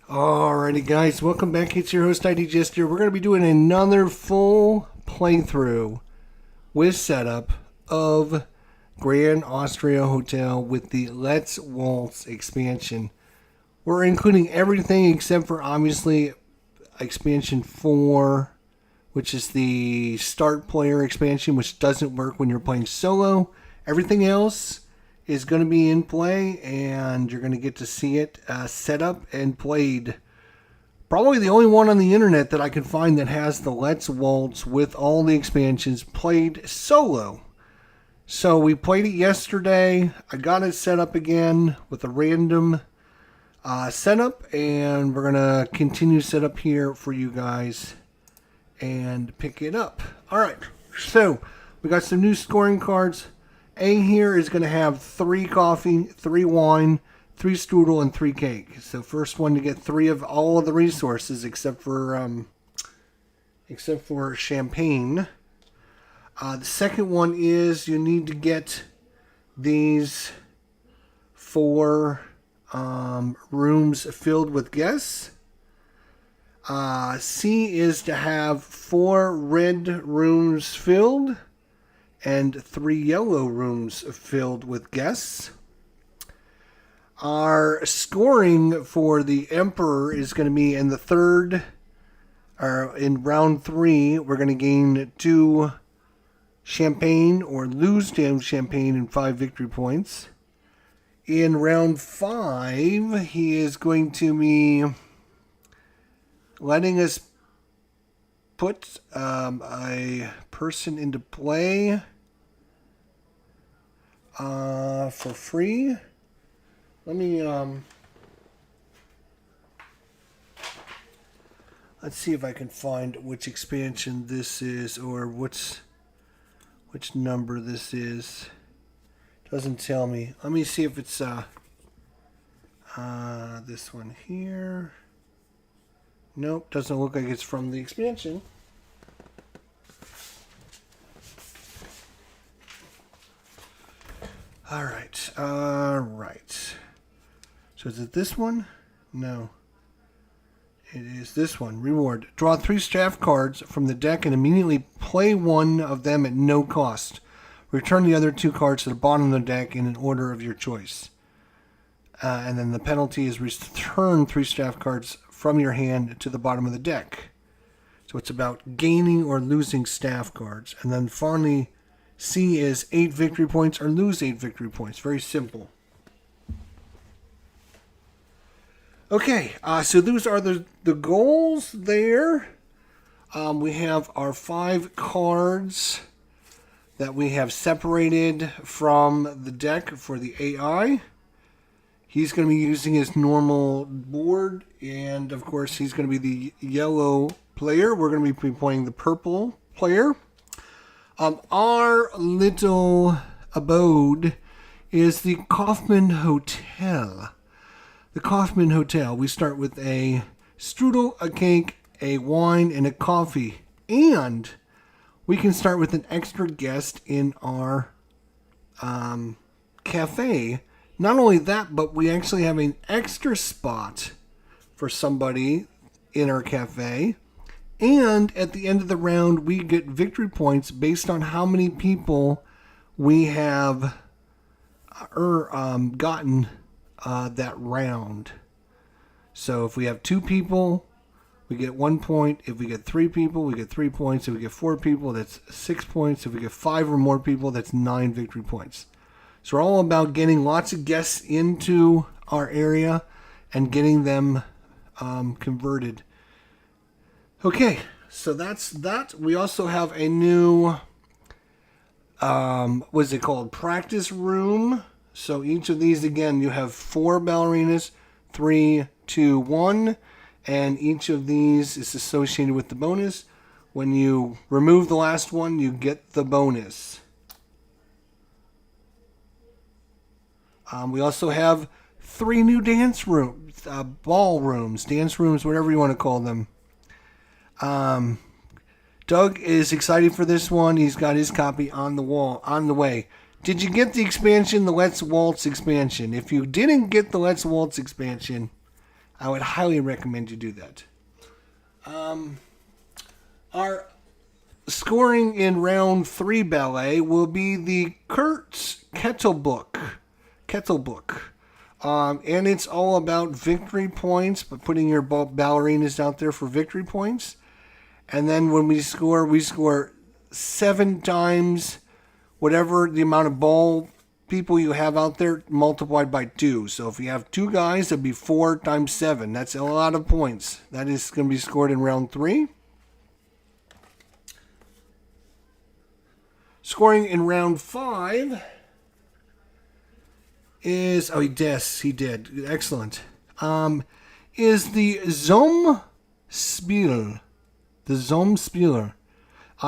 Alrighty guys, welcome back. It's your host ID Jester. We're going to be doing another full playthrough with setup of Grand Austria Hotel with the Let's Waltz expansion. We're including everything except for obviously expansion 4, which is the start player expansion, which doesn't work when you're playing solo. Everything else is going to be in play, and you're going to get to see it set up and played. Probably the only one on the internet that I can find that has the Let's Waltz with all the expansions played solo. So we played it yesterday. I got it set up again with a random setup, and we're going to continue setup here for you guys and pick it up. Alright, so we got some new scoring cards. A here is going to have 3 coffee, 3 wine, 3 strudel, and 3 cake. So first one to get 3 of all of the resources except for champagne. The second one is you need to get these 4 rooms filled with guests. C is to have 4 red rooms filled and 3 yellow rooms filled with guests. Our scoring for the Emperor is going to be in the third, or in round 3, we're going to gain 2 champagne or lose 10 champagne and 5 victory points. In round 5, he is going to be letting us put a person into play for free. Let me let's see if I can find which expansion this is, or which number this is. Doesn't tell me. Let me see if it's this one here. Nope, doesn't look like it's from the expansion. Alright. So is it this one? No. It is this one. Reward. Draw 3 staff cards from the deck and immediately play one of them at no cost. Return the other 2 cards to the bottom of the deck in an order of your choice. And then the penalty is return 3 staff cards from your hand to the bottom of the deck. So it's about gaining or losing staff cards. And then finally, C is 8 victory points or lose 8 victory points. Very simple. Okay, so those are the goals there. We have our 5 cards that we have separated from the deck for the AI. He's going to be using his normal board, and of course he's going to be the yellow player. We're going to be playing the purple player. Our little abode is the Kaufman Hotel. The Kaufman Hotel. We start with a strudel, a cake, a wine, and a coffee. And we can start with an extra guest in our cafe. Not only that, but we actually have an extra spot for somebody in our cafe. And at the end of the round, we get victory points based on how many people we have gotten that round. So if we have 2 people, we get 1 point. If we get 3 people, we get 3 points. If we get 4 people, that's 6 points. If we get 5 or more people, that's 9 victory points. So we're all about getting lots of guests into our area and getting them converted. Okay, so that's that. We also have a new, what's it called? Practice room. So each of these, again, you have 4 ballerinas, 3, 2, 1. And each of these is associated with the bonus. When you remove the last one, you get the bonus. We also have 3 new dance rooms, ballrooms, dance rooms, whatever you want to call them. Doug is excited for this one. He's got his copy on the way. Did you get the expansion, the Let's Waltz expansion? If you didn't get the Let's Waltz expansion, I would highly recommend you do that. Our scoring in round 3 ballet will be the Kurtz Kettlebook. And it's all about victory points, but putting your ballerinas out there for victory points. And then when we score 7 times whatever the amount of ball people you have out there multiplied by 2. So if you have 2 guys, it'd be 4 times 7. That's a lot of points. That is going to be scored in round 3. Scoring in round 5 is, he did. Excellent. Is the Zomspiel. The Zomspieler.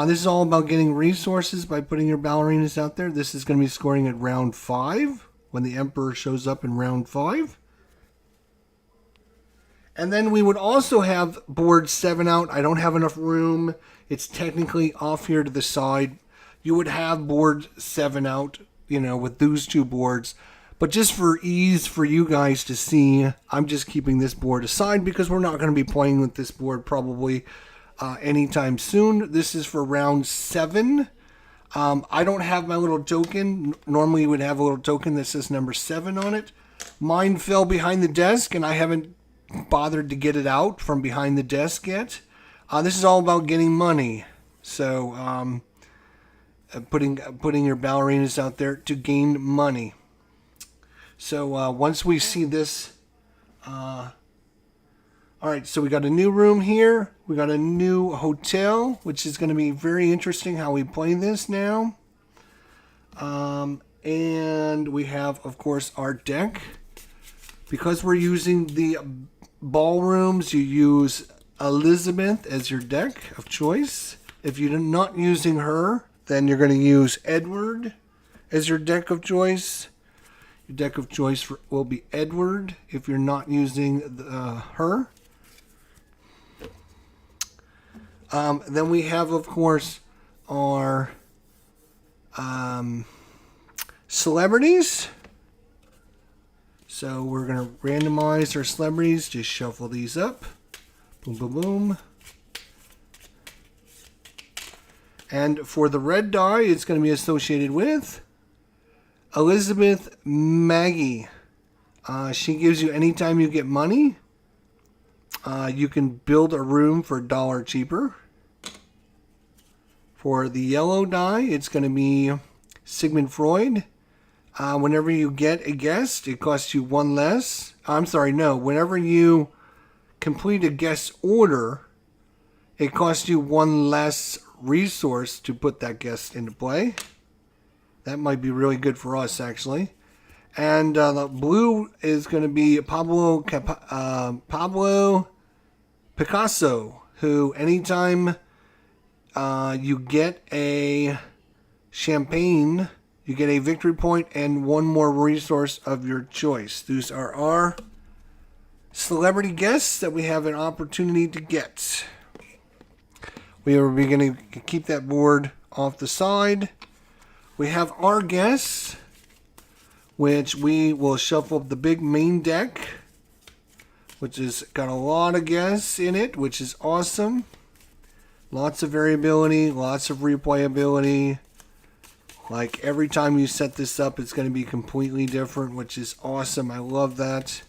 This is all about getting resources by putting your ballerinas out there. This is going to be scoring at round 5 when the Emperor shows up in round 5. And then we would also have board 7 out. I don't have enough room. It's technically off here to the side. You would have board 7 out, with those 2 boards. But just for ease for you guys to see, I'm just keeping this board aside because we're not going to be playing with this board probably anytime soon. This is for round 7. I don't have my little token. Normally you would have a little token that says number 7 on it. Mine fell behind the desk and I haven't bothered to get it out from behind the desk yet. This is all about getting money. So putting your ballerinas out there to gain money. So once we see this, all right, so we got a new room here. We got a new hotel, which is going to be very interesting how we play this now. And we have, of course, our deck. Because we're using the ballrooms, you use Elizabeth as your deck of choice. If you're not using her, then you're going to use Edward as your deck of choice. Your deck of choice will be Edward if you're not using her. Then we have, of course, our celebrities. So we're going to randomize our celebrities. Just shuffle these up. Boom, boom, boom. And for the red die, it's going to be associated with Elizabeth Maggie. She gives you, anytime you get money, you can build a room for $1 cheaper. For the yellow die, it's going to be Sigmund Freud. Whenever you get a guest, it costs you 1 less. Whenever you complete a guest order, it costs you 1 less resource to put that guest into play. That might be really good for us, actually. And the blue is going to be Pablo Picasso, who anytime you get a champagne, you get a victory point and 1 more resource of your choice. These are our celebrity guests that we have an opportunity to get. We are going to keep that board off the side. We have our guests, which we will shuffle up the big main deck, which has got a lot of guests in it, which is awesome. Lots of variability, lots of replayability. Like every time you set this up, it's going to be completely different, which is awesome. I love that.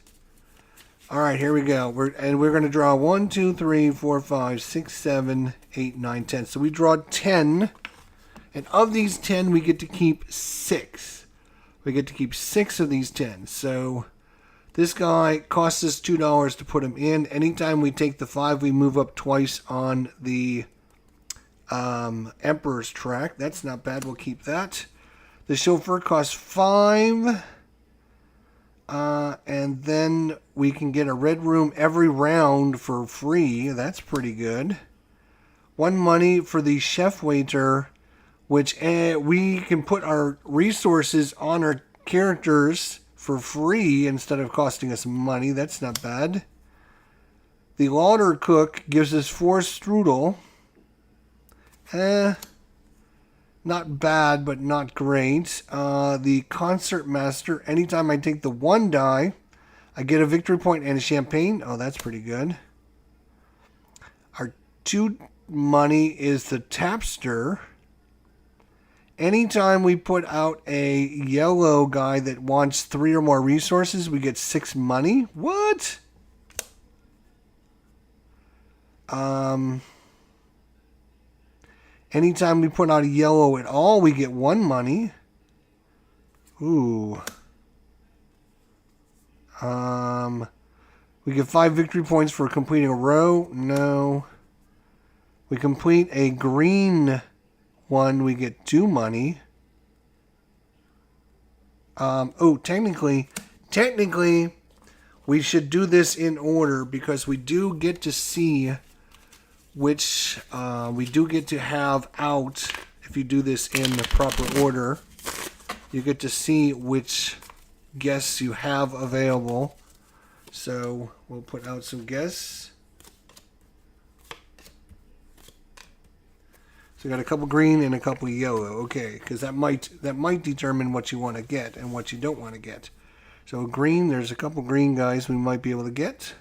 All right, here we go. We're going to draw 1, 2, 3, 4, 5, 6, 7, 8, 9, 10. So we draw 10. And of these 10, we get to keep 6. We get to keep 6 of these 10. So this guy costs us $2 to put him in. Anytime we take the 5, we move up twice on the Emperor's track. That's not bad. We'll keep that. The chauffeur costs 5. And then we can get a red room every round for free. That's pretty good. 1 money for the chef waiter, which we can put our resources on our characters for free instead of costing us money. That's not bad. The lauder cook gives us 4 strudel. Not bad, but not great. The concert master, anytime I take the 1 die, I get a victory point and a champagne. Oh, that's pretty good. Our 2 money is the tapster. Anytime we put out a yellow guy that wants 3 or more resources, we get 6 money. What? Anytime we put out a yellow at all, we get 1 money. Ooh. We get 5 victory points for completing a row. No. We complete a green one, we get 2 money. Technically, we should do this in order because we do get to see which we do get to have out. If you do this in the proper order, you get to see which guests you have available. So we'll put out some guests. So we got a couple green and a couple yellow. Okay, because that might determine what you want to get and what you don't want to get. So green, there's a couple green guys we might be able to get.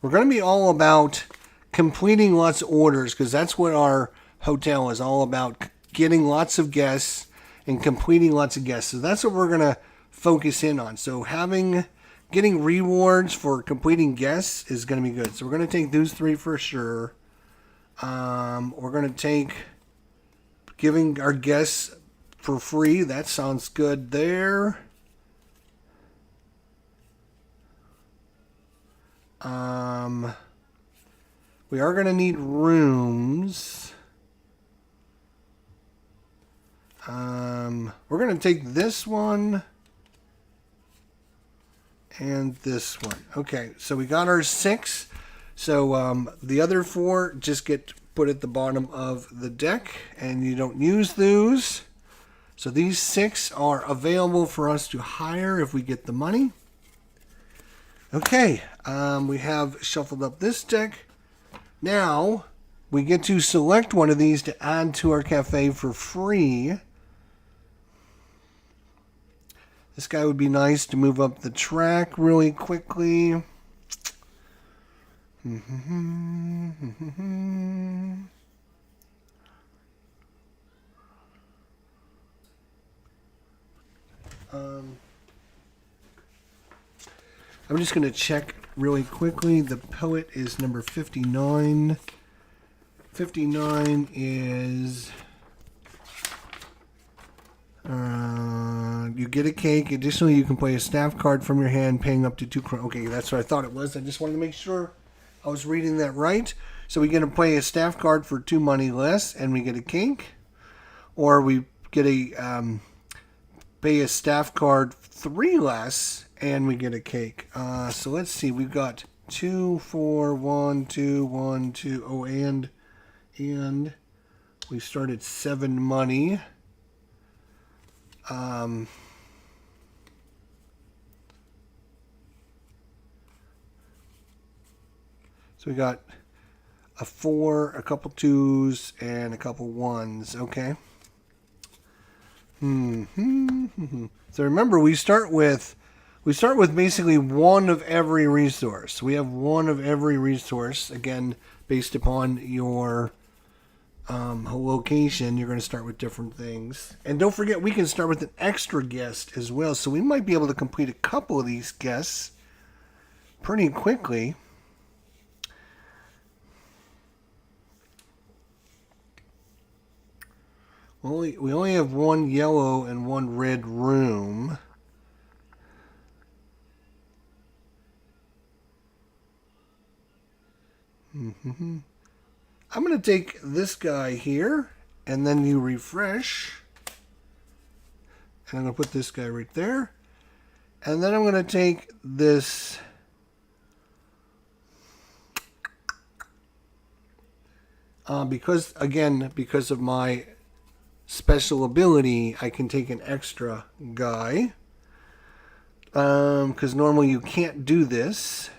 We're going to be all about completing lots of orders because that's what our hotel is all about, getting lots of guests and completing lots of guests. So that's what we're going to focus in on. So getting rewards for completing guests is going to be good. So we're going to take those 3 for sure. We're going to take giving our guests for free. That sounds good there. We are going to need rooms. We're going to take this one and this one. Okay, so we got our 6. So the other 4 just get put at the bottom of the deck, and you don't use those. So these 6 are available for us to hire if we get the money. Okay, we have shuffled up this deck. Now we get to select one of these to add to our cafe for free. This guy would be nice to move up the track really quickly. I'm just going to check really quickly. The poet is number 59. 59 is... you get a cake. Additionally, you can play a staff card from your hand, paying up to 2 crowns. Okay, that's what I thought it was. I just wanted to make sure I was reading that right. So we get to play a staff card for 2 money less, and we get a cake. Or we get a pay a staff card 3 less, and we get a cake. So let's see. We've got 2, 4, 1, 2, 1, 2. Oh, and we started 7 money. So we got a 4, a couple 2s, and a couple 1s. Okay. So remember, we start with basically 1 of every resource. We have 1 of every resource. Again, based upon your location, you're going to start with different things. And don't forget, we can start with an extra guest as well. So we might be able to complete a couple of these guests pretty quickly. We only have 1 yellow and 1 red room. I'm going to take this guy here, and then you refresh. And I'm going to put this guy right there. And then I'm going to take this... because of my special ability, I can take an extra guy. because normally you can't do this.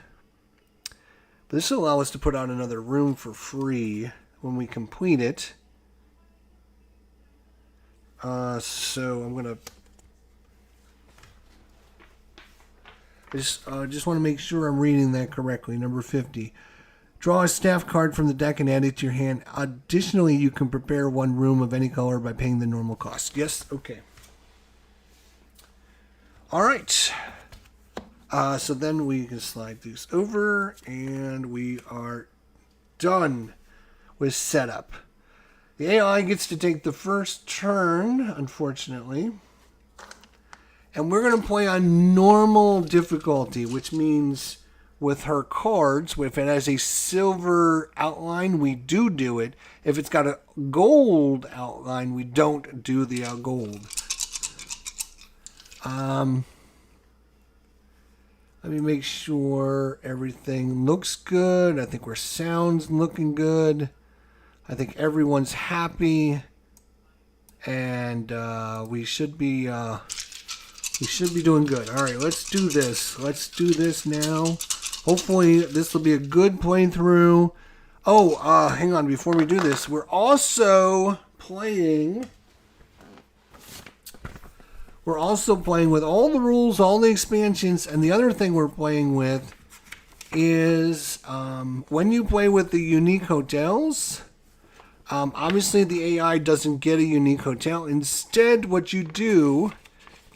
But this will allow us to put out another room for free when we complete it. So I'm going to... I just want to make sure I'm reading that correctly. Number 50. Draw a staff card from the deck and add it to your hand. Additionally, you can prepare one room of any color by paying the normal cost. Yes? Okay. All right. So then we can slide these over, and we are done with setup. The AI gets to take the first turn, unfortunately. And we're going to play on normal difficulty, which means with her cards, if it has a silver outline, we do it. If it's got a gold outline, we don't do the gold. Let me make sure everything looks good. I think our sound's looking good. I think everyone's happy. And we should be doing good. All right, let's do this. Let's do this now. Hopefully, this will be a good playthrough. Oh, hang on. Before we do this, we're also playing. We're also playing with all the rules, all the expansions, and the other thing we're playing with is when you play with the unique hotels. Obviously, the AI doesn't get a unique hotel. Instead, what you do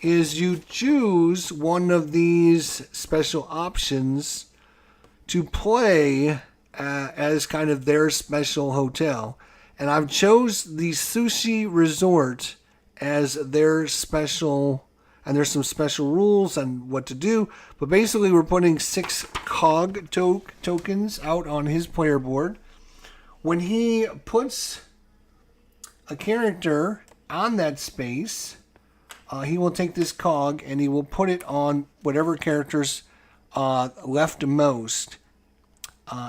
is you choose one of these special options to play as kind of their special hotel. And I've chose the Sushi Resort as their special, and there's some special rules on what to do. But basically, we're putting 6 COG tokens out on his player board. When he puts a character on that space, he will take this cog and he will put it on whatever character's leftmost.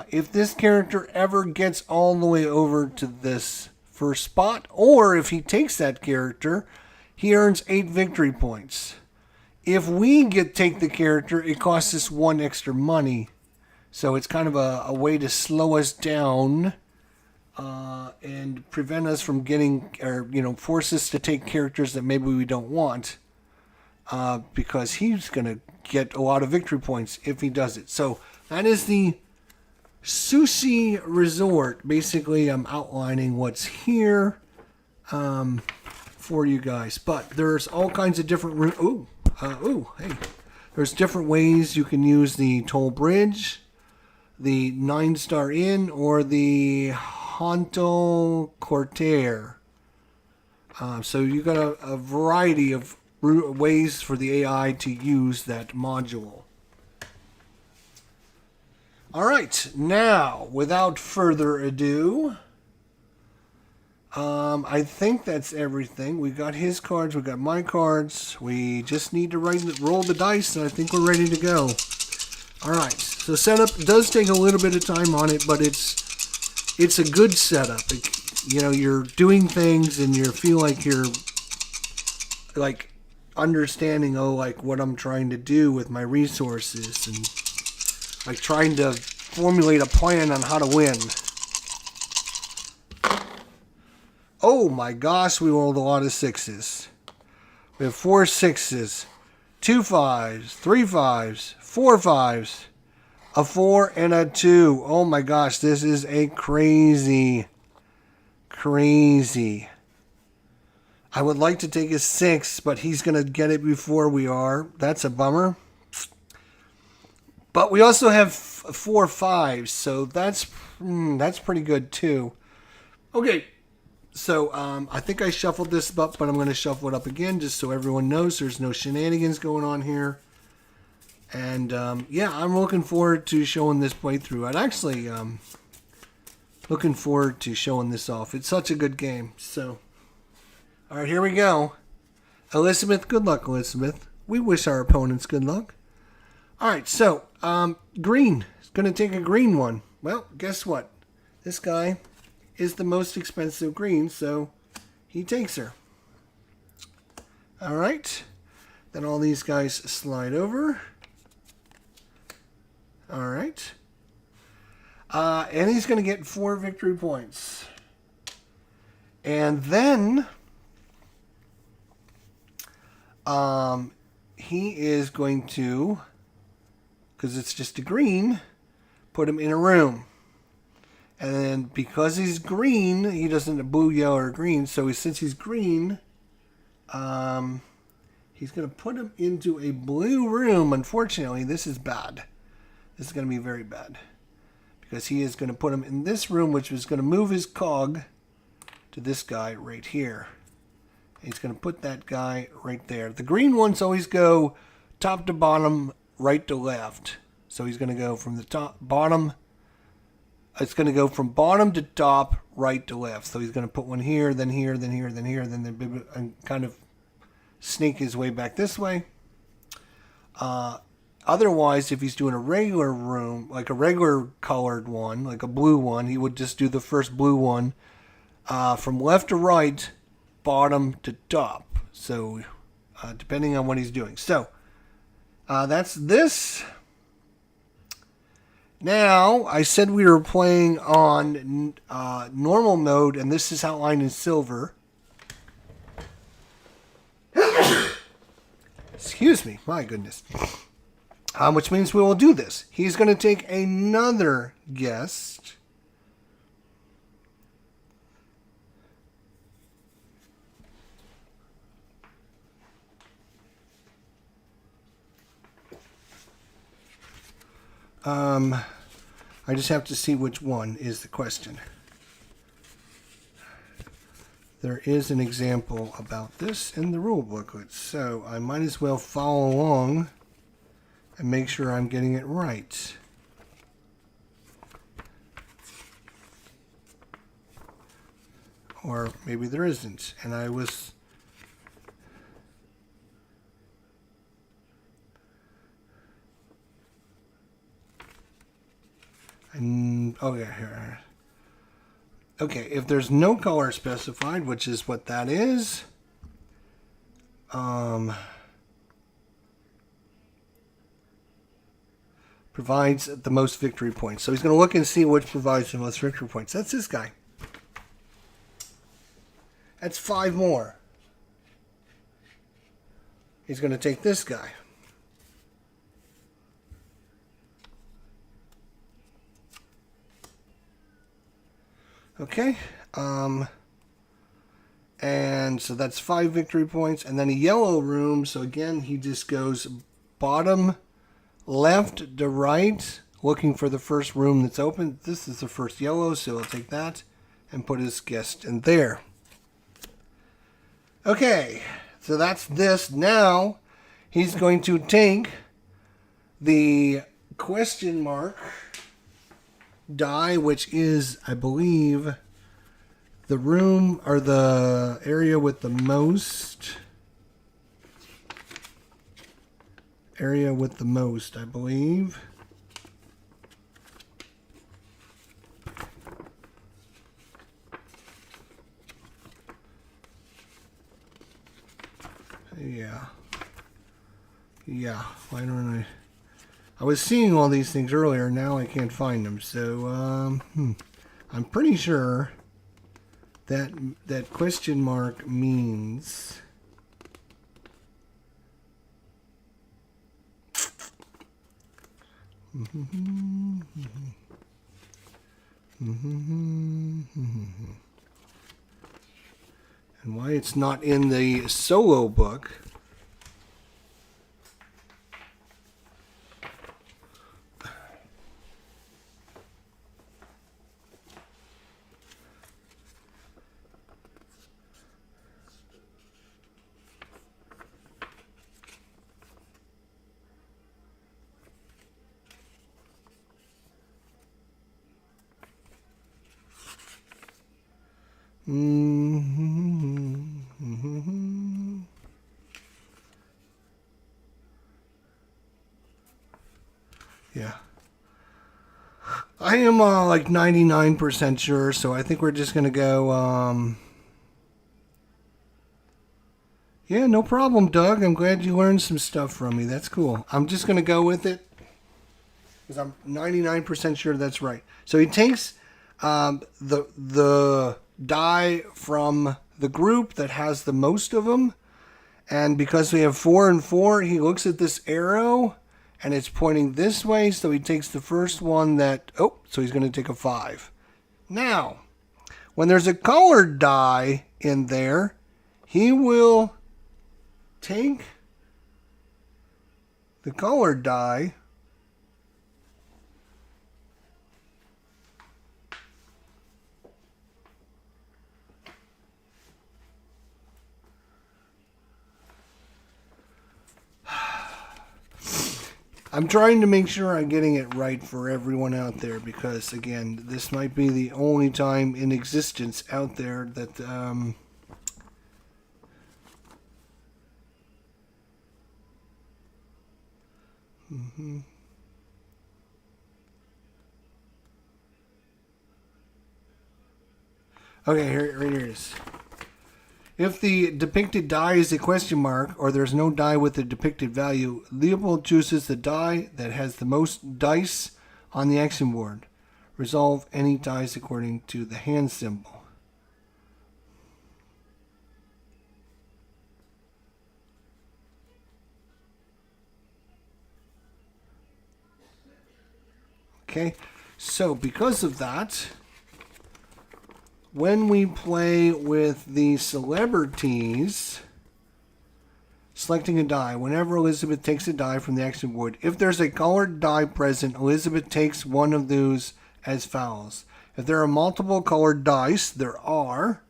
If this character ever gets all the way over to this first spot, or if he takes that character, he earns 8 victory points. If we take the character, it costs us 1 extra money. So it's kind of a way to slow us down and prevent us from getting, or force us to take characters that maybe we don't want, because he's going to get a lot of victory points if he does it. So that is the Sushi Resort. Basically, I'm outlining what's here for you guys. But there's all kinds of different hey. There's different ways you can use the toll bridge, the 9-star inn, or the Honto Cortair. So you got a variety of ways for the AI to use that module. All right, now, without further ado, I think that's everything. We got his cards, we got my cards. We just need to roll the dice, and I think we're ready to go. All right, so setup does take a little bit of time on it, but it's a good setup. You're doing things, and you feel like you're like understanding, what I'm trying to do with my resources, and like trying to formulate a plan on how to win. Oh my gosh, we rolled a lot of 6s. We have 4 6s, 2 5s, 3 5s, 4 5s, a 4, and a 2. Oh my gosh, this is a crazy. I would like to take a 6, but he's going to get it before we are. That's a bummer. But we also have 4 5s, so that's pretty good too. Okay, so I think I shuffled this up, but I'm going to shuffle it up again just so everyone knows there's no shenanigans going on here. And yeah, I'm looking forward to showing this playthrough. I'd actually looking forward to showing this off. It's such a good game. So, all right, here we go. Elizabeth, good luck, Elizabeth. We wish our opponents good luck. All right, so green is going to take a green one. Well, guess what? This guy is the most expensive green, so he takes her. All right. Then all these guys slide over. All right. And he's going to get 4 victory points. And then he is going to, because it's just a green, put him in a room. And then because he's green, he doesn't have blue, yellow, or green. So since he's green, he's going to put him into a blue room. Unfortunately, this is bad. This is going to be very bad. Because he is going to put him in this room, which is going to move his cog to this guy right here. He's going to put that guy right there. The green ones always go top to bottom, right to left. So he's going to go from the top, bottom. It's going to go from bottom to top, right to left. So he's going to put one here, then here, then here, then here, then and kind of sneak his way back this way. Otherwise, if he's doing a regular room, like a regular colored one, like a blue one, he would just do the first blue one from left to right, bottom to top. So depending on what he's doing. So that's this. Now, I said we were playing on normal mode, and this is outlined in silver. Excuse me, my goodness. Which means we will do this. He's going to take another guest. I just have to see which one is the question. There is an example about this in the rule booklet, so I might as well follow along and make sure I'm getting it right. Or maybe there isn't, and I was... oh yeah, here. Okay, if there's no color specified, which is what that is, provides the most victory points. So he's going to look and see which provides the most victory points. That's this guy. That's 5 more. He's going to take this guy. Okay, and so that's 5 victory points, and then a yellow room, so again, he just goes bottom, left to right, looking for the first room that's open. This is the first yellow, so he'll take that and put his guest in there. Okay, so that's this. Now, he's going to take the question mark die, which is, I believe, the room or the area with the most. I believe. Yeah. Why don't I? I was seeing all these things earlier, now I can't find them. So, I'm pretty sure that that question mark means... And why it's not in the solo book... Yeah. I am like 99% sure, so I think we're just going to go, Yeah, no problem, Doug. I'm glad you learned some stuff from me. That's cool. I'm just going to go with it because I'm 99% sure that's right. So he takes the die from the group that has the most of them. And because we have 4 and 4, he looks at this arrow and it's pointing this way. So he takes the first one that, so he's going to take a 5. Now, when there's a colored die in there, he will take the colored die I'm trying to make sure I'm getting it right for everyone out there because, again, this might be the only time in existence out there that Okay, here it is. If the depicted die is a question mark, or there's no die with a depicted value, Leopold chooses the die that has the most dice on the action board. Resolve any dice according to the hand symbol. Okay, so because of that, when we play with the celebrities, selecting a die, whenever Elizabeth takes a die from the action board, if there's a colored die present, Elizabeth takes one of those as fouls. If there are multiple colored dice, there are,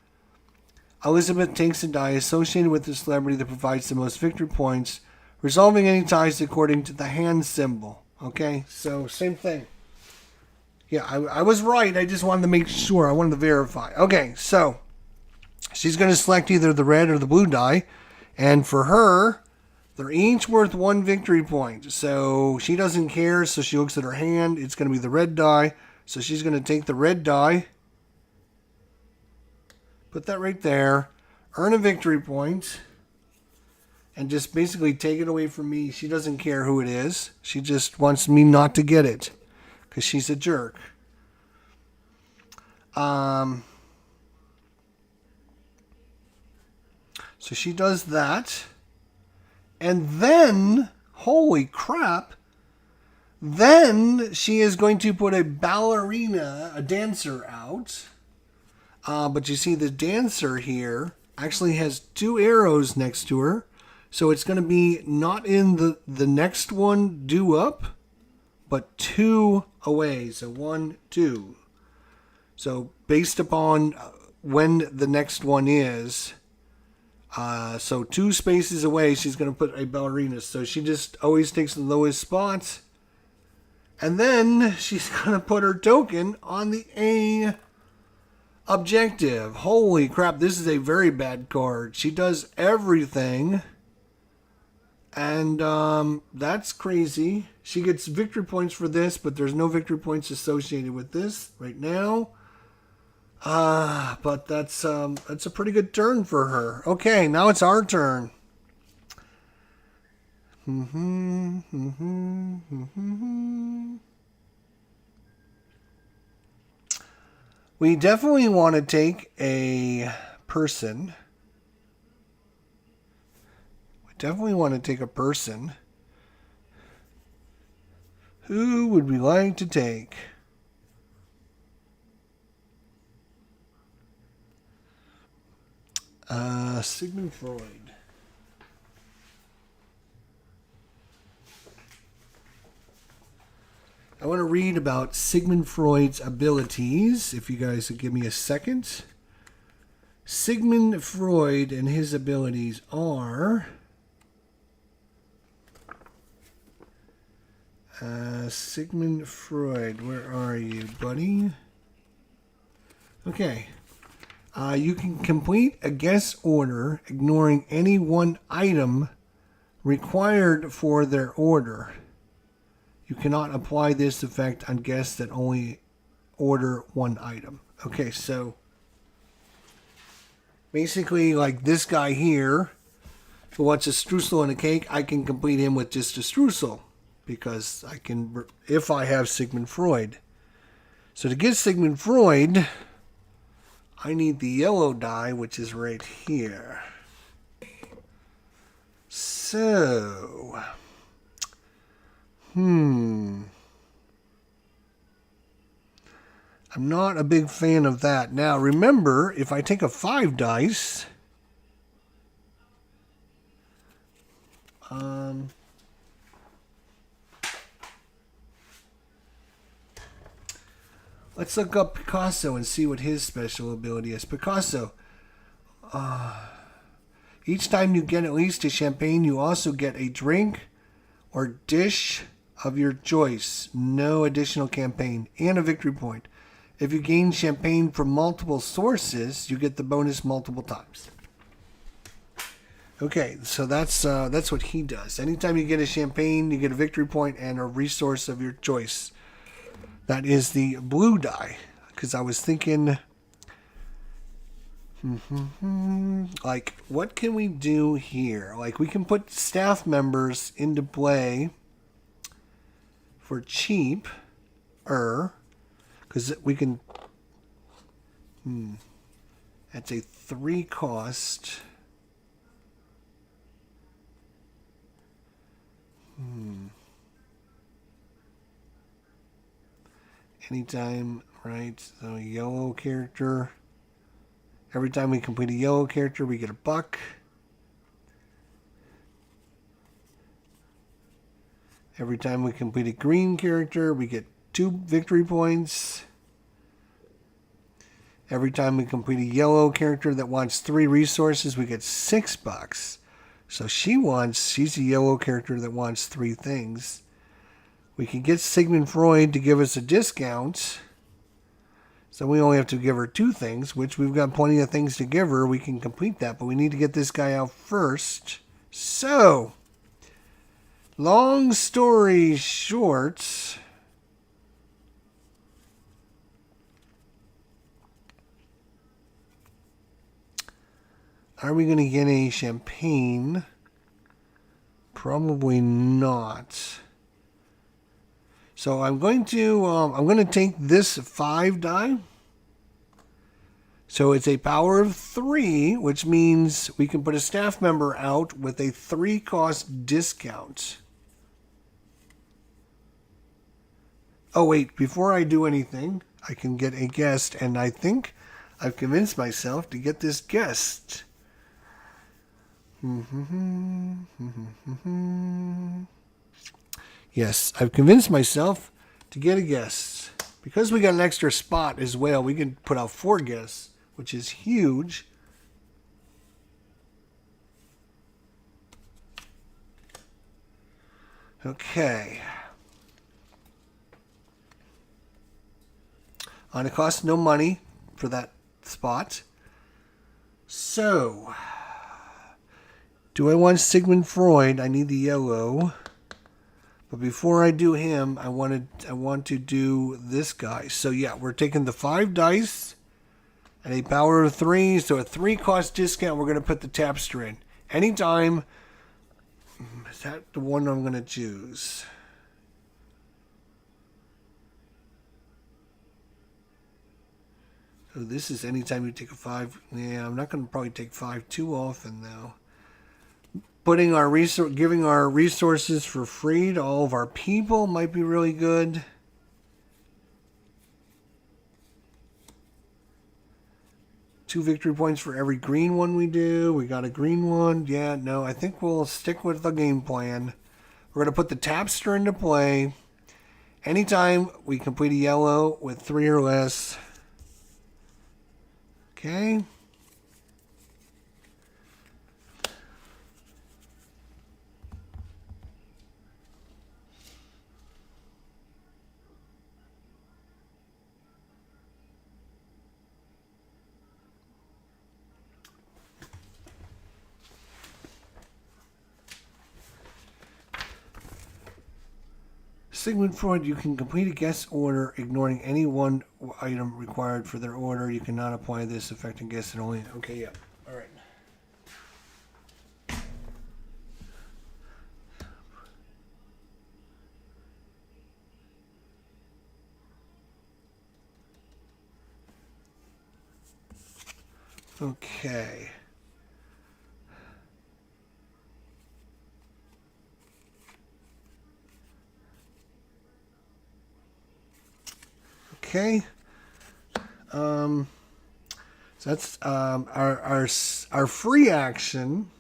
Elizabeth takes a die associated with the celebrity that provides the most victory points, resolving any ties according to the hand symbol. Okay, so same thing. Yeah, I was right. I just wanted to make sure. I wanted to verify. Okay, so she's going to select either the red or the blue die. And for her, they're each worth 1 victory point. So she doesn't care. So she looks at her hand. It's going to be the red die. So she's going to take the red die. Put that right there. Earn a victory point. And just basically take it away from me. She doesn't care who it is. She just wants me not to get it. Because she's a jerk. So she does that. And then, holy crap, then she is going to put a ballerina, a dancer out. But you see the dancer here actually has 2 arrows next to her. So it's going to be not in the next one due up, but 2 away. So 1, 2. So based upon when the next one is, so 2 spaces away, she's going to put a ballerina. So she just always takes the lowest spot. And then she's going to put her token on the A objective. Holy crap, this is a very bad card. She does everything. And that's crazy. She gets victory points for this, but there's no victory points associated with this right now. But that's a pretty good turn for her. Okay, now it's our turn. We definitely want to take a person. Definitely want to take a person. Who would we like to take? Sigmund Freud. I want to read about Sigmund Freud's abilities, if you guys would give me a second. Sigmund Freud and his abilities are... Sigmund Freud, where are you, buddy? Okay. You can complete a guess order, ignoring any one item required for their order. You cannot apply this effect on guests that only order one item. Okay, so basically, like this guy here, who wants a streusel and a cake, I can complete him with just a streusel because I can, if I have Sigmund Freud. So to get Sigmund Freud, I need the yellow die, which is right here. So, I'm not a big fan of that. Now, remember, if I take a 5 dice, let's look up Picasso and see what his special ability is. Picasso, each time you get at least a champagne, you also get a drink or dish of your choice. No additional campaign and a victory point. If you gain champagne from multiple sources, you get the bonus multiple times. Okay, so that's what he does. Anytime you get a champagne, you get a victory point and a resource of your choice. That is the blue die, because I was thinking, like, what can we do here? Like, we can put staff members into play for cheap, because we can, that's a 3 cost. Anytime, right? So yellow character. Every time we complete a yellow character, we get a buck. Every time we complete a green character, we get 2 victory points. Every time we complete a yellow character that wants 3 resources, we get 6 bucks. So she's a yellow character that wants 3 things. We can get Sigmund Freud to give us a discount. So we only have to give her 2 things, which we've got plenty of things to give her. We can complete that, but we need to get this guy out first. So, long story short, are we going to get a champagne? Probably not. So I'm going to take this 5 die. So it's a power of 3, which means we can put a staff member out with a 3 cost discount. Oh wait, before I do anything, I can get a guest, and I think I've convinced myself to get this guest. Yes, I've convinced myself to get a guest. Because we got an extra spot as well, we can put out 4 guests, which is huge. Okay. And it costs no money for that spot. So, do I want Sigmund Freud? I need the yellow. But before I do him, I want to do this guy. So yeah, we're taking the 5 dice and a power of 3. So a 3 cost discount, we're going to put the tapster in. Anytime, is that the one I'm going to choose? So this is anytime you take a 5. Yeah, I'm not going to probably take 5 too often though. Giving our resources for free to all of our people might be really good. Two victory points for every green one we do. We got a green one. Yeah, no, I think we'll stick with the game plan. We're going to put the tapster into play. Anytime we complete a yellow with 3 or less. Okay. Sigmund Freud, you can complete a guest order ignoring any one item required for their order. You cannot apply this effect on guests and only... Okay, yeah. All right. Okay. Okay. So that's our free action.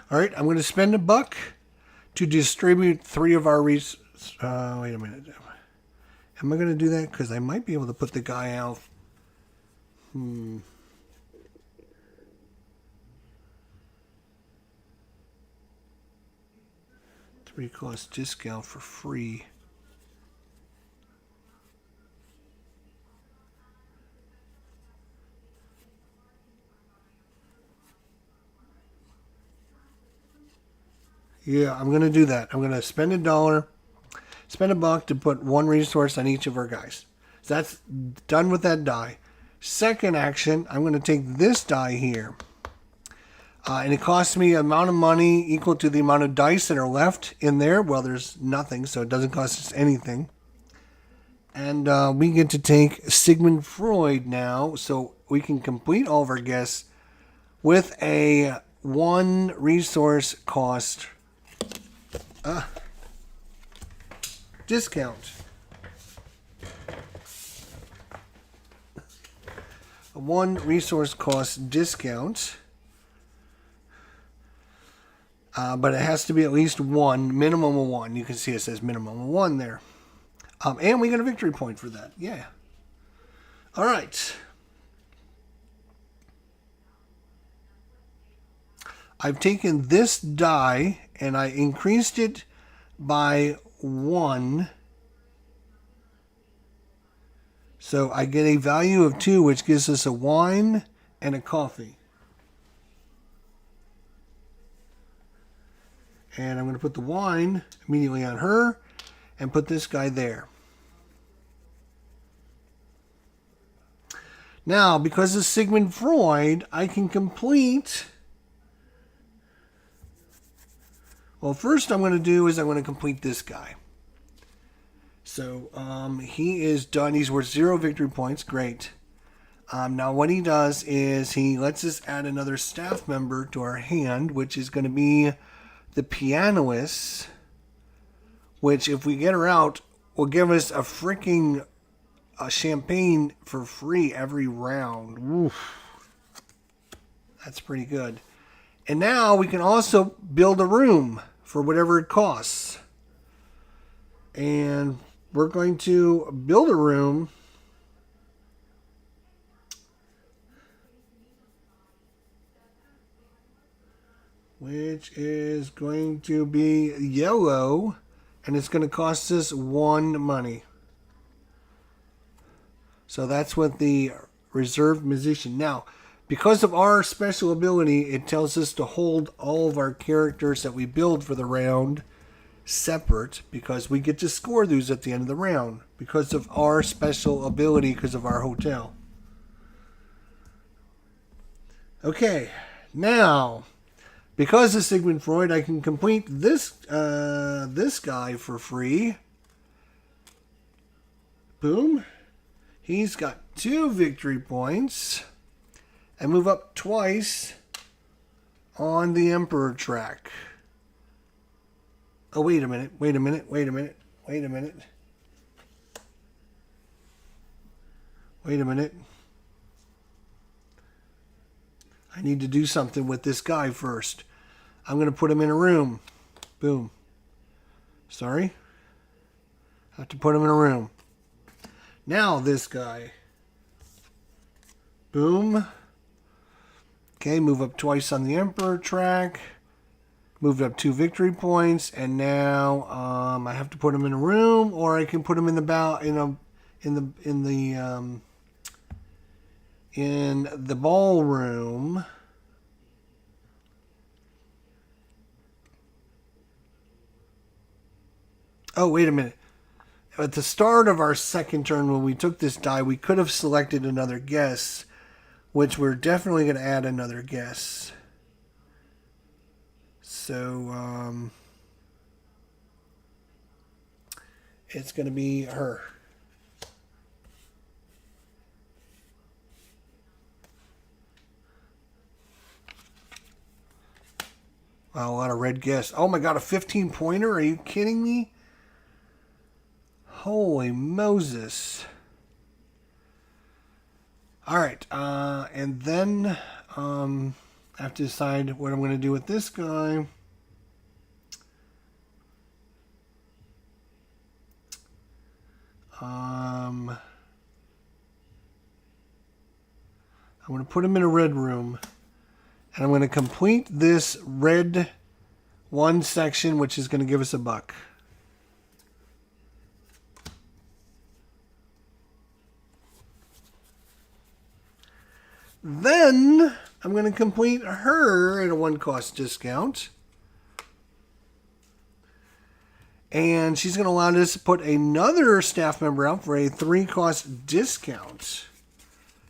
All right, I'm going to spend $1 to distribute 3 of our wait a minute. Am I going to do that? Because I might be able to put the guy out. 3 cost discount for free. Yeah, I'm going to do that. I'm going to spend $1, spend $1 to put 1 resource on each of our guys. So that's done with that die. Second action, I'm going to take this die here. And it costs me an amount of money equal to the amount of dice that are left in there. Well, there's nothing, so it doesn't cost us anything. And we get to take Sigmund Freud now, so we can complete all of our guests with a 1 resource cost discount. A 1 resource cost discount. But it has to be at least 1, minimum of 1. You can see it says minimum of 1 there. And we get a victory point for that. Yeah. All right. I've taken this die and I increased it by 1. So I get a value of 2, which gives us a wine and a coffee. And I'm going to put the wine immediately on her and put this guy there. Now, because of Sigmund Freud, I can complete... Well, first I'm going to do is I'm going to complete this guy. So he is done. He's worth 0 victory points. Great. Now what he does is he lets us add another staff member to our hand, which is going to be the pianist, which if we get her out will give us a freaking champagne for free every round. Oof. That's pretty good. And now we can also build a room for whatever it costs. And we're going to build a room. Which is going to be yellow. And it's going to cost us 1 money. So that's what the reserved musician. Now, because of our special ability, it tells us to hold all of our characters that we build for the round separate, because we get to score those at the end of the round because of our special ability, because of our hotel. Okay, now, because of Sigmund Freud, I can complete this guy for free. Boom. He's got 2 victory points. And move up twice on the Emperor track. Oh, wait a minute. Wait a minute. Wait a minute. Wait a minute. Wait a minute. I need to do something with this guy first. I'm going to put him in a room. Boom. Sorry. I have to put him in a room. Now this guy. Boom. Okay, move up twice on the Emperor track. Moved up 2 victory points, and now I have to put them in a room, or I can put them in the in the ballroom. Oh, wait a minute. At the start of our second turn, when we took this die, we could have selected another guest, which we're definitely going to add another guest. So, it's going to be her. Wow, a lot of red guests. Oh my god, a 15-pointer? Are you kidding me? Holy Moses. Alright, and then I have to decide what I'm going to do with this guy. I'm going to put him in a red room. And I'm going to complete this red one section, which is going to give us $1. Then I'm going to complete her at a 1-cost discount. And she's going to allow us to put another staff member out for a 3-cost discount.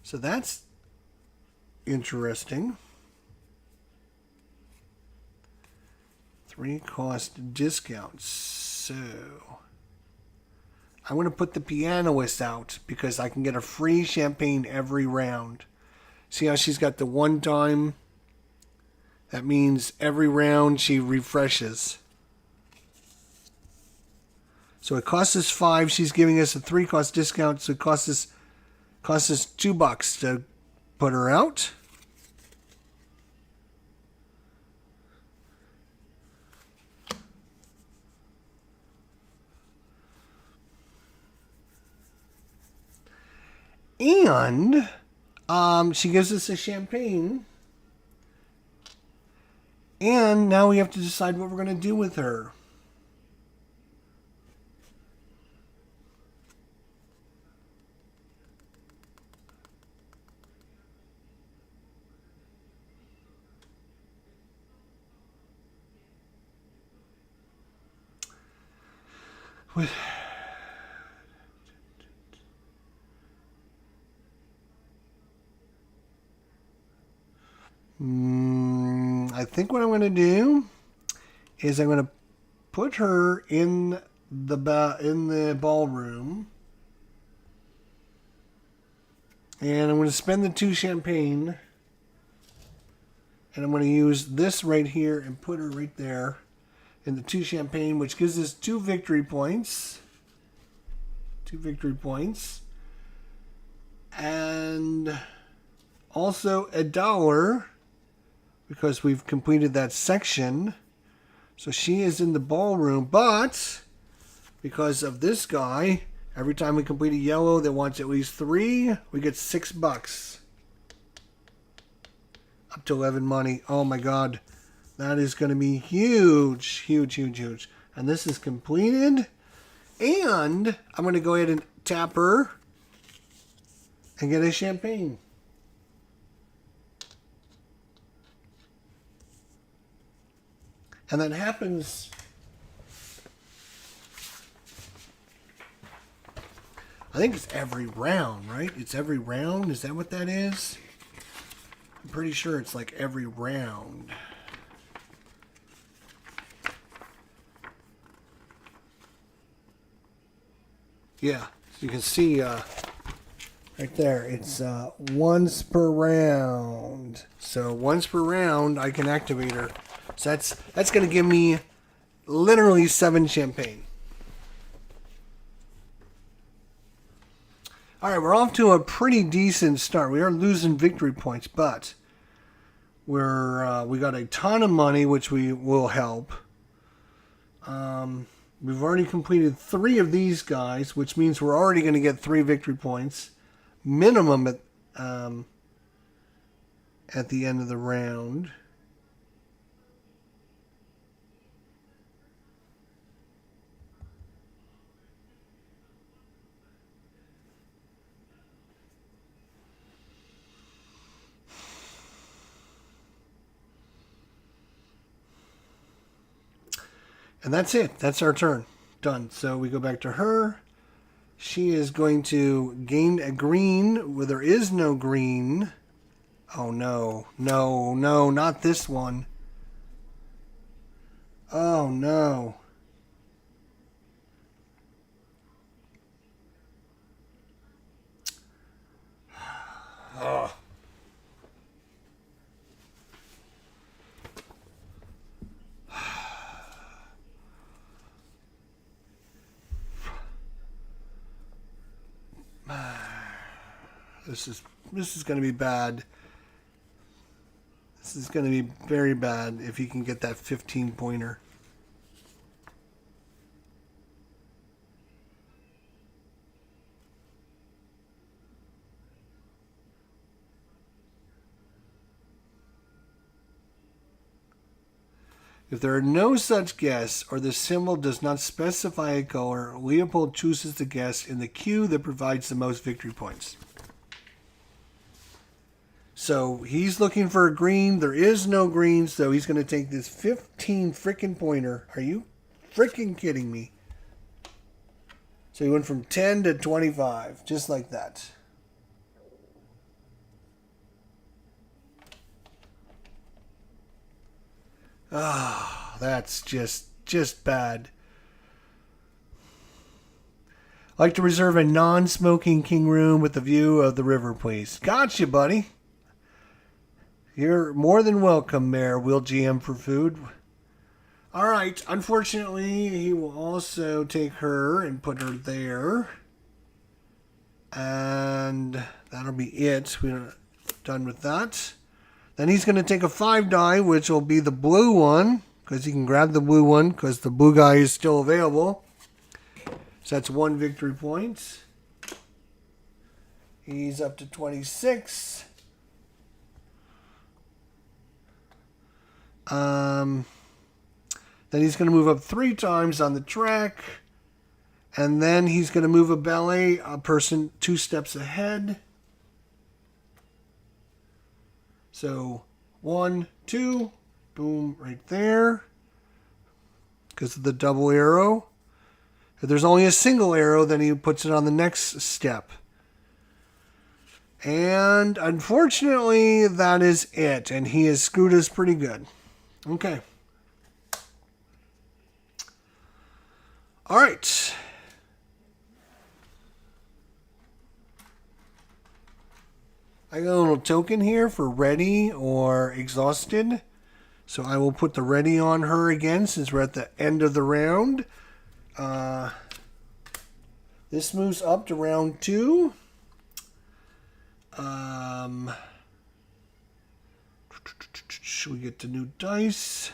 So that's interesting. 3-cost discounts. So I'm going to put the pianist out because I can get a free champagne every round. See how she's got the one time? That means every round she refreshes. So it costs us 5. She's giving us a 3-cost discount, so it costs us $2 to put her out. And she gives us a champagne. And now we have to decide what we're going to do with her. With I think what I'm going to do is I'm going to put her in the ballroom, and I'm going to spend the 2 champagne, and I'm going to use this right here and put her right there in the 2 champagne, which gives us 2 victory points. 2 victory points. And also $1 because we've completed that section. So she is in the ballroom, but because of this guy, every time we complete a yellow that wants at least 3, we get $6. Up to 11 money. Oh my god. That is going to be huge, huge, huge, huge. And this is completed. And I'm going to go ahead and tap her and get a champagne. And that happens. I think it's every round, right? It's every round. Is that what that is? I'm pretty sure it's like every round. Yeah, you can see right there, it's once per round. So once per round, I can activate her. So that's going to give me literally 7 champagne. All right, we're off to a pretty decent start. We are losing victory points, but we got a ton of money, which will help. We've already completed 3 of these guys, which means we're already going to get 3 victory points minimum at the end of the round. And that's it. That's our turn. Done. So we go back to her. She is going to gain a green where there is no green. Oh, no. No, no, not this one. Oh, no. Oh. This is going to be bad. This is going to be very bad if he can get that 15-pointer. If there are no such guests or the symbol does not specify a color, Leopold chooses the guest in the queue that provides the most victory points. So he's looking for a green. There is no green, so he's going to take this 15 frickin' pointer. Are you frickin' kidding me? So he went from 10 to 25, just like that. Ah, oh, that's just bad. I'd like to reserve a non-smoking king room with a view of the river, please. Gotcha, buddy. You're more than welcome, Mayor. We'll GM for food. All right. Unfortunately, he will also take her and put her there. And that'll be it. We're done with that. Then he's going to take a 5 die, which will be the blue one, because he can grab the blue one, because the blue guy is still available. So that's 1 victory point. He's up to 26. Then he's going to move up 3 times on the track. And then he's going to move a ballet person 2 steps ahead. So 1, 2, boom, right there. Because of the double arrow. If there's only a single arrow, then he puts it on the next step. And unfortunately, that is it. And he has screwed us pretty good. Okay. All right. I got a little token here for ready or exhausted. So I will put the ready on her again since we're at the end of the round. This moves up to round 2. Should we get the new dice?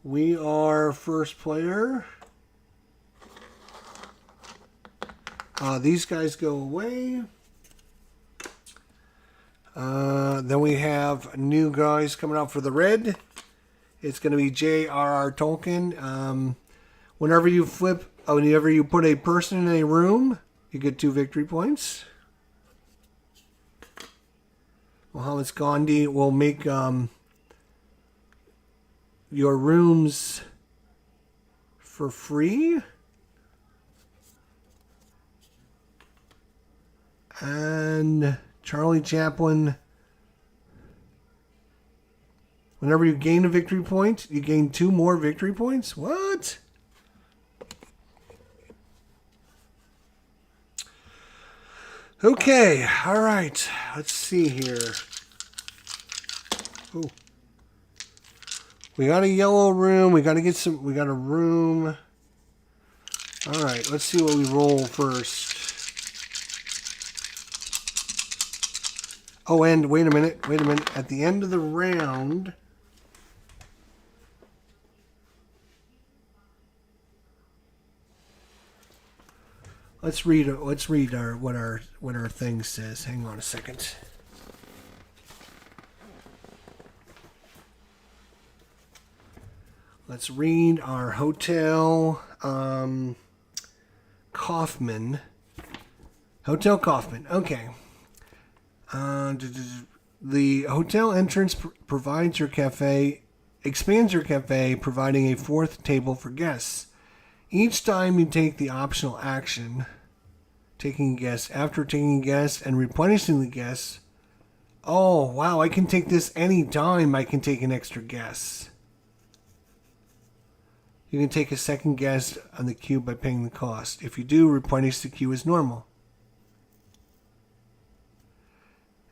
We are first player. These guys go away. Then we have new guys coming out for the red. It's going to be J.R.R. Tolkien. Whenever you put a person in a room, you get 2 victory points. Mohammed Gandhi will make your rooms for free. And Charlie Chaplin, whenever you gain a victory point, you gain 2 more victory points? What? Okay, all right. Let's see here. Ooh. We got a yellow room. We got a room. All right, let's see what we roll first. Oh, and wait a minute. At the end of the round, let's read what our thing says. Hang on a second. Let's read our hotel. Kaufman. Hotel Kaufman. Okay. The hotel entrance provides your cafe expands your cafe, providing a fourth table for guests. Each time you take the optional action, taking a guest, after taking a guest and replenishing the guests. Oh, wow, I can take this anytime I can take an extra guest. You can take a second guest on the queue by paying the cost. If you do, replenish the queue as normal.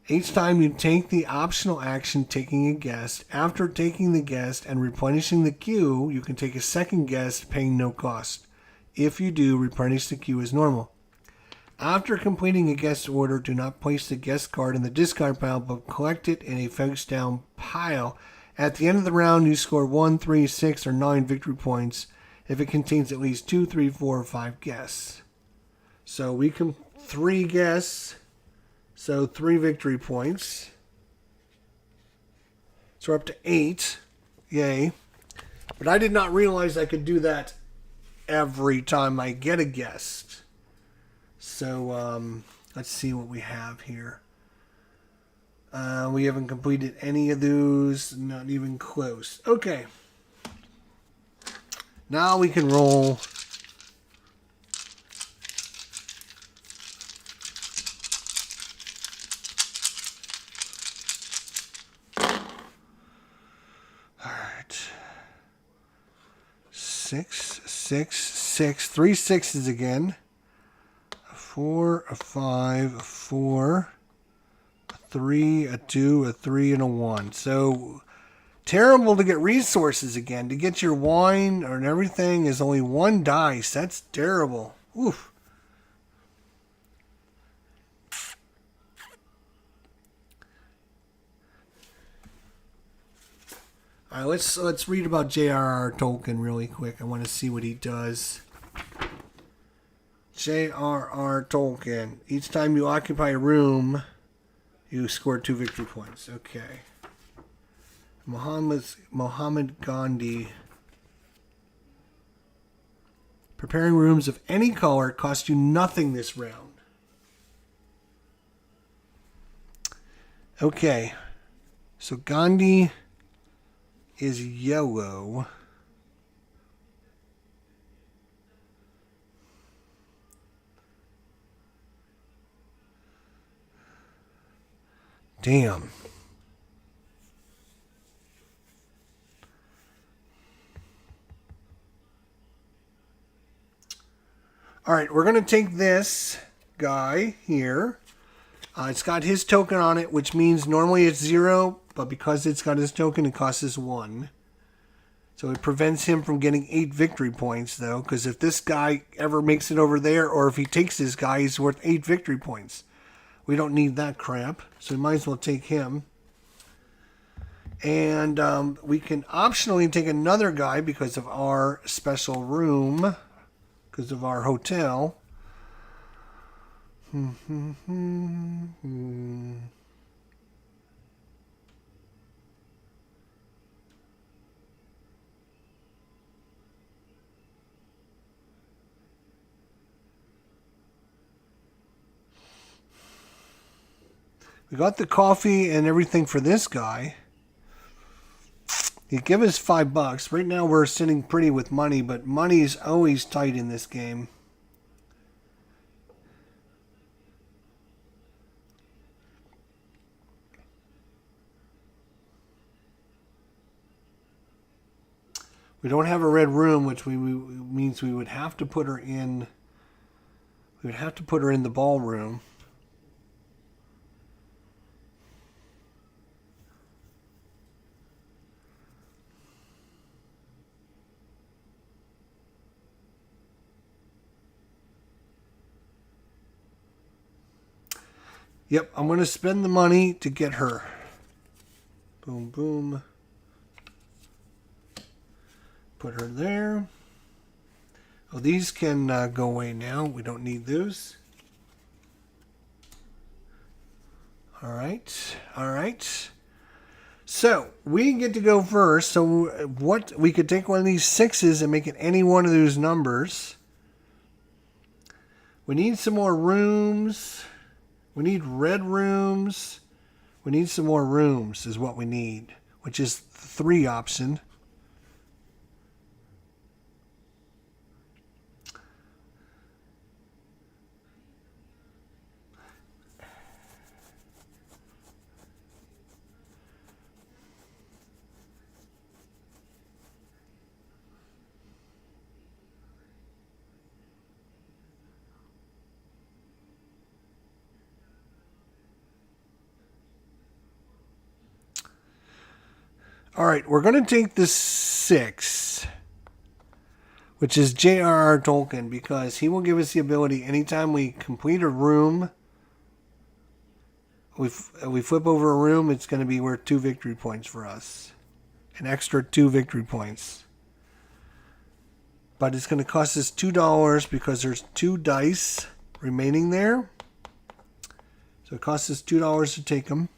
Each time you take the optional action taking a guest, after taking the guest and replenishing the queue, you can take a second guest paying no cost. If you do, replenish the queue as normal. After completing a guest order, do not place the guest card in the discard pile, but collect it in a face down pile. At the end of the round, you score 1, 3, 6, or 9 victory points if it contains at least 2, 3, 4, or 5 guests. So we can 3 guests, so 3 victory points. So we're up to 8. Yay. But I did not realize I could do that every time I get a guest. So let's see what we have here. We haven't completed any of those, not even close. Okay. Now we can roll. All right. 6, 6, 6. 3 sixes again. A 4, a 5, a 4. 3, a 2, a 3, and a 1. So terrible to get resources again. To get your wine or everything is only 1 dice. That's terrible. Oof. All right, let's read about J.R.R. Tolkien really quick. I want to see what he does. J.R.R. Tolkien. Each time you occupy a room, you scored 2 victory points. Okay. Mohammed Gandhi. Preparing rooms of any color cost you nothing this round. Okay. So Gandhi is yellow. Damn. All right, we're going to take this guy here. It's got his token on it, which means normally it's 0, but because it's got his token, it costs us 1. So it prevents him from getting 8 victory points, though, because if this guy ever makes it over there, or if he takes this guy, he's worth 8 victory points. We don't need that crap, so we might as well take him. And we can optionally take another guy because of our special room, because of our hotel. We got the coffee and everything for this guy. He give us $5. Right now we're sitting pretty with money, but money is always tight in this game. We don't have a red room, which means we would have to put her in. We would have to put her in the ballroom. Yep, I'm going to spend the money to get her. Boom, boom. Put her there. Oh, these can go away now. We don't need those. All right. All right. So, we get to go first. So, what we could take one of these 6s and make it any one of those numbers. We need some more rooms. We need red rooms. We need some more rooms is what we need. which is the 3 option. All right, we're going to take the 6, which is J.R.R. Tolkien, because he will give us the ability anytime we complete a room, we flip over a room, it's going to be worth 2 victory points for us. An extra 2 victory points. But it's going to cost us $2 because there's 2 dice remaining there. So it costs us $2 to take them.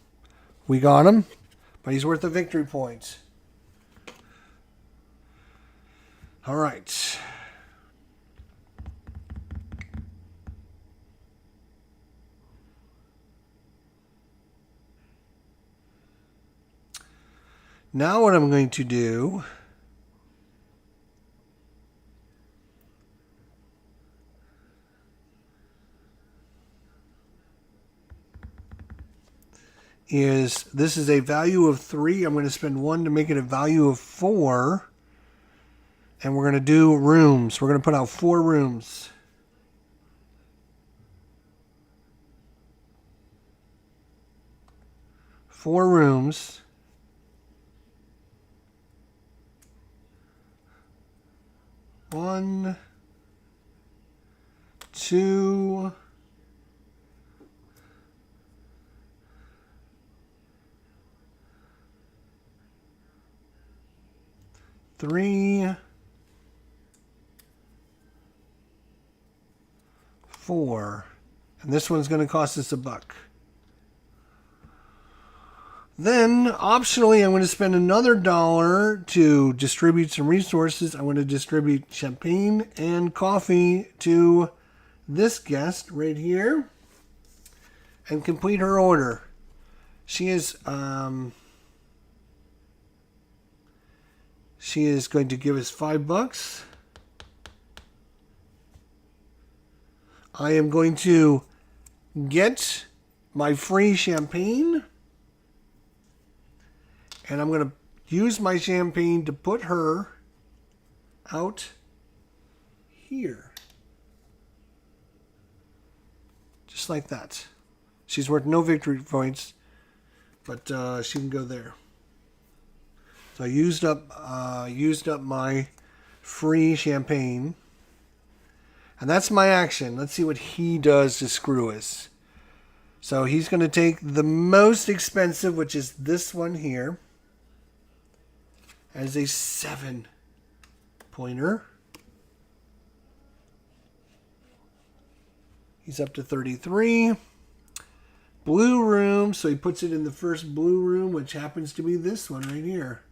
We got him. But he's worth a victory point. All right. Now what I'm going to do is, this is a value of 3. I'm going to spend 1 to make it a value of 4. And we're going to do rooms. We're going to put out 4 rooms. Four rooms. One, 2, 3, 4. And this one's going to cost us $1. Then, optionally, I'm going to spend another $1 to distribute some resources. I'm going to distribute champagne and coffee to this guest right here and complete her order. She is going to give us $5. I am going to get my free champagne. And I'm going to use my champagne to put her out here. Just like that. She's worth no victory points, but she can go there. So I used up my free champagne. And that's my action. Let's see what he does to screw us. So he's going to take the most expensive, which is this one here, as a 7-pointer. He's up to 33. Blue room, so he puts it in the first blue room, which happens to be this one right here.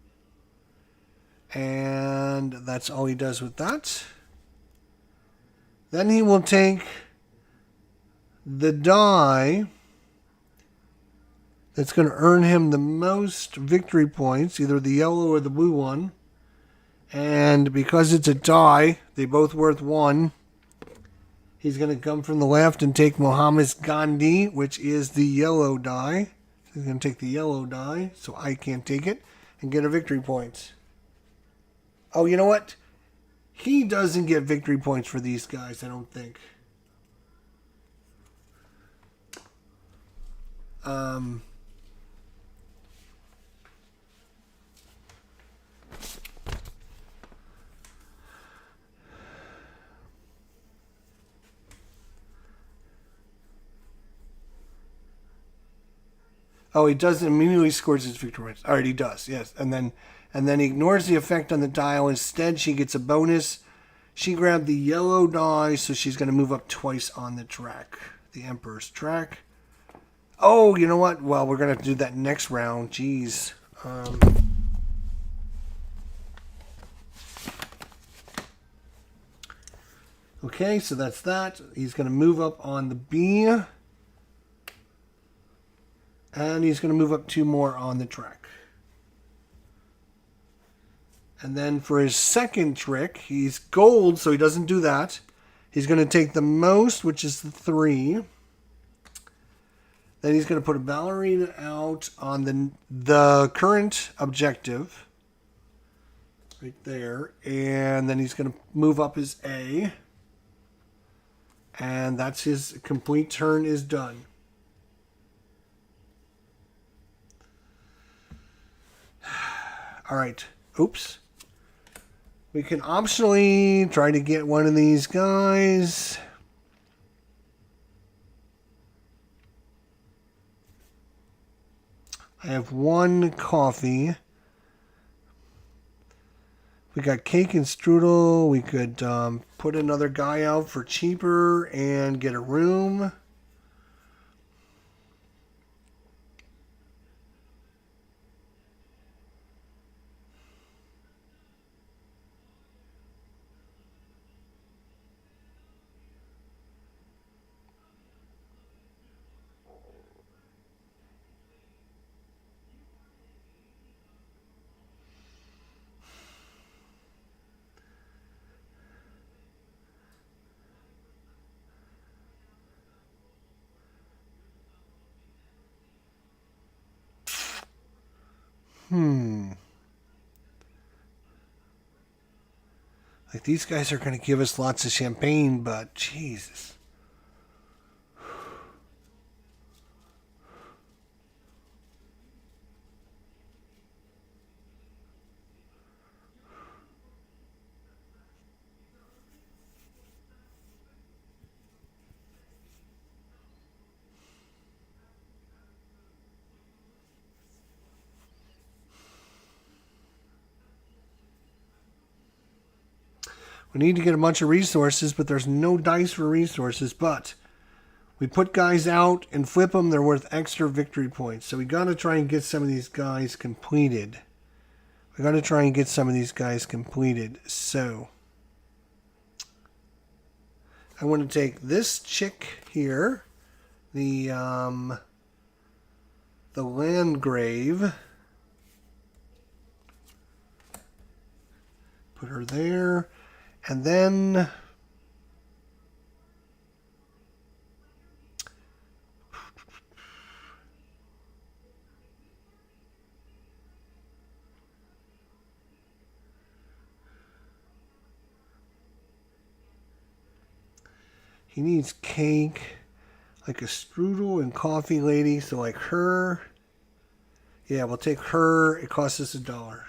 And that's all he does with that. Then he will take the die that's going to earn him the most victory points, either the yellow or the blue one. And because it's a die, they both worth 1. He's going to come from the left and take Mohammed Gandhi, which is the yellow die. He's going to take the yellow die, so I can't take it, and get a victory point. Oh, you know what? He doesn't get victory points for these guys, I don't think. Oh, he doesn't immediately scores his victory points. All right, he does, yes. And then he ignores the effect on the dial. Instead, she gets a bonus. She grabbed the yellow die, so she's going to move up twice on the track, the Emperor's track. Oh, you know what? Well, we're going to have to do that next round. Jeez. Okay, so that's that. He's going to move up on the B. And he's going to move up 2 more on the track. And then for his second trick, he's gold, so he doesn't do that. He's going to take the most, which is the 3. Then he's going to put a ballerina out on the current objective. Right there. And then he's going to move up his A. And that's his complete turn is done. All right. Oops. We can optionally try to get one of these guys. I have 1 coffee. We got cake and strudel. We could put another guy out for cheaper and get a room. Like, these guys are going to give us lots of champagne, but Jesus. We need to get a bunch of resources, but there's no dice for resources. But we put guys out and flip them. They're worth extra victory points. So we got to try and get some of these guys completed. We got to try and get some of these guys completed. So I want to take this chick here, the Landgrave. Put her there. And then he needs cake, like a strudel and coffee lady. So like her. Yeah, we'll take her. It costs us $1.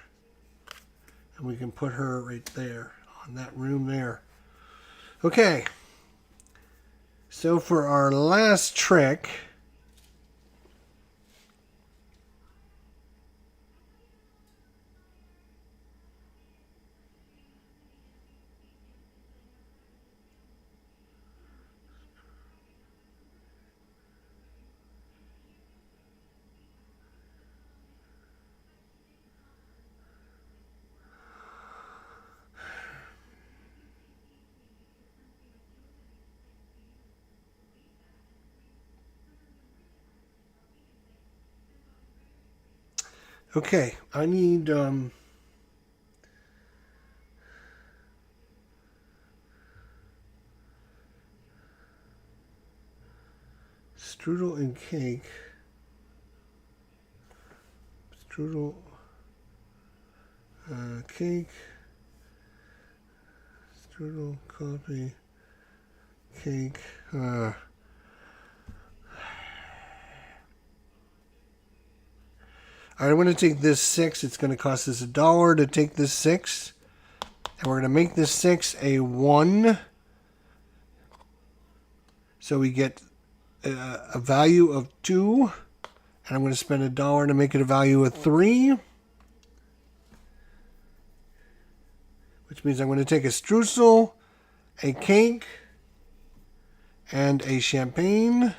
And we can put her right there. On that room there. Okay. So for our last trick, okay, I need strudel and cake. Strudel, cake, strudel, coffee, cake. I'm going to take this 6. It's going to cost us $1 to take this 6. And we're going to make this 6 a 1. So we get a value of 2. And I'm going to spend $1 to make it a value of 3. Which means I'm going to take a streusel, a cake, and a champagne.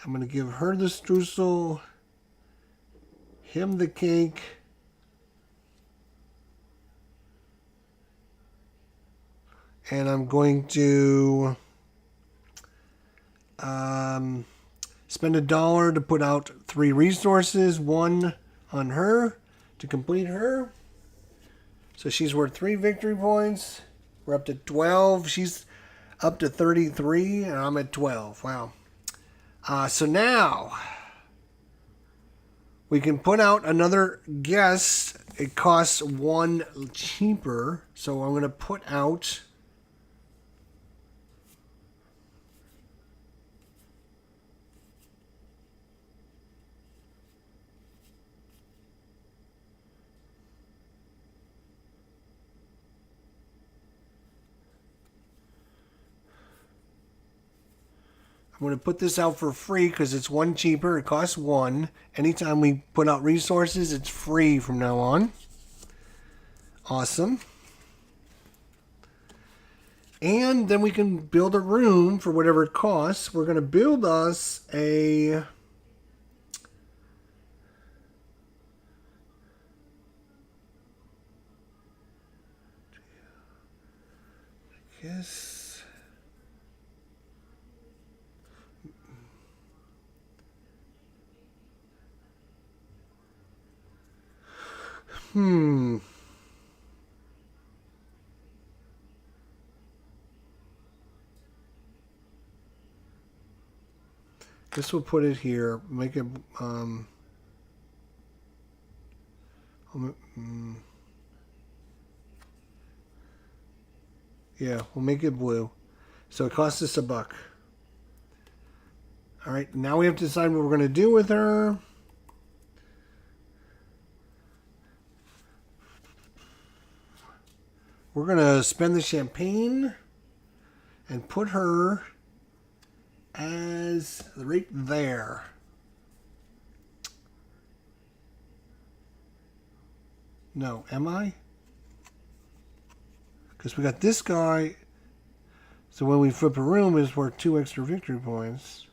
I'm going to give her the streusel, him the cake, and I'm going to spend $1 to put out 3 resources, 1 on her to complete her. So she's worth 3 victory points. We're up to 12. She's up to 33, and I'm at 12. Wow. So now we can put out another guest. It costs 1 cheaper. So I'm going to put out... I'm going to put this out for free because it's 1 cheaper. It costs 1. Anytime we put out resources, it's free from now on. Awesome. And then we can build a room for whatever it costs. We're going to build us a... Yes. Guess we'll put it here. Make it yeah, we'll make it blue. So it costs us $1. All right, now we have to decide what we're going to do with her. We're going to spend the champagne and put her as right there. No, am I? Because we got this guy. So when we flip a room, it's worth 2 extra victory points.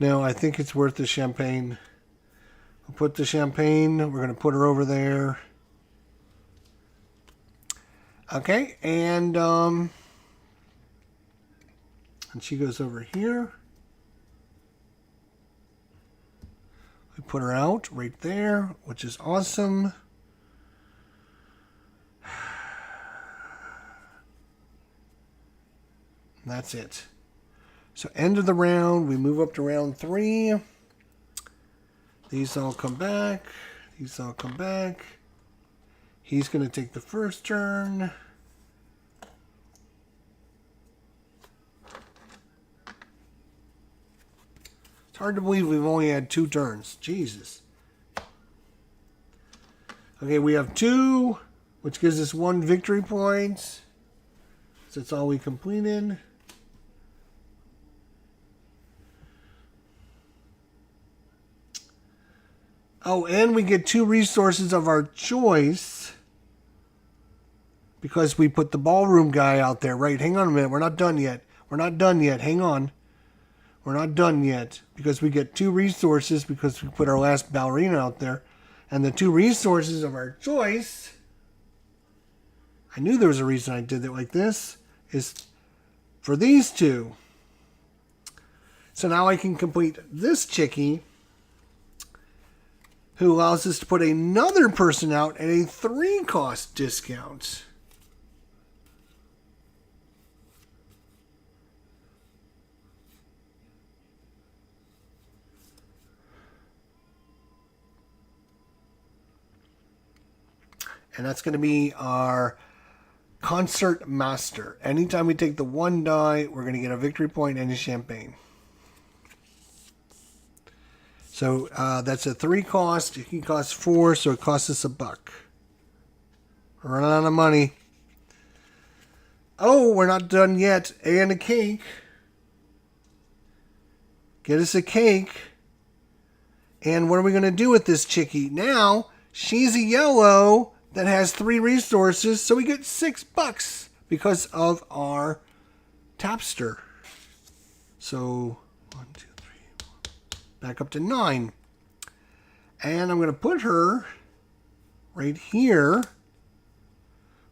No, I think it's worth the champagne. We'll put the champagne. We're going to put her over there. Okay, and she goes over here. We put her out right there, which is awesome. And that's it. So end of the round, we move up to round 3. These all come back. These all come back. He's going to take the first turn. It's hard to believe we've only had 2 turns. Jesus. Okay, we have 2, which gives us 1 victory point. So that's all we completed. Oh, and we get 2 resources of our choice because we put the ballroom guy out there. Right, hang on a minute. We're not done yet. We're not done yet. Hang on. We're not done yet because we get 2 resources because we put our last ballerina out there. And the 2 resources of our choice, I knew there was a reason I did it like this, is for these 2. So now I can complete this chickie, who allows us to put another person out at a 3-cost discount. And that's going to be our concert master. Anytime we take the 1 die, we're going to get a victory point and a champagne. So that's a 3 cost. He costs 4, so it costs us $1. We're running out of money. Oh, we're not done yet. And a cake. Get us a cake. And what are we going to do with this chickie? Now, she's a yellow that has 3 resources, so we get $6 because of our tapster. So, 1, 2, 3, 4. Back up to 9. And I'm going to put her right here,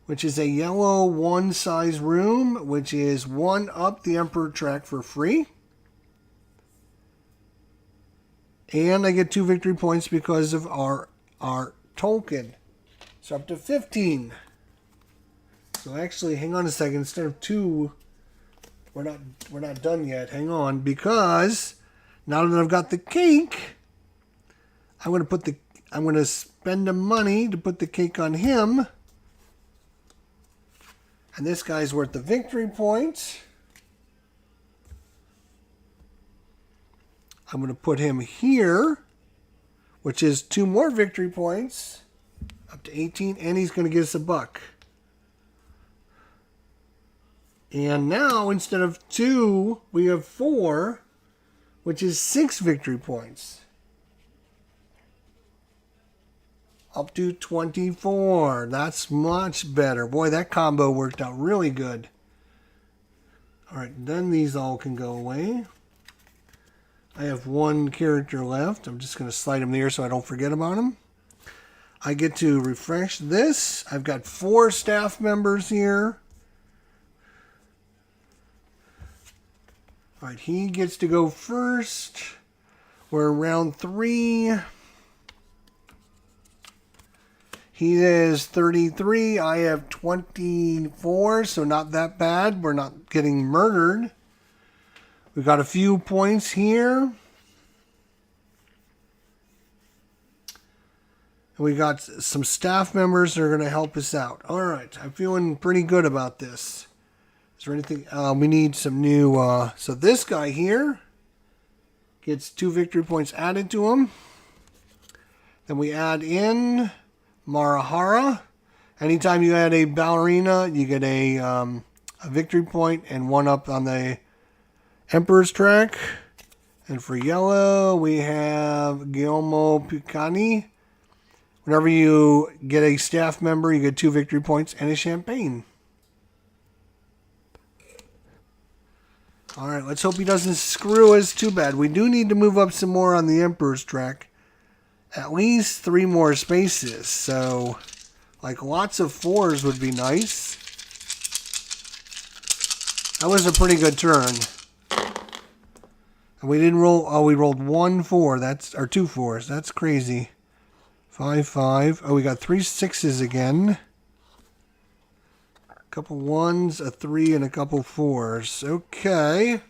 which is a yellow one size room, which is one up the Emperor track for free. And I get 2 victory points because of our token. So up to 15. So actually, hang on a second. Instead of 2, we're not done yet. Hang on, because now that I've got the cake, I'm going to spend the money to put the cake on him. And this guy's worth the victory points. I'm going to put him here, which is 2 more victory points, up to 18, and he's going to get us $1. And now, instead of 2, we have 4, which is 6 victory points. Up to 24. That's much better. Boy, that combo worked out really good. All right, then these all can go away. I have 1 character left. I'm just going to slide him there so I don't forget about him. I get to refresh this. I've got 4 staff members here. All right, he gets to go first. We're in round 3. He is 33. I have 24, so not that bad. We're not getting murdered. We got a few points here. And we got some staff members that are going to help us out. All right, I'm feeling pretty good about this. Is there anything? We need some new. So this guy here gets 2 victory points added to him. Then we add in Marahara. Anytime you add a ballerina, you get a victory point and 1 up on the Emperor's track. And for yellow, we have Guillermo Pucani. Whenever you get a staff member, you get 2 victory points and a champagne. All right, let's hope he doesn't screw us too bad. We do need to move up some more on the Emperor's track. At least 3 more spaces. So, like, lots of 4s would be nice. That was a pretty good turn. And we didn't roll. Oh, we rolled 1 4. That's or 2 4s. That's crazy. 5 5. Oh, we got 3 6s again. A couple 1s, a 3, and a couple 4s. Okay.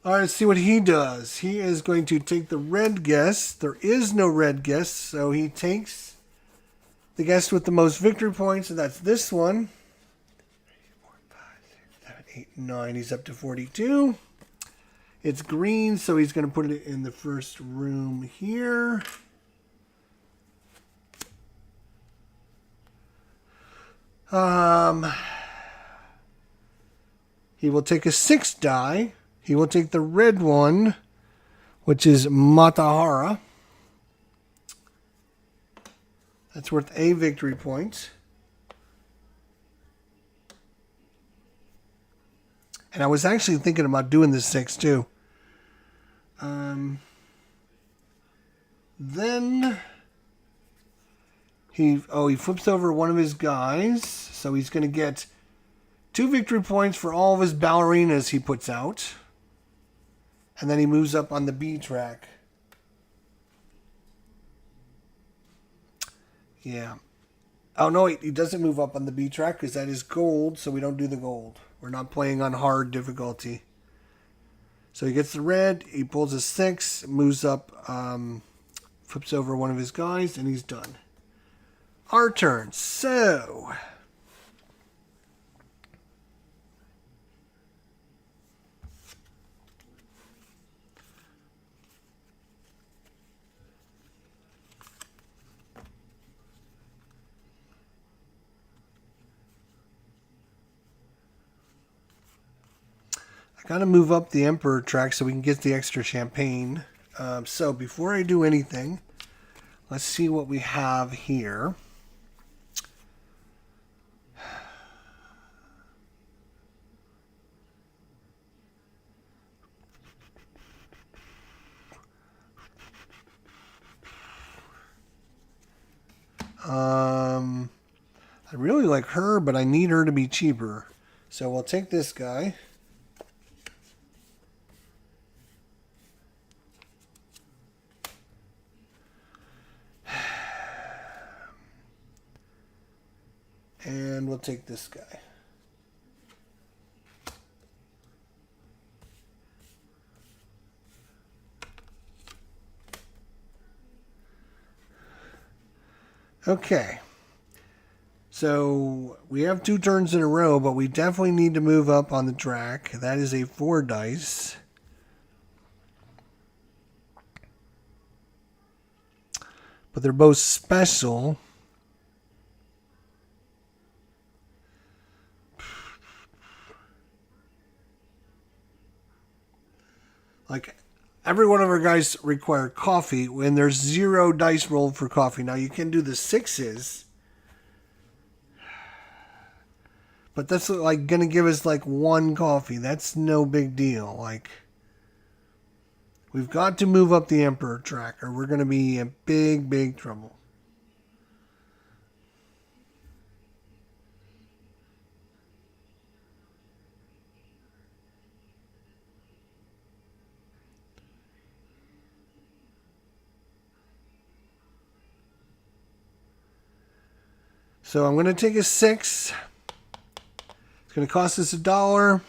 All right, let's see what he does. He is going to take the red guest. There is no red guest, so he takes the guest with the most victory points, and that's this one. 4, 5, 6, 7, 8, 9. He's up to 42. It's green, so he's going to put it in the first room here. He will take a 6 die. He will take the red one, which is Matahara. That's worth a victory point. And I was actually thinking about doing this 6 too. Then he flips over one of his guys, so he's going to get 2 victory points for all of his ballerinas he puts out. And then he moves up on the B track. Yeah. Oh, no, he doesn't move up on the B track because that is gold, so we don't do the gold. We're not playing on hard difficulty. So he gets the red, he pulls a 6, moves up, flips over one of his guys, and he's done. Our turn. So got to move up the Emperor track so we can get the extra champagne. So before I do anything, let's see what we have here. I really like her, but I need her to be cheaper. So we'll take this guy. And we'll take this guy. Okay. So we have 2 turns in a row, but we definitely need to move up on the track. That is a 4 dice. But they're both special. Like, every one of our guys require coffee when there's 0 dice rolled for coffee. Now, you can do the 6s. But that's like going to give us like 1 coffee. That's no big deal. Like, we've got to move up the Emperor track or we're going to be in big, big trouble. So I'm going to take a 6. It's going to cost us $1.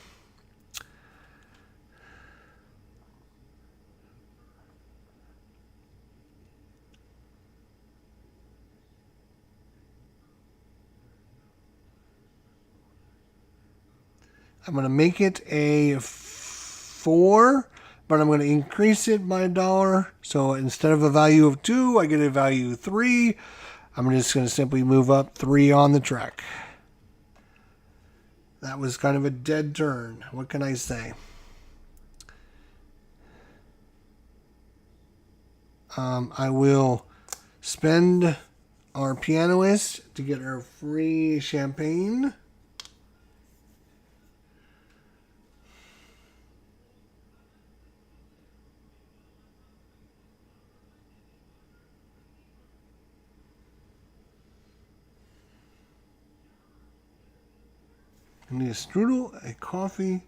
I'm going to make it a 4, but I'm going to increase it by $1. So instead of a value of 2, I get a value of 3. I'm just going to simply move up 3 on the track. That was kind of a dead turn. What can I say? I will spend our pianist to get our free champagne. I need a strudel, a coffee,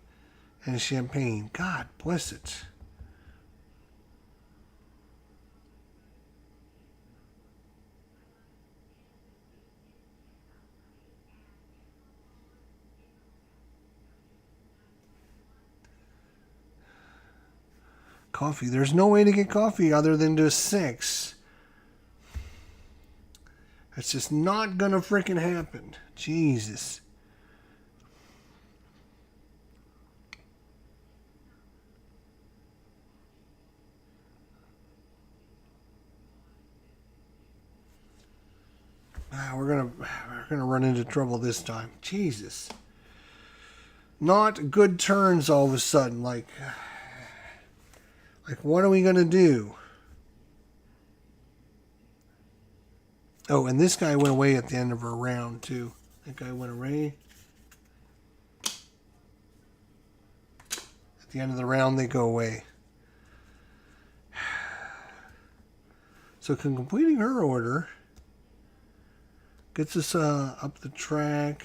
and a champagne. God bless it. Coffee. There's no way to get coffee other than to a 6. That's just not gonna freaking happen. Jesus. We're gonna run into trouble this time. Jesus. Not good turns all of a sudden. Like what are we gonna do? Oh, and this guy went away at the end of our round too. That guy went away. At the end of the round, they go away. So completing her order gets us up the track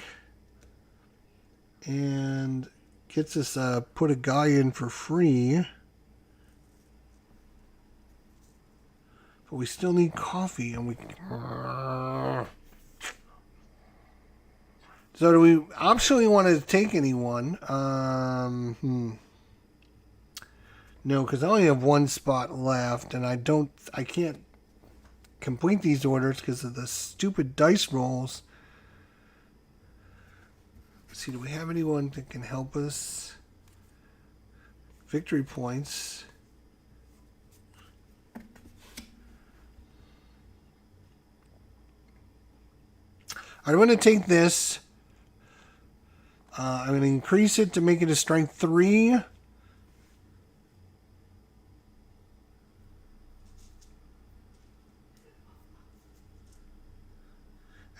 and gets us put a guy in for free. But we still need coffee, and we. So do we optionally want to take anyone? No, because I only have 1 spot left, and I can't complete these orders because of the stupid dice rolls. Let's see, do we have anyone that can help us? Victory points. I'm going to take this. I'm going to increase it to make it a strength 3.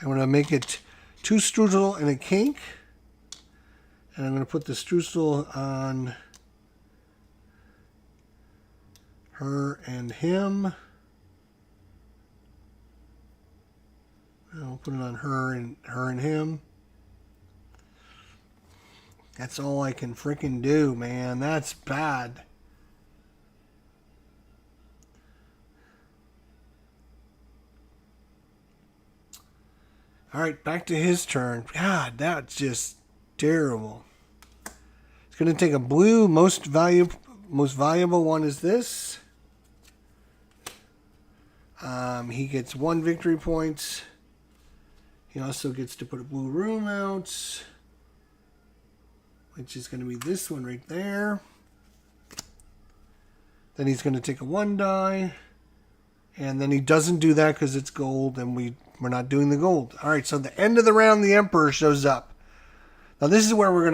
I'm going to make it 2 strudel and a cake. And I'm going to put the strudel on her and him. Put it on her and him. That's all I can freaking do, man. That's bad. All right, back to his turn. God, that's just terrible. It's going to take a blue. Most valuable one is this. He gets 1 victory point. He also gets to put a blue room out, which is going to be this one right there. Then he's going to take a 1 die. And then he doesn't do that because it's gold, and we're not doing the gold. All right, so at the end of the round, the Emperor shows up. Now this is where we're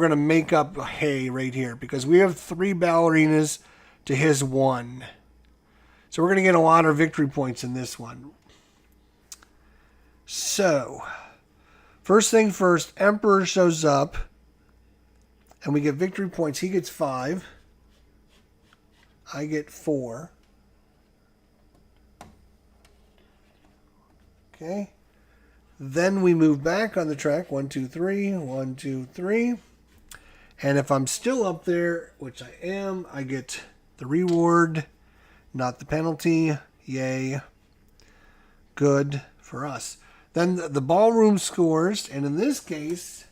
gonna make up hay right here, because we have 3 ballerinas to his 1. So we're gonna get a lot of victory points in this one. So first thing first, Emperor shows up, and we get victory points. He gets 5. I get 4. Okay. Then we move back on the track. 1, 2, 3. 1, 2, 3. And if I'm still up there, which I am, I get the reward, not the penalty. Yay. Good for us. Then the ballroom scores, and in this case,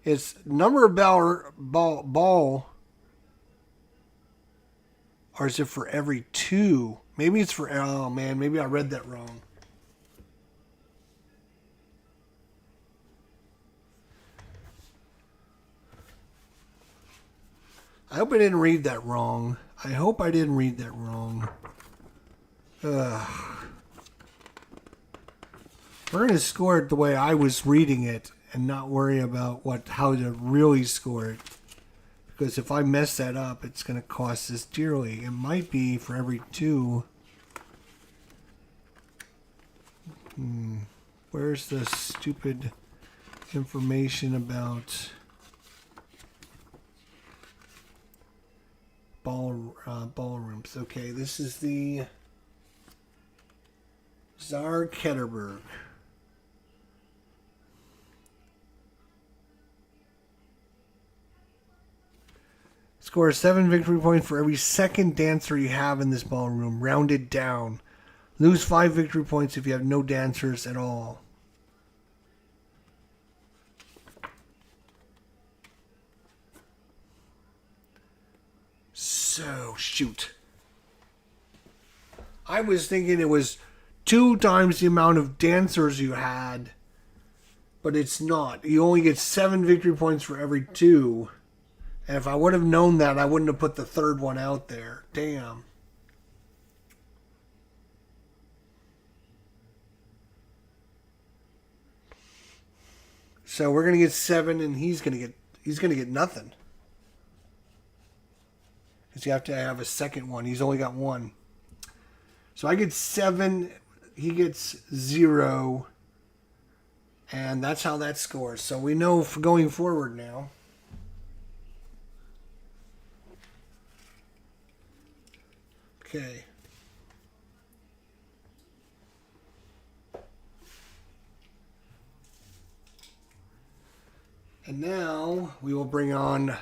it's number of ball, or is it for every 2? Maybe it's for, oh man, maybe I read that wrong. I hope I didn't read that wrong. I hope I didn't read that wrong. We're going to score it the way I was reading it and not worry about how to really score it. Because if I mess that up, it's going to cost us dearly. It might be for every 2. Where's the stupid information about ballrooms? Okay, this is the Czar Ketterberg. Score 7 victory points for every second dancer you have in this ballroom, rounded down. Lose 5 victory points if you have no dancers at all. So, shoot. I was thinking it was 2 times the amount of dancers you had, but it's not. You only get 7 victory points for every 2. And if I would have known that, I wouldn't have put the 3rd one out there. Damn. So we're gonna get 7, and he's gonna get nothing. Because you have to have a second one. He's only got 1. So I get 7, he gets 0, and that's how that scores. So we know for going forward now. Okay. And now we will bring on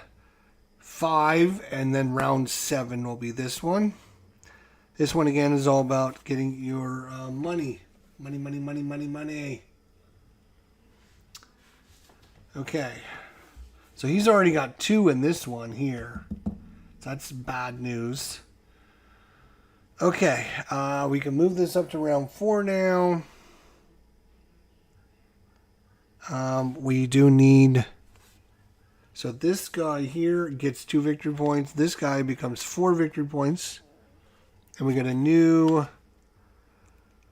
5, and then round 7 will be this one. This one again is all about getting your money. Money. Okay. So he's already got 2 in this one here. So that's bad news. Okay, we can move this up to round 4 now. We do need... So this guy here gets 2 victory points. This guy becomes 4 victory points. And we got a new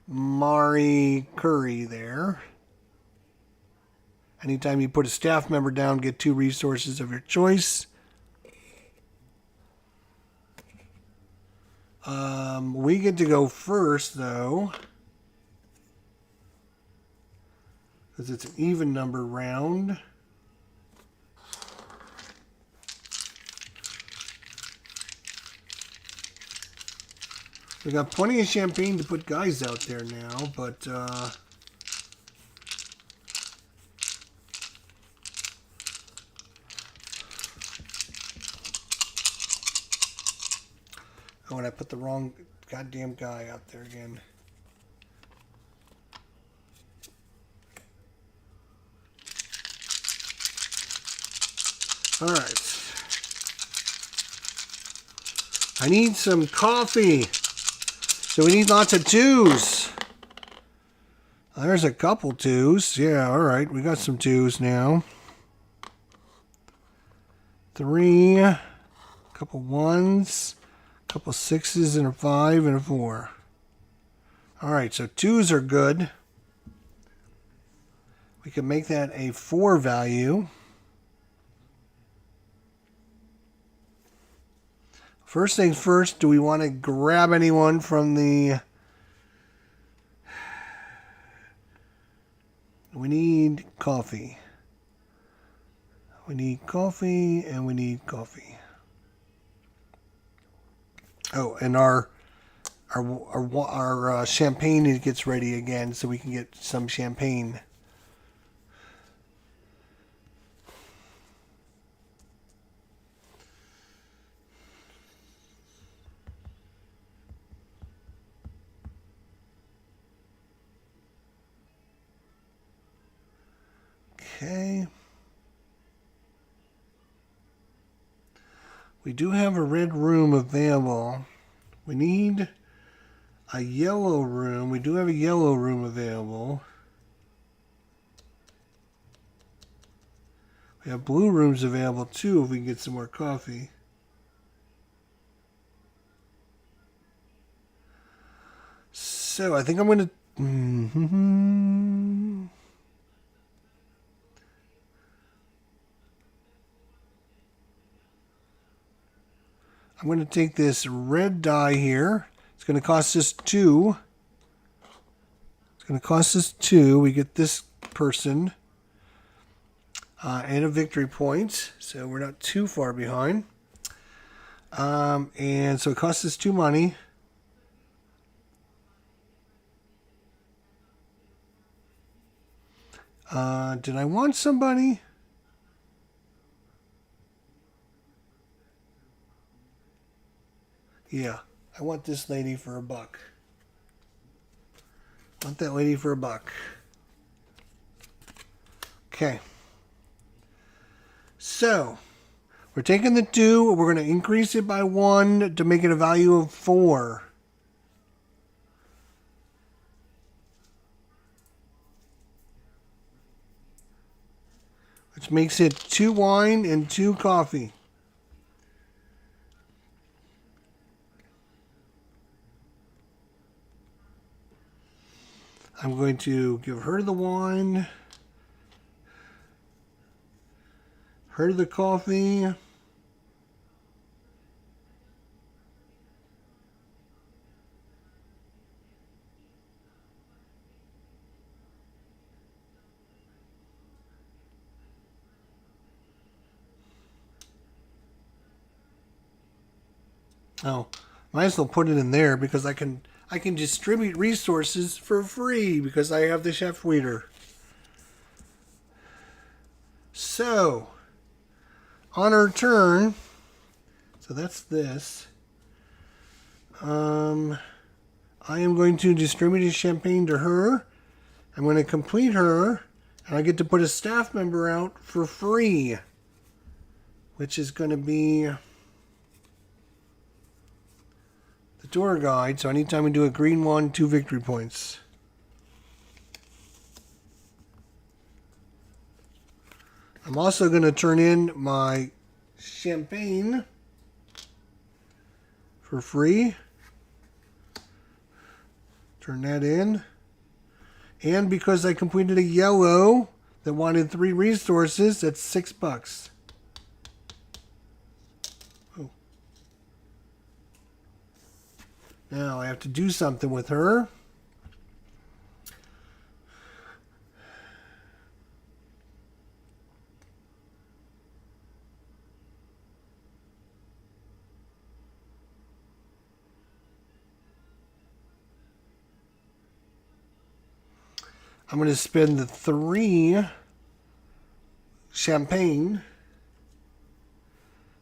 Mari Curry there. Anytime you put a staff member down, get 2 resources of your choice. We get to go first, though, because it's an even number round. We got plenty of champagne to put guys out there now, but oh, and I put the wrong goddamn guy out there again. All right. I need some coffee. So we need lots of twos. There's a couple twos. Yeah, all right. We got some twos now. 3. A couple ones. A couple 6s and a 5 and a 4. All right, so twos are good. We can make that a 4 value. First things first, do we want to grab anyone from the... We need coffee. We need coffee and we need coffee. Oh, and our champagne gets ready again so we can get some champagne. Okay. We do have a red room available. We need a yellow room. We do have a yellow room available. We have blue rooms available too if we can get some more coffee. So I think I'm going to... I'm going to take this red die here. It's going to cost us 2. It's going to cost us 2. We get this person and a victory point. So we're not too far behind. And so it costs us 2 money. Did I want somebody? Yeah, I want this lady for $1. I want that lady for $1. Okay. So, we're taking the 2. We're going to increase it by 1 to make it a value of 4. Which makes it 2 wine and 2 coffee. I'm going to give her the wine, her the coffee, oh, might as well put it in there because I can distribute resources for free because I have the chef waiter. So, on her turn, so that's this. I am going to distribute a champagne to her. I'm going to complete her, and I get to put a staff member out for free, which is going to be the tour guide. So anytime we do a green one, 2 victory points. I'm also going to turn in my champagne for free. Turn that in. And because I completed a yellow that wanted 3 resources, that's $6. Oh. Now I have to do something with her. I'm going to spend the 3 champagne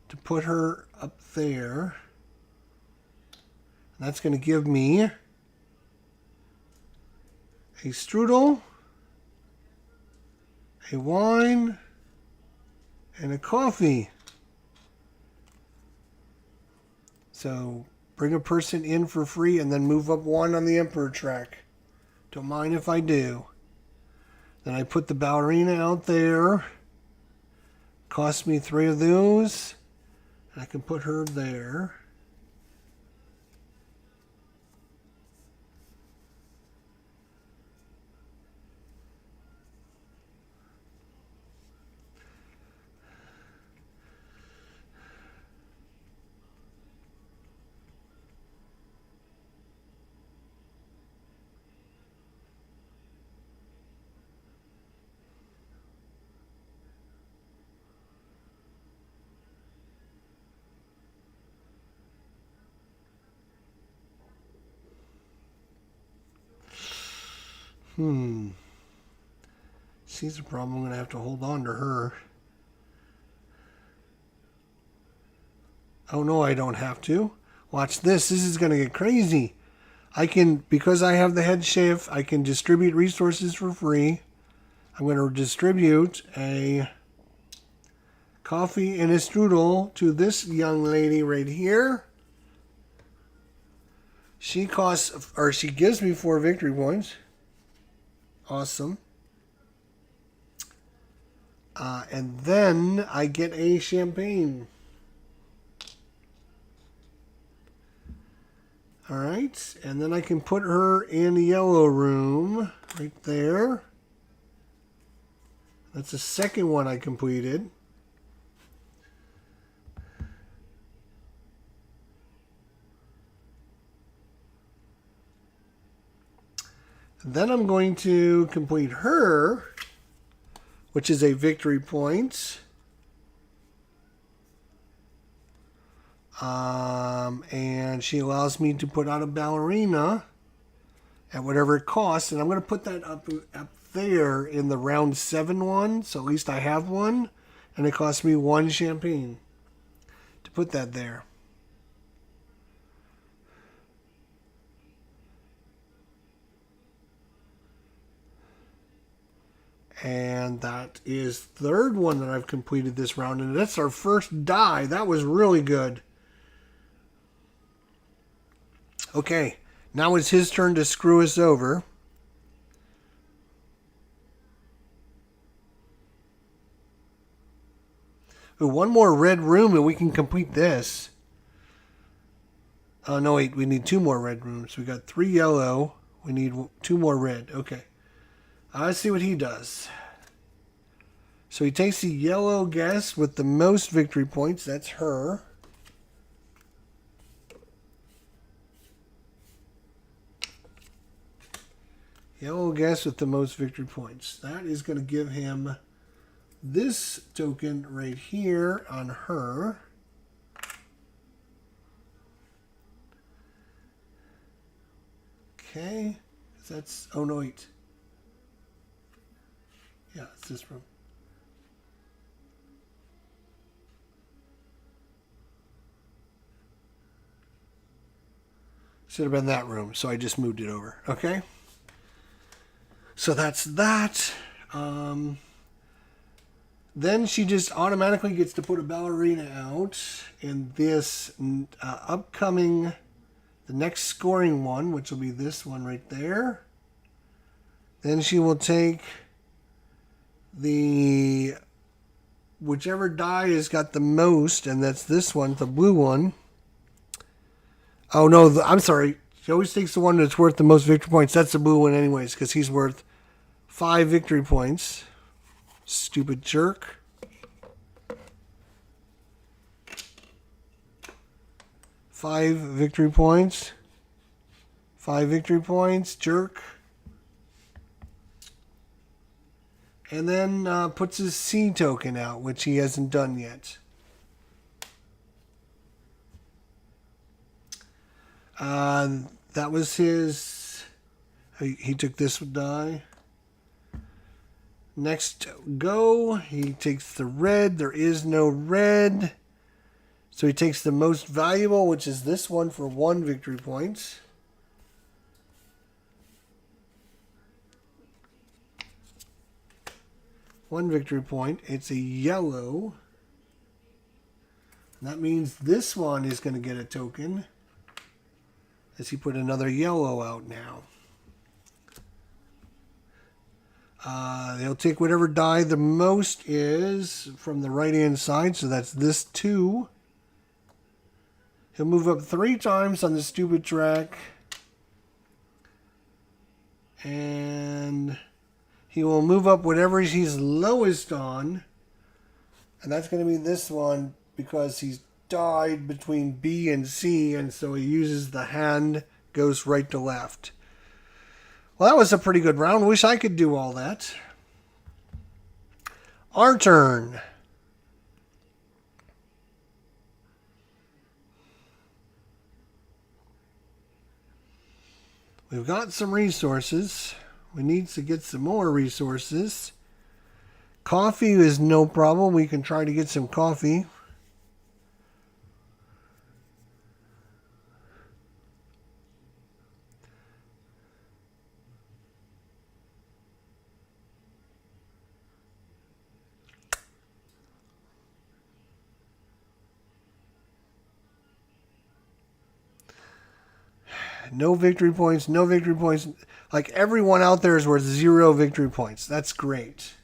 to put her up there. And that's going to give me a strudel, a wine, and a coffee. So bring a person in for free and then move up 1 on the Emperor track. Don't mind if I do. Then I put the ballerina out there. Cost me 3 of those. And I can put her there. She's a problem. I'm going to have to hold on to her. Oh, no, I don't have to. Watch this. This is going to get crazy. I can, because I have the head chef, I can distribute resources for free. I'm going to distribute a coffee and a strudel to this young lady right here. She costs, or she gives me 4 victory points. Awesome. And then I get a champagne. All right. And then I can put her in the yellow room right there. That's the second one I completed. Then I'm going to complete her, which is a victory point. And she allows me to put out a ballerina at whatever it costs. And I'm going to put that up there in the round 7 one. So at least I have one. And it costs me 1 champagne to put that there. And that is third one that I've completed this round. And that's our first die. That was really good. Okay, now it's his turn to screw us over. Ooh, 1 more red room and we can complete this. Oh, no, wait, we need 2 more red rooms. We got 3 yellow. We need 2 more red. Okay. Let's see what he does. So he takes the yellow guest with the most victory points. That's her. Yellow guest with the most victory points. That is going to give him this token right here on her. Okay. That's, oh no, wait. Yeah, it's this room. Should have been that room, so I just moved it over. Okay? So that's that. Then she just automatically gets to put a ballerina out in this upcoming, the next scoring one, which will be this one right there. Then she will take the whichever die has got the most, and that's this one, the blue one. Oh no, I'm sorry. She always takes the one that's worth the most victory points. That's the blue one anyways, because he's worth 5 victory points. Stupid jerk. Five victory points. 5 victory points, jerk. And then puts his C token out, which he hasn't done yet. That was his. He took this die. Next go, he takes the red. There is no red. So he takes the most valuable, which is this one for 1 victory point. One victory point. It's a yellow. That means this one is going to get a token, as he put another yellow out now. They'll take whatever die the most is from the right-hand side, so that's this 2. He'll move up 3 times on the stupid track. And he will move up whatever he's lowest on. And that's going to be this one, because he's died between B and C, and so he uses the hand, goes right to left. Well, that was a pretty good round. Wish I could do all that. Our turn. We've got some resources. We need to get some more resources. Coffee is no problem. We can try to get some coffee. No victory points, no victory points. Like, everyone out there is worth 0 victory points. That's great.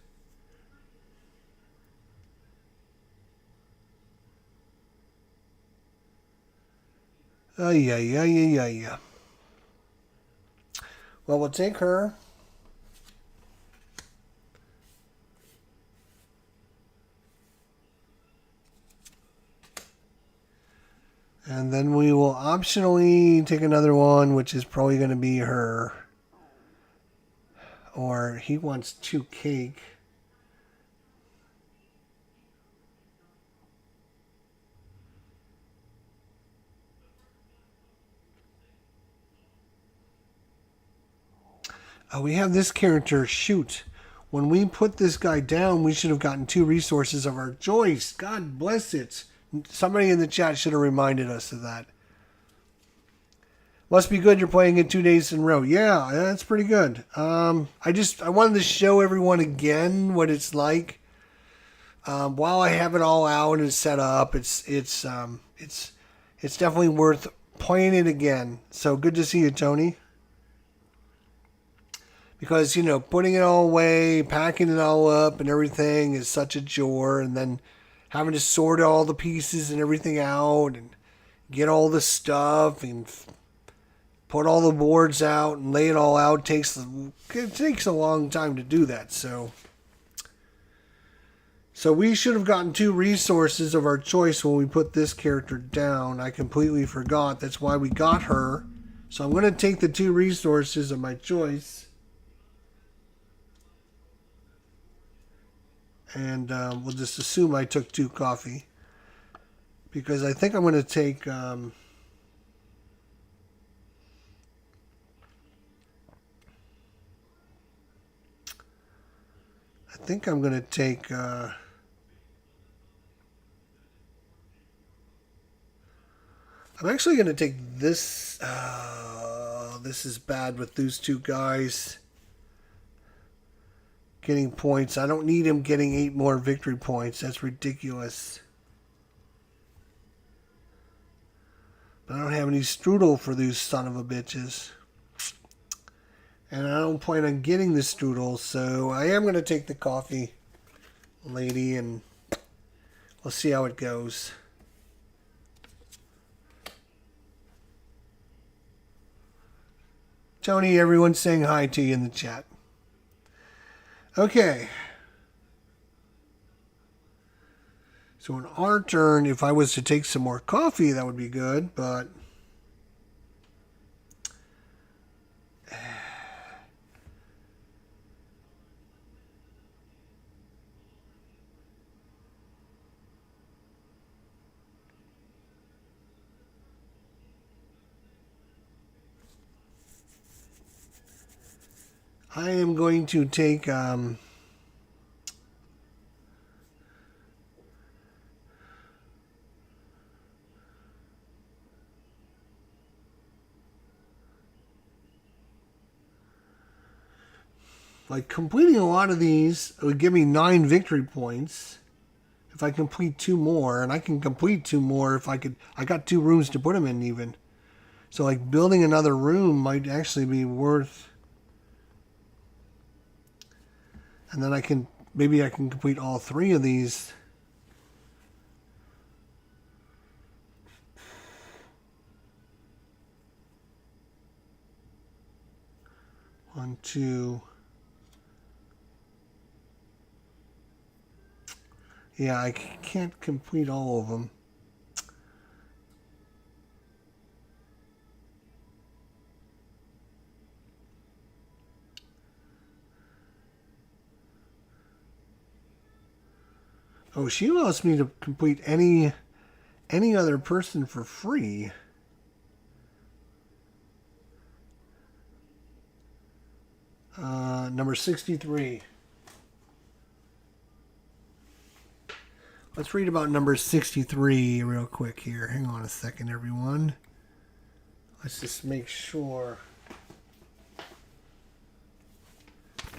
Yeah. Well, we'll take her. And then we will optionally take another one, which is probably going to be her. Or he wants 2 cake. We have this character. Shoot. When we put this guy down, we should have gotten 2 resources of our choice. God bless it. Somebody in the chat should have reminded us of that. Must be good you're playing it 2 days in a row. Yeah, that's pretty good. I wanted to show everyone again what it's like. While I have it all out and set up, it's definitely worth playing it again. So good to see you, Tony. Because, you know, putting it all away, packing it all up and everything is such a chore. And then having to sort all the pieces and everything out and get all the stuff and put all the boards out and lay it all out. It takes a long time to do that. So we should have gotten 2 resources of our choice when we put this character down. I completely forgot. That's why we got her. So I'm going to take the 2 resources of my choice. And we'll just assume I took 2 coffee. Because I think I'm going to take... I think I'm going to take... I'm actually going to take this... this is bad with those 2 guys getting points. I don't need him getting 8 more victory points. That's ridiculous. But I don't have any strudel for these son of a bitches. And I don't plan on getting the strudel, so I am going to take the coffee lady, and we'll see how it goes. Tony, everyone's saying hi to you in the chat. Okay. So in our turn, if I was to take some more coffee, that would be good, but... I am going to take... Like completing a lot of these, it would give me 9 victory points. If I complete 2 more, and I can complete 2 more if I could. I got 2 rooms to put them in even. So like building another room might actually be worth. And then maybe I can complete all 3 of these. One, 2. Yeah, I can't complete all of them. Oh, she allows me to complete any other person for free. Number 63. Let's read about number 63 real quick here. Hang on a second, everyone. Let's just make sure.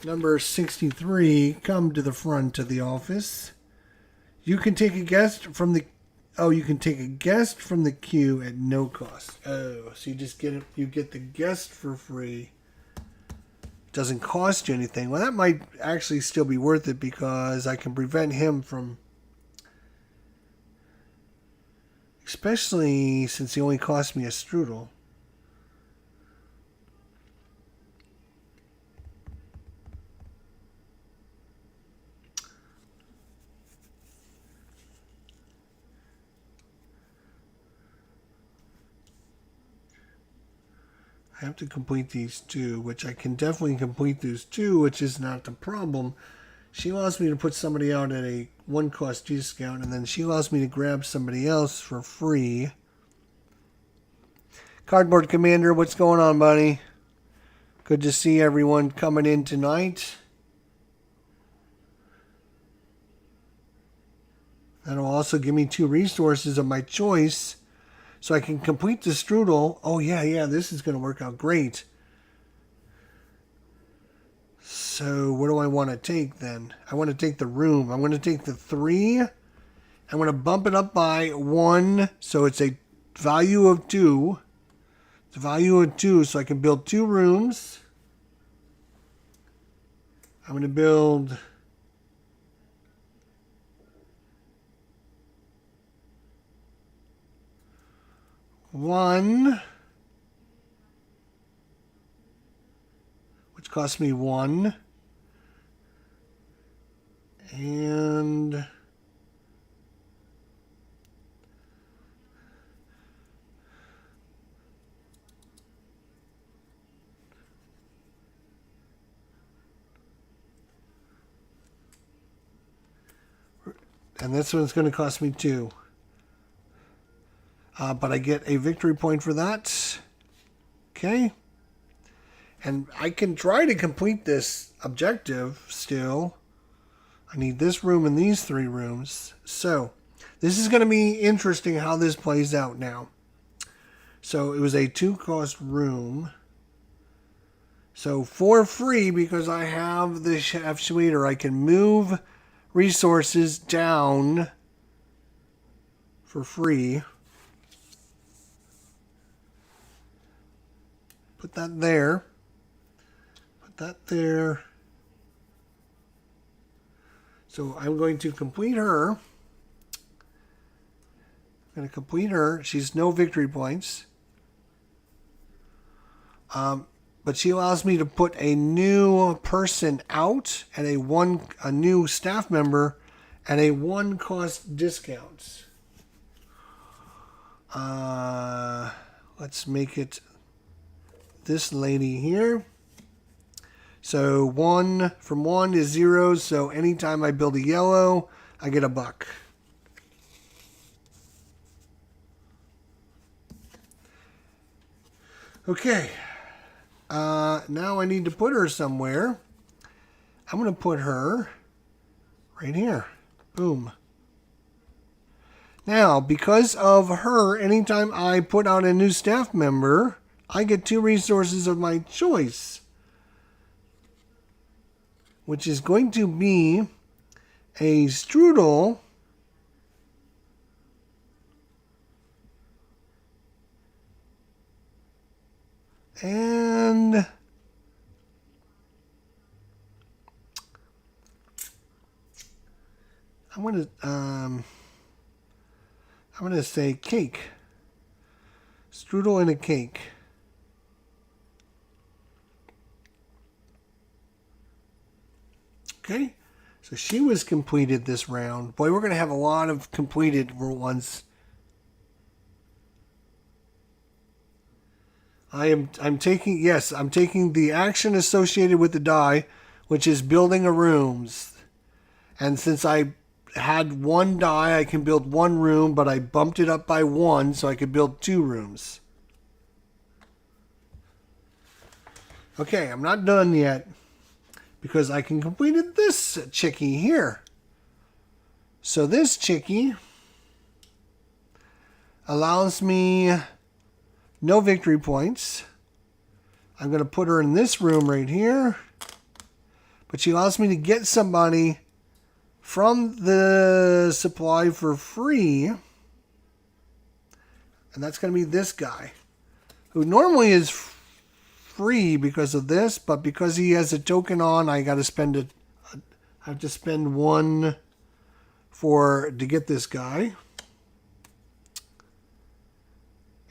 Number 63, come to the front of the office. You can take a guest from the queue at no cost. Oh, so you get the guest for free. Doesn't cost you anything. Well, that might actually still be worth it because I can prevent him from, especially since he only cost me a strudel. I have to complete these 2, which I can definitely complete these 2, which is not the problem. She allows me to put somebody out at a 1 cost discount, and then she allows me to grab somebody else for free. Cardboard Commander, what's going on, buddy? Good to see everyone coming in tonight. That'll also give me 2 resources of my choice. So I can complete the strudel. Oh, yeah, this is going to work out great. So what do I want to take then? I want to take the room. I'm going to take the 3. I'm going to bump it up by 1. So it's a value of 2. It's a value of 2. So I can build 2 rooms. I'm going to build... one, which cost me 1, and this one's going to cost me 2. But I get a victory point for that. Okay. And I can try to complete this objective still. I need this room and these 3 rooms. So, this is going to be interesting how this plays out now. So, it was a 2-cost room. So, for free, because I have the Chef Sweeter, I can move resources down for free. Put that there. Put that there. So I'm going to complete her. I'm going to complete her. She's no victory points. But she allows me to put a new person out at a new staff member at a 1 cost discount. Let's make it this lady here. So 1 from 1 is 0. So anytime I build a yellow, I get $1. Okay. Now I need to put her somewhere. I'm going to put her right here. Boom. Now, because of her, anytime I put out a new staff member, I get 2 resources of my choice. which is going to be a strudel and I'm gonna say cake. Strudel and a cake. Okay, so she was completed this round. Boy, we're gonna have a lot of completed ones. I'm taking the action associated with the die, which is building a rooms. And since I had one die, I can build one room, but I bumped it up by one so I could build 2 rooms. Okay, I'm not done yet because I can complete this chickie here. So this chickie allows me no victory points. I'm going to put her in this room right here. But she allows me to get somebody from the supply for free. And that's going to be this guy, who normally is free because of this, but because he has a token on, I got to spend I have to spend 1 to get this guy.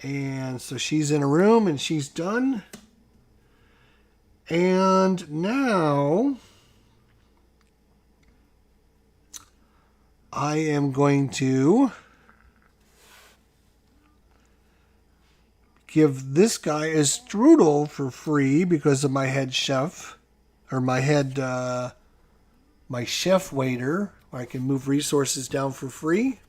And so she's in a room and she's done. And now I am going to give this guy a strudel for free because of my head chef, or my chef waiter. I can move resources down for free.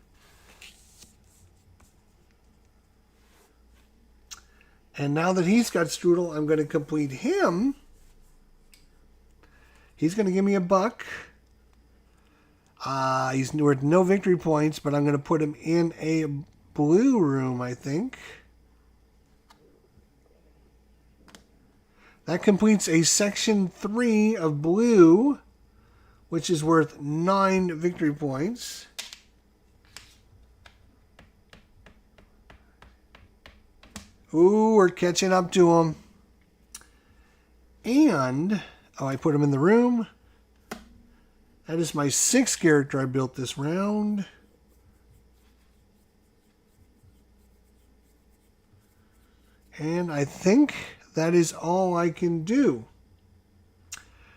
And now that he's got strudel, I'm going to complete him. He's going to give me a buck. He's worth no victory points, but I'm going to put him in a blue room, I think. That completes a section 3 of blue, which is worth 9 victory points. Ooh, we're catching up to him. And, I put him in the room. That is my 6th character I built this round. And I think that is all I can do.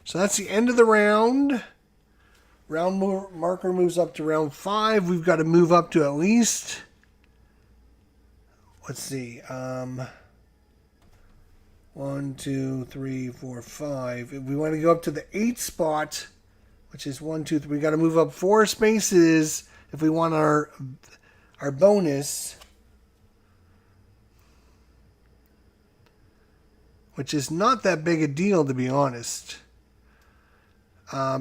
So that's the end of the round. Round marker moves up to round 5. We've got to move up to at least... Let's see. 1, 2, 3, 4, 5. If we want to go up to the 8th spot, which is 1, 2, 3, we got to move up 4 spaces if we want our bonus, which is not that big a deal, to be honest,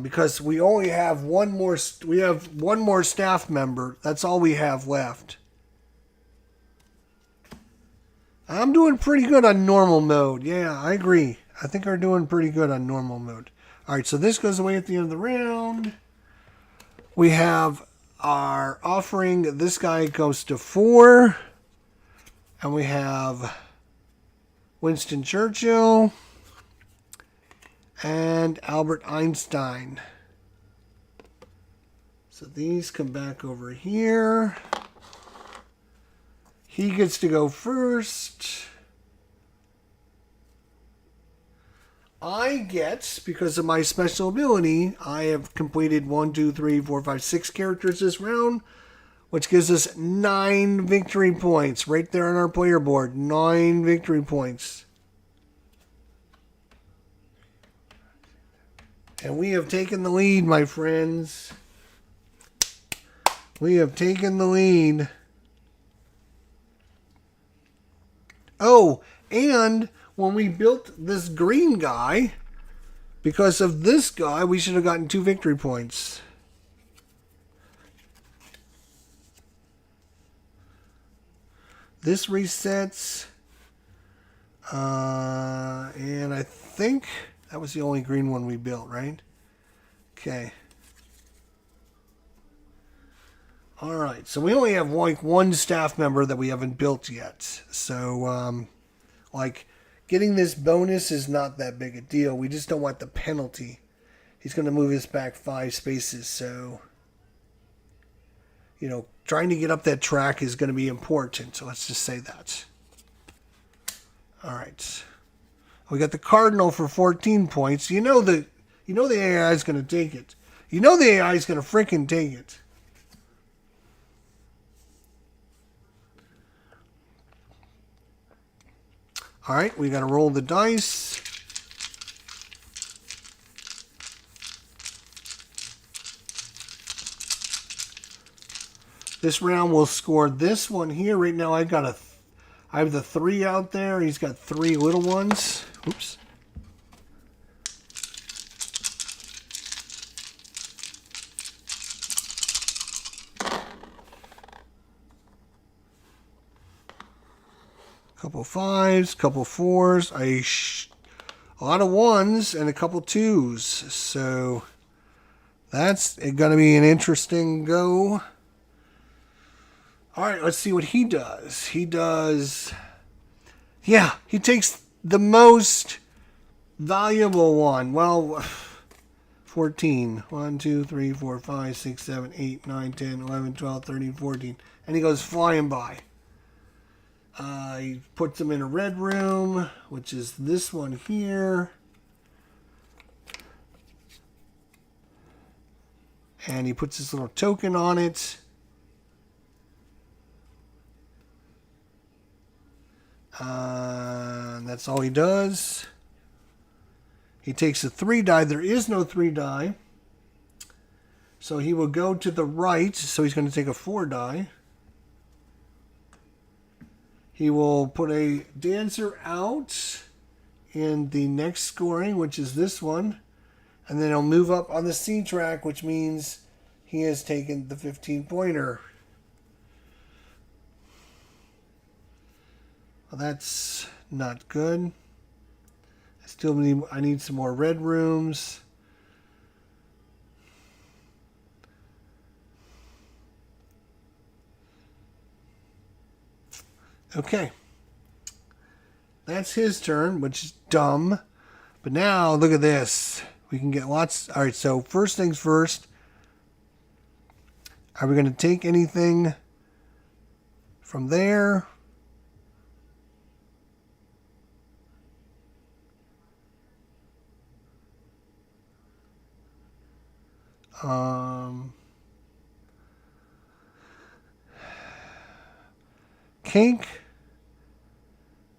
because we only have one more. We have one more staff member. That's all we have left. I'm doing pretty good on normal mode. Yeah, I agree. I think we're doing pretty good on normal mode. All right, so this goes away at the end of the round. We have our offering. This guy goes to 4. And we have Winston Churchill and Albert Einstein. So these come back over here. He gets to go first. I get, because of my special ability, I have completed 1, 2, 3, 4, 5, 6 characters this round, which gives us 9 victory points right there on our player board. 9 victory points. And we have taken the lead, my friends. We have taken the lead. Oh, and when we built this green guy, because of this guy, we should have gotten 2 victory points. This resets. And I think that was the only green one we built, right? Okay. All right. So we only have like one staff member that we haven't built yet. So, like, getting this bonus is not that big a deal. We just don't want the penalty. He's going to move us back 5 spaces. So, you know, trying to get up that track is going to be important. So let's just say that. All right. We got the Cardinal for 14 points. You know the AI is going to take it. You know the AI is going to freaking take it. All right, we got to roll the dice. This round will score this one here. Right now I have the 3 out there. He's got 3 little ones. Oops. Couple 5s, couple 4s, a lot of 1s, and a couple 2s. So that's going to be an interesting go. All right, let's see what he does. He takes the most valuable one. Well, 14. 1, 2, 3, 4, 5, 6, 7, 8, 9, 10, 11, 12, 13, 14. And he goes flying by. He puts them in a red room, which is this one here. And he puts this little token on it. That's all he does. He takes a 3 die. There is no 3 die. So he will go to the right. So he's going to take a 4 die. He will put a dancer out in the next scoring, which is this one. And then he'll move up on the C track, which means he has taken the 15-pointer. Well, that's not good. I need some more red rooms. Okay. That's his turn, which is dumb. But now, look at this. We can get lots. All right, so first things first. Are we going to take anything from there? Kink.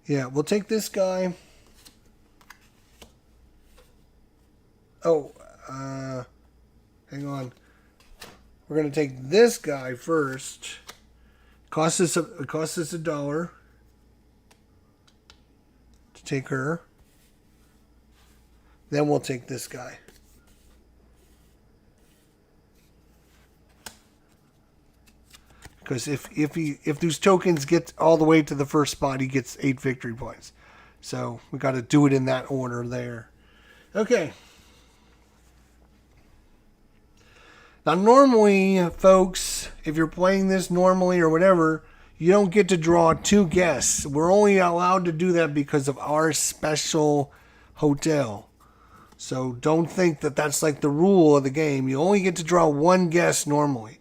Yeah, we'll take this guy. Oh, hang on. We're going to take this guy first. It costs us $1 to take her. Then we'll take this guy. Because if those tokens get all the way to the first spot, he gets 8 victory points. So we got to do it in that order there. Okay. Now normally, folks, if you're playing this normally or whatever, you don't get to draw 2 guests. We're only allowed to do that because of our special hotel. So don't think that that's like the rule of the game. You only get to draw 1 guest normally.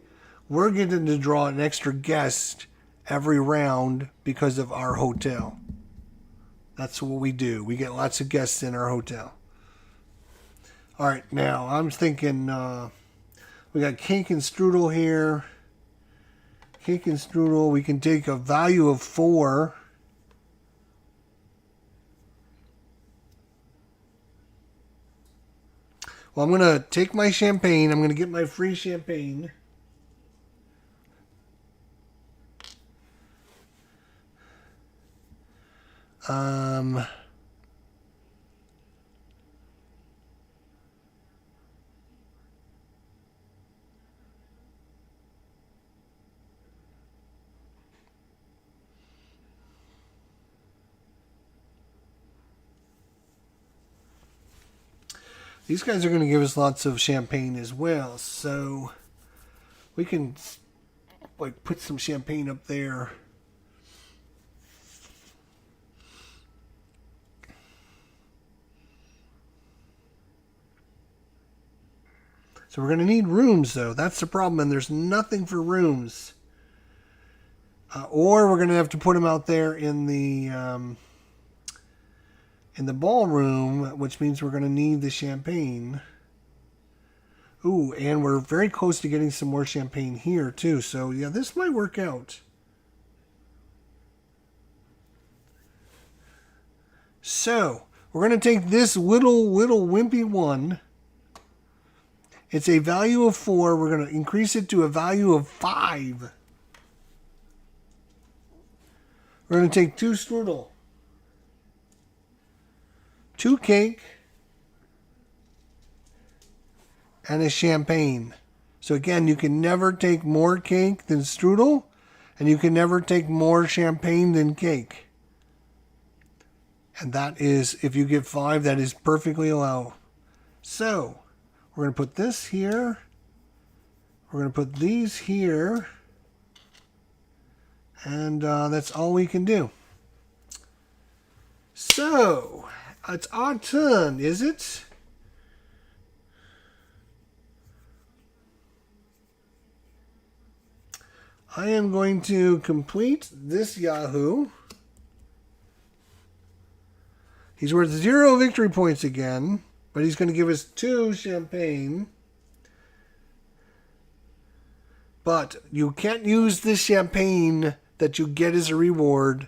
We're getting to draw an extra guest every round because of our hotel. That's what we do. We get lots of guests in our hotel. All right, now I'm thinking we got cake and strudel here. Cake and strudel, we can take a value of 4. Well, I'm going to take my champagne. I'm going to get my free champagne. These guys are going to give us lots of champagne as well, so we can like put some champagne up there. So we're going to need rooms, though. That's the problem, and there's nothing for rooms. Or we're going to have to put them out there in the ballroom, which means we're going to need the champagne. Ooh, and we're very close to getting some more champagne here, too. So, yeah, this might work out. So, we're going to take this little wimpy one. It's a value of 4. We're going to increase it to a value of 5. We're going to take 2 strudel, 2 cake, and a champagne. So again, you can never take more cake than strudel, and you can never take more champagne than cake. And that is, if you get 5, that is perfectly allowed. So, we're going to put this here. We're going to put these here. And that's all we can do. So, it's our turn, is it? I am going to complete this Yahoo. He's worth 0 victory points again, but he's going to give us 2 champagne. But you can't use this champagne that you get as a reward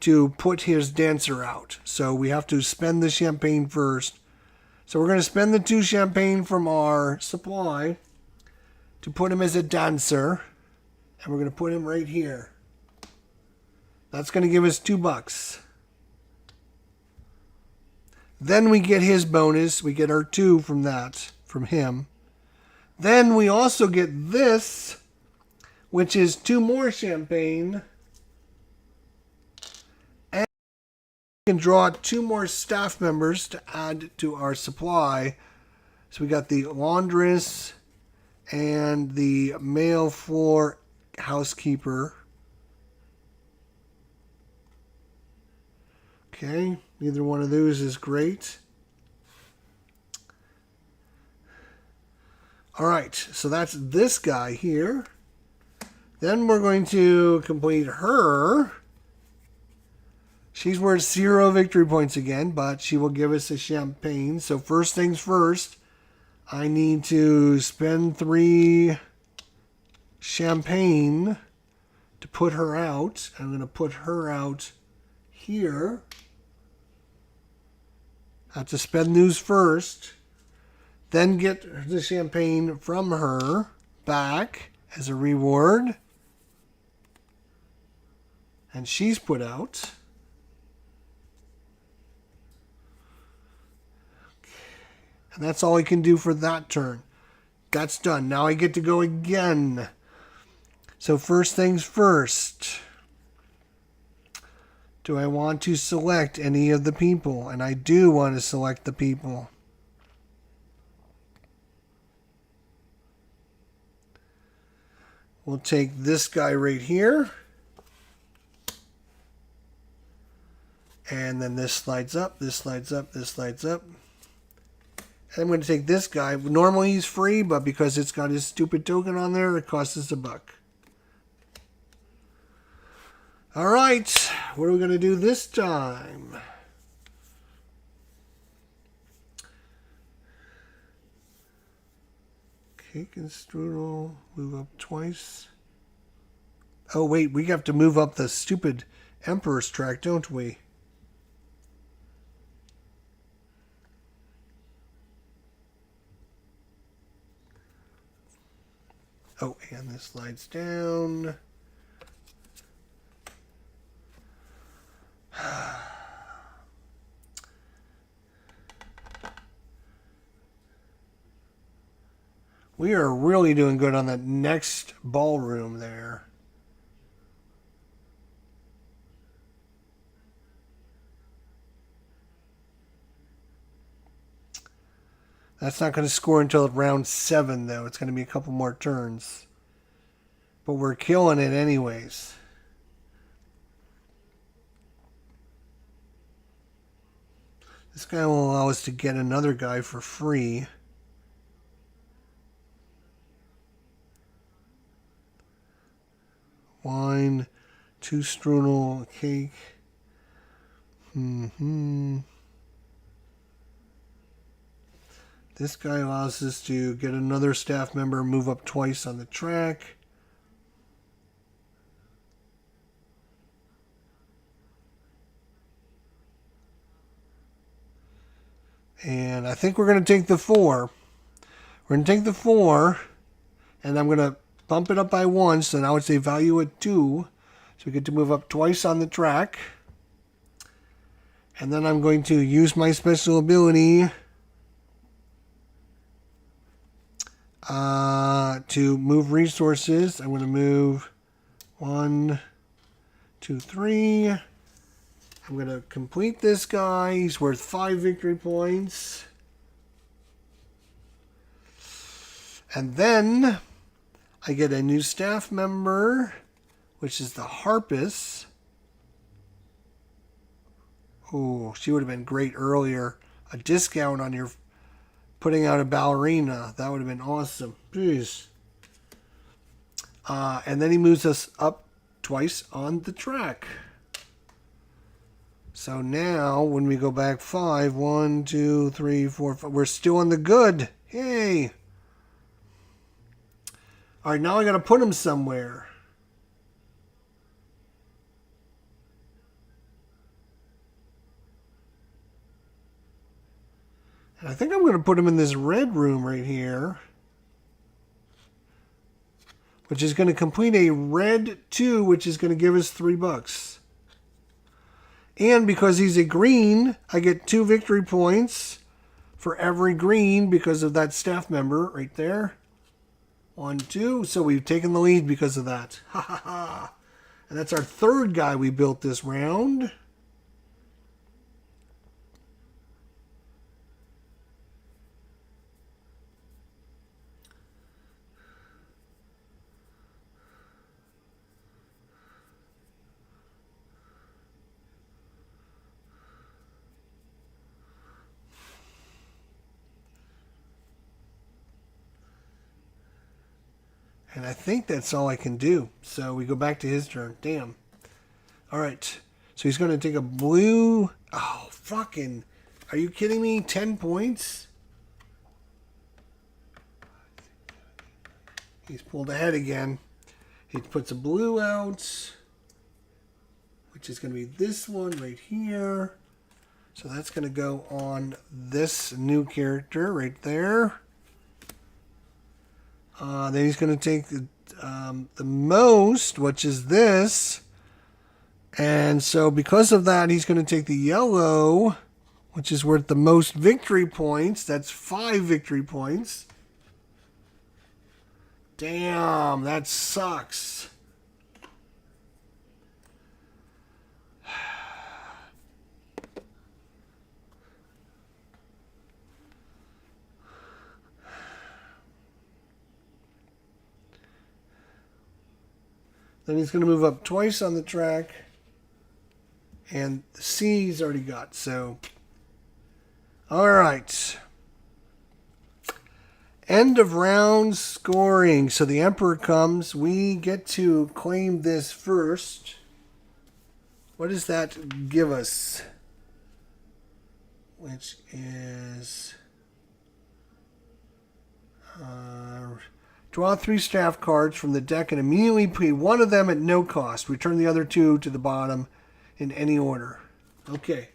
to put his dancer out. So we have to spend the champagne first. So we're going to spend the 2 champagne from our supply to put him as a dancer. And we're going to put him right here. That's going to give us $2. Then we get his bonus. We get our 2 from that, from him. Then we also get this, which is 2 more champagne. And we can draw 2 more staff members to add to our supply. So we got the laundress and the male floor housekeeper. Okay, neither one of those is great. All right, so that's this guy here. Then we're going to complete her. She's worth 0 victory points again, but she will give us a champagne. So first things first, I need to spend 3 champagne to put her out. I'm going to put her out here. I have to spend those first. Then get the champagne from her back as a reward. And she's put out. And that's all I can do for that turn. That's done. Now I get to go again. So first things first. Do I want to select any of the people? And I do want to select the people. We'll take this guy right here. And then this slides up, this slides up, this slides up. And I'm going to take this guy. Normally he's free, but because it's got his stupid token on there, it costs us $1. All right, what are we going to do this time? Cake and strudel, move up twice. Oh, wait, we have to move up the stupid Emperor's track, don't we? Oh, and this slides down. We are really doing good on that next ballroom there. That's not going to score until round 7, though. It's going to be a couple more turns. But we're killing it anyways. This guy will allow us to get another guy for free. Wine, 2 strudel, cake. This guy allows us to get another staff member, move up twice on the track. And I think we're going to take the 4. We're going to take the 4, and I'm going to bump it up by 1, so now it's a value at 2. So we get to move up twice on the track. And then I'm going to use my special ability to move resources. I'm going to move 1, 2, 3. I'm going to complete this guy. He's worth 5 victory points. And then I get a new staff member, which is the harpist. Oh, she would have been great earlier. A discount on your putting out a ballerina. That would have been awesome. Jeez. And then he moves us up twice on the track. So now, when we go back 5, 1, 2, 3, 4, 5, we're still on the good. Yay. All right, now I got to put him somewhere. And I think I'm going to put him in this red room right here, which is going to complete a red 2, which is going to give us $3. And because he's a green, I get 2 victory points for every green because of that staff member right there. 1, 2. So we've taken the lead because of that. Ha ha ha. And that's our 3rd guy we built this round. And I think that's all I can do. So we go back to his turn. Damn. All right. So he's going to take a blue. Oh, fucking. Are you kidding me? 10 points? He's pulled ahead again. He puts a blue out, which is going to be this one right here. So that's going to go on this new character right there. Then he's going to take the most, which is this. And so because of that, he's going to take the yellow, which is worth the most victory points. That's 5 victory points. Damn, that sucks. Then he's going to move up twice on the track. And the C he's already got. So, all right. End of round scoring. So the Emperor comes. We get to claim this first. What does that give us? Which is... draw 3 staff cards from the deck and immediately pay one of them at no cost. Return the other 2 to the bottom in any order. Okay.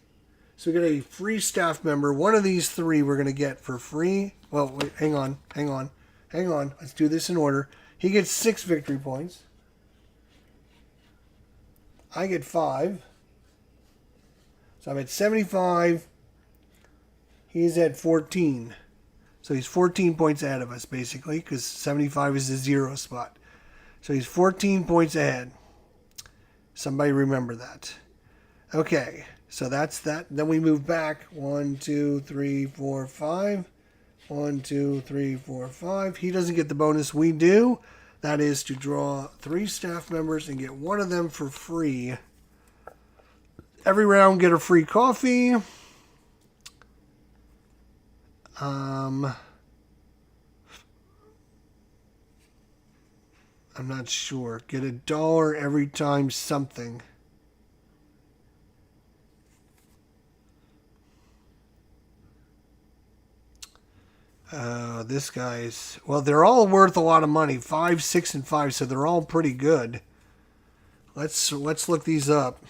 So we get a free staff member. One of these 3 we're going to get for free. Well, wait, hang on. Let's do this in order. He gets 6 victory points. I get 5. So I'm at 75. He's at 14. So he's 14 points ahead of us, basically, because 75 is the 0 spot. So he's 14 points ahead. Somebody remember that. Okay, so that's that. Then we move back 1, 2, 3, 4, 5. 1, 2, 3, 4, 5. He doesn't get the bonus. We do. That is to draw 3 staff members and get one of them for free. Every round, get a free coffee. I'm not sure. Get $1 every time something. This guy's... Well, they're all worth a lot of money. 5, 6, and 5, so they're all pretty good. Let's look these up.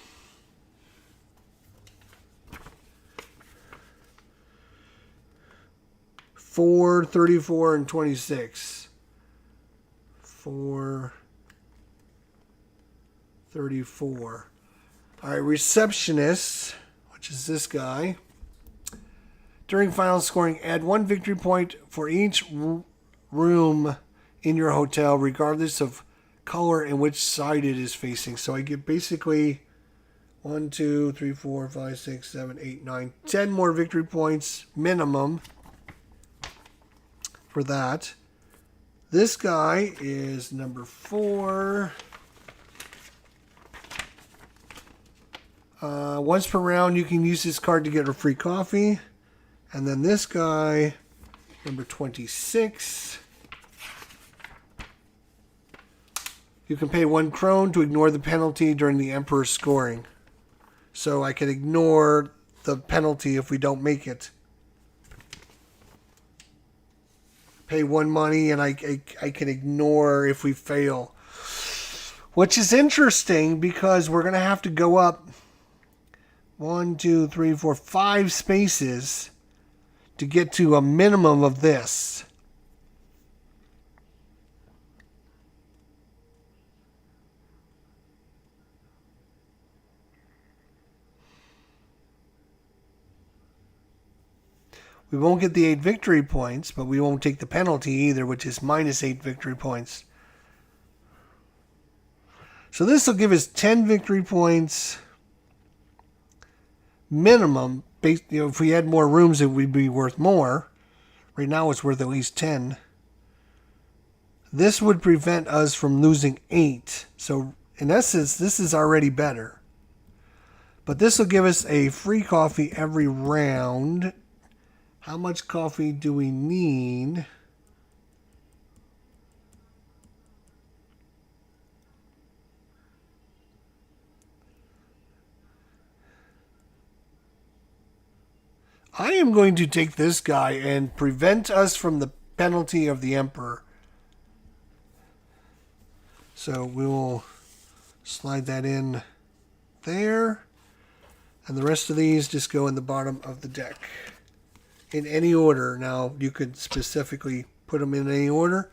$4, $34, and $26. $4, $34. All right, receptionist, which is this guy. During final scoring, add 1 victory point for each room in your hotel, regardless of color and which side it is facing. So I get basically 1, 2, 3, 4, 5, 6, 7, 8, 9, 10 more victory points minimum for that. This guy is number 4. Once per round, you can use this card to get a free coffee. And then this guy, number 26. You can pay 1 krone to ignore the penalty during the Emperor's scoring. So I can ignore the penalty if we don't make it. Pay 1 money and I can ignore if we fail. Which is interesting because we're going to have to go up 1, 2, 3, 4, 5 spaces to get to a minimum of this. We won't get the 8 victory points, but we won't take the penalty either, which is minus 8 victory points. So this will give us 10 victory points minimum. If we had more rooms, it would be worth more. Right now, it's worth at least 10. This would prevent us from losing 8. So, in essence, this is already better. But this will give us a free coffee every round. How much coffee do we need? I am going to take this guy and prevent us from the penalty of the Emperor. So we will slide that in there. And the rest of these just go in the bottom of the deck. In any order. Now, you could specifically put them in any order.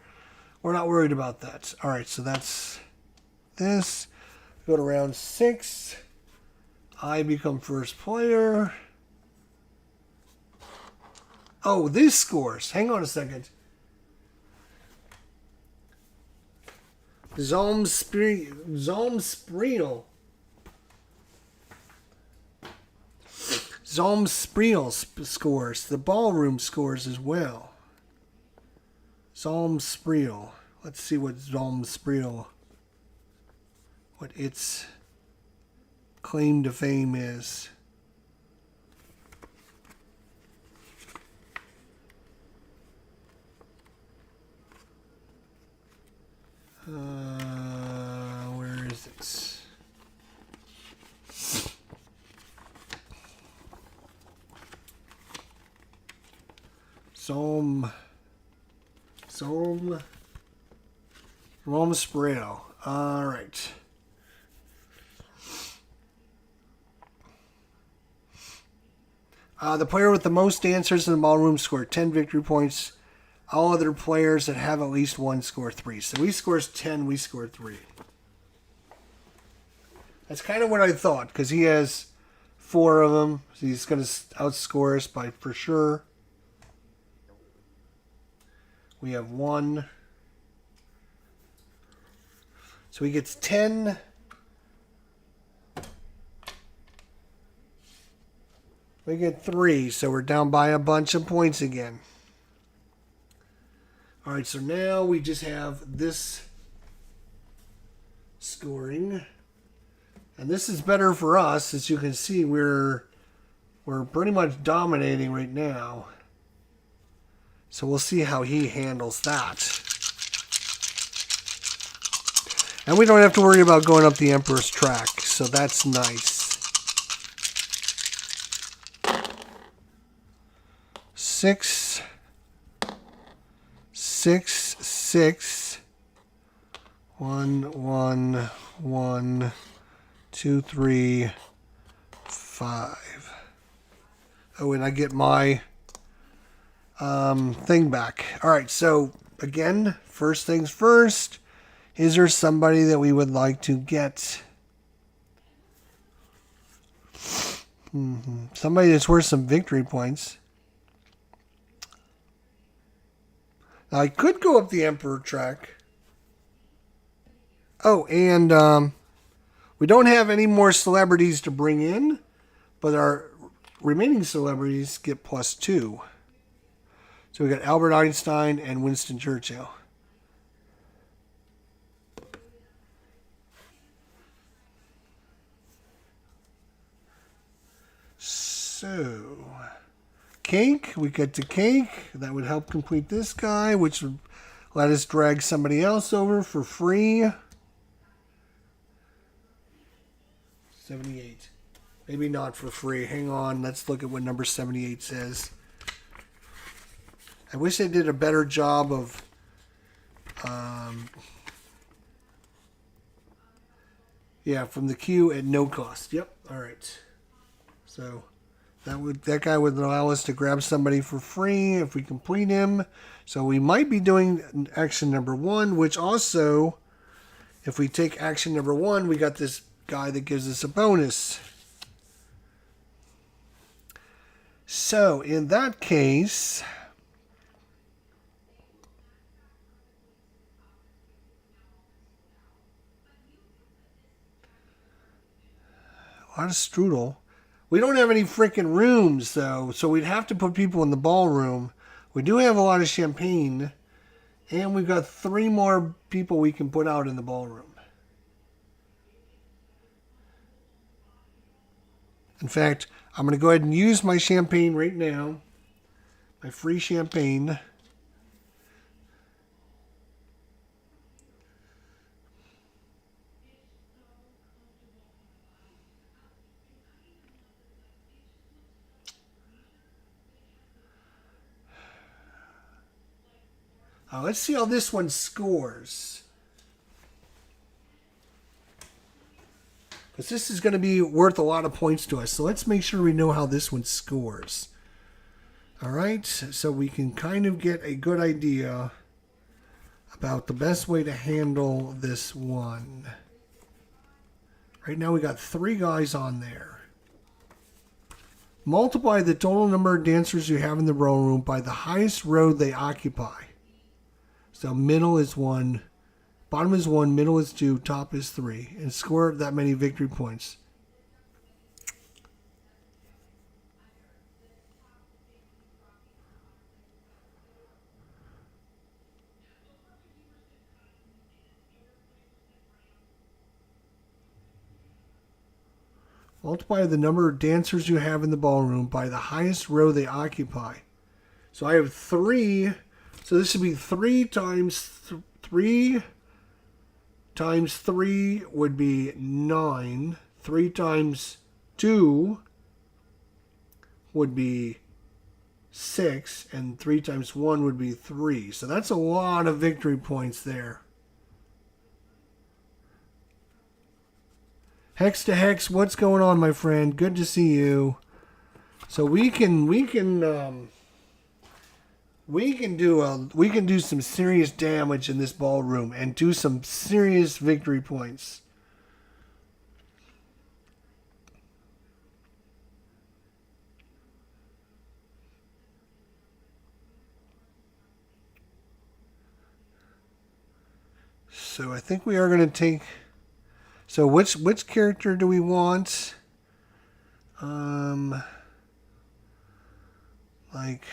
We're not worried about that. All right, so that's this. Go to round 6. I become first player. Oh, these scores. Hang on a second. Zomspriel scores. The ballroom scores as well. Zomspriel. Let's see what Zomspriel, what its claim to fame is. Where is it? Zomspriel. All right. The player with the most answers in the ballroom scored 10 victory points. All other players that have at least 1 score 3. So he scores 10, we score 3. That's kind of what I thought, because he has 4 of them. So he's going to outscore us by for sure. We have 1. So he gets 10. We get 3, so we're down by a bunch of points again. All right, so now we just have this scoring. And this is better for us. As you can see, we're pretty much dominating right now. So we'll see how he handles that. And we don't have to worry about going up the Emperor's track, so that's nice. 6, 6, 6. 1, 1, 1, 2, 3, 5. Oh, and I get my thing back. All right, so again, first things first. Is there somebody that we would like to get? Somebody that's worth some victory points. Now, I could go up the Emperor track. Oh, and we don't have any more celebrities to bring in, but our remaining celebrities get +2. So we got Albert Einstein and Winston Churchill. So, cake, we get to cake. That would help complete this guy, which would let us drag somebody else over for free. 78. Maybe not for free. Hang on. Let's look at what number 78 says. I wish they did a better job of yeah, from the queue at no cost. Yep. All right. So that guy would allow us to grab somebody for free if we complete him. So we might be doing action number 1, which also, if we take action number 1, we got this guy that gives us a bonus. So in that case, a lot of strudel. We don't have any freaking rooms, though, so we'd have to put people in the ballroom. We do have a lot of champagne, and we've got 3 more people we can put out in the ballroom. In fact, I'm going to go ahead and use my champagne right now, my free champagne. Let's see how this one scores. Because this is going to be worth a lot of points to us. So let's make sure we know how this one scores. All right. So we can kind of get a good idea about the best way to handle this one. Right now we got 3 guys on there. Multiply the total number of dancers you have in the ballroom by the highest row they occupy. So middle is 1, bottom is 1, middle is 2, top is 3, and score that many victory points. Multiply the number of dancers you have in the ballroom by the highest row they occupy. So I have 3. So this would be 3 times 3 times 3 would be 9. 3 times 2 would be 6. And 3 times 1 would be 3. So that's a lot of victory points there. Hex to Hex, what's going on, my friend? Good to see you. So we can do some serious damage in this ballroom and do some serious victory points. So I think we are going to take. So which character do we want? Like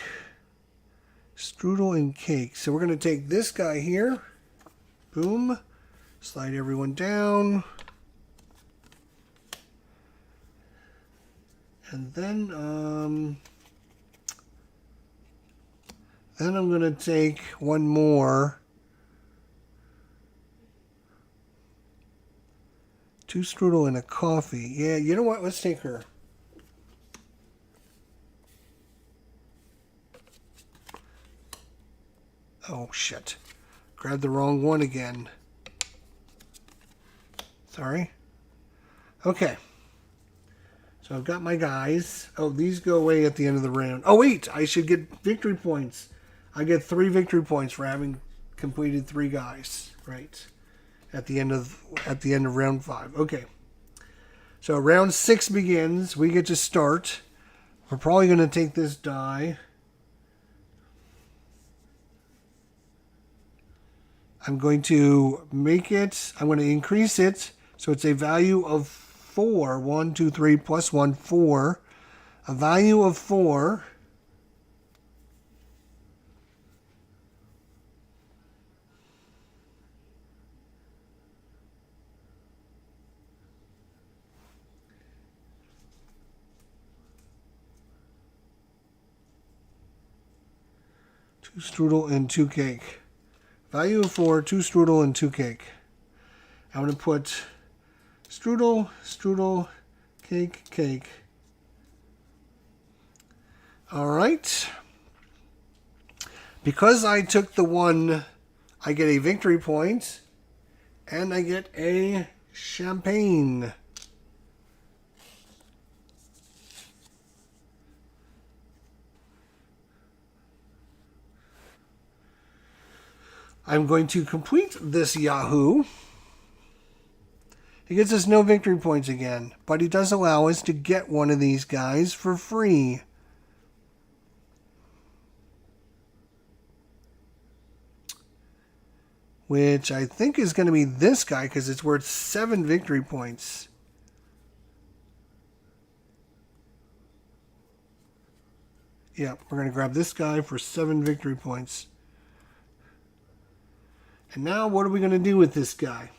Strudel and cake. So we're going to take this guy here. Boom. Slide everyone down. And then I'm going to take one more. 2 strudel and a coffee. Yeah, you know what? Let's take her. Oh, shit. Grabbed the wrong one again. Sorry. Okay. So I've got my guys. Oh, these go away at the end of the round. Oh, wait. I should get victory points. I get 3 victory points for having completed 3 guys. Right. At the end of round 5. Okay. So round 6 begins. We get to start. We're probably going to take this die. I'm going to make it, I'm going to increase it, so it's a value of 4. 1, 2, 3, plus 1, 4. A value of 4. Two strudel and 2 cake. Value of 4, 2 strudel and 2 cake. I'm going to put strudel, strudel, cake, cake. All right. Because I took the one, I get a victory point, and I get a champagne. I'm going to complete this Yahoo. He gives us no victory points again, but he does allow us to get one of these guys for free. Which I think is going to be this guy because it's worth 7 victory points. Yeah, we're going to grab this guy for 7 victory points. And now what are we going to do with this guy?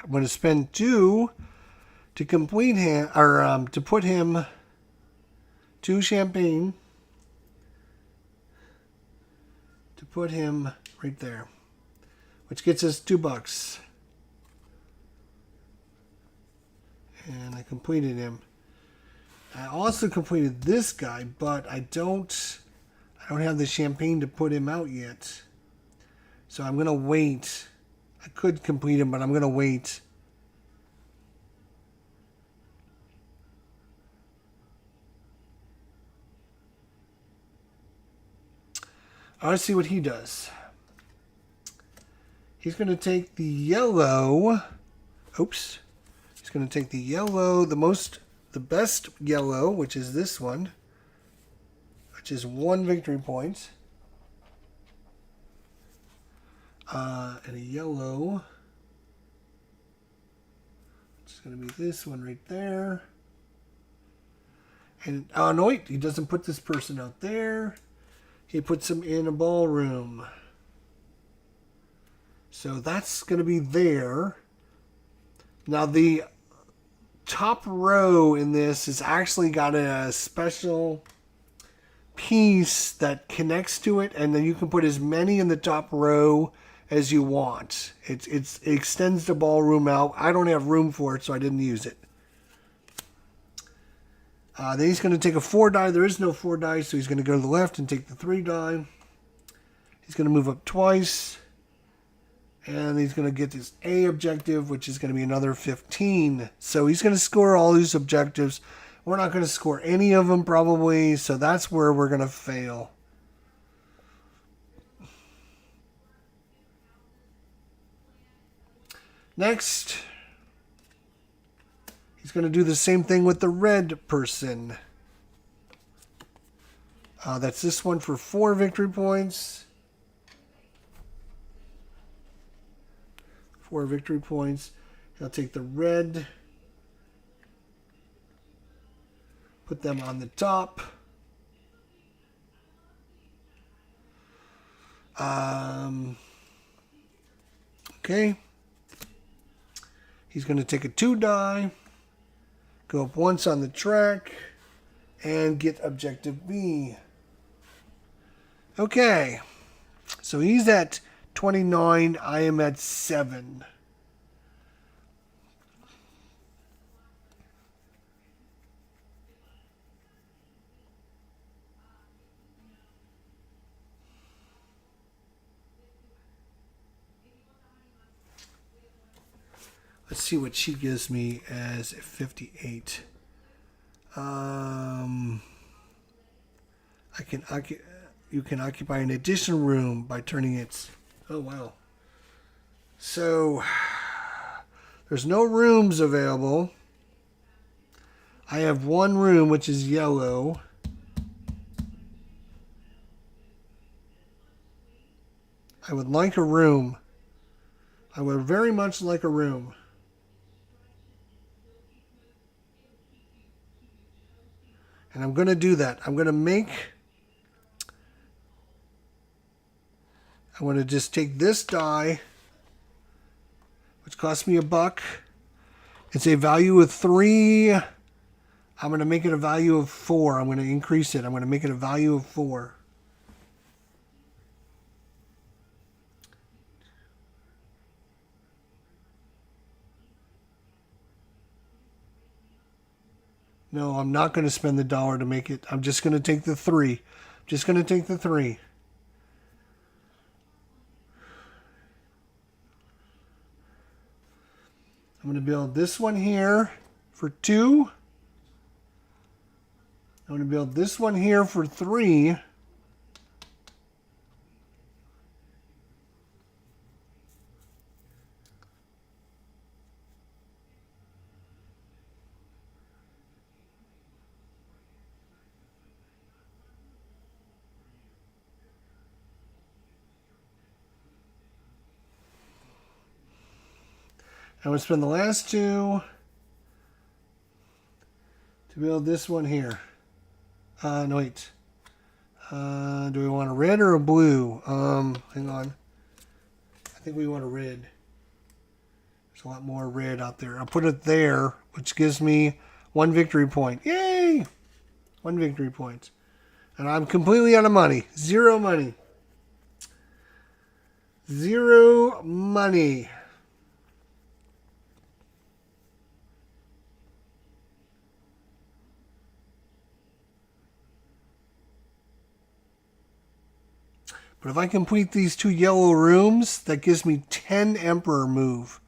I'm going to spend 2 to complete him, or to put him 2 champagne to put him right there, which gets us $2. And I completed him. I also completed this guy, but I don't have the champagne to put him out yet. So I'm going to wait. I could complete him, but I'm going to wait. I want to see what he does. He's going to take the yellow. Oops. He's going to take the yellow, the best yellow, which is this one, which is 1 victory point. And a yellow, it's going to be this one right there. And, oh no, wait, he doesn't put this person out there. He puts him in a ballroom. So that's going to be there. Now the top row in this has actually got a special piece that connects to it, and then you can put as many in the top row as you want. It extends the ballroom out. I don't have room for it, so I didn't use it. Then he's going to take a 4 die. There is no 4 die, so he's going to go to the left and take the 3 die. He's going to move up twice. And he's going to get this A objective, which is going to be another 15. So he's going to score all these objectives We're not going to score any of them probably, so that's where we're going to fail. Next, he's going to do the same thing with the red person. That's this one for 4 victory points. 4 victory points. He'll take the red. Put them on the top. Okay. He's going to take a 2 die, go up once on the track, and get objective B. Okay. So he's at 29. I am at 7. Let's see what she gives me as 58. You can occupy an additional room by turning its. Oh wow. So there's no rooms available. I have one room which is yellow. I would like a room. I would very much like a room. And I'm going to do that. I'm going to just take this die, which cost me $1. It's a value of 3. I'm going to make it a value of 4. I'm going to increase it. I'm going to make it a value of 4. No, I'm not going to spend the $1 to make it. I'm just going to take the 3. Just going to take the 3. I'm going to build this one here for 2. I'm going to build this one here for 3. I'm going to spend the last 2 to build this one here. No, wait. Do we want a red or a blue? Hang on. I think we want a red. There's a lot more red out there. I'll put it there, which gives me 1 victory point. Yay! 1 victory point. And I'm completely out of money. 0 money. 0 money. But if I complete these 2 yellow rooms, that gives me 10 Emperor move.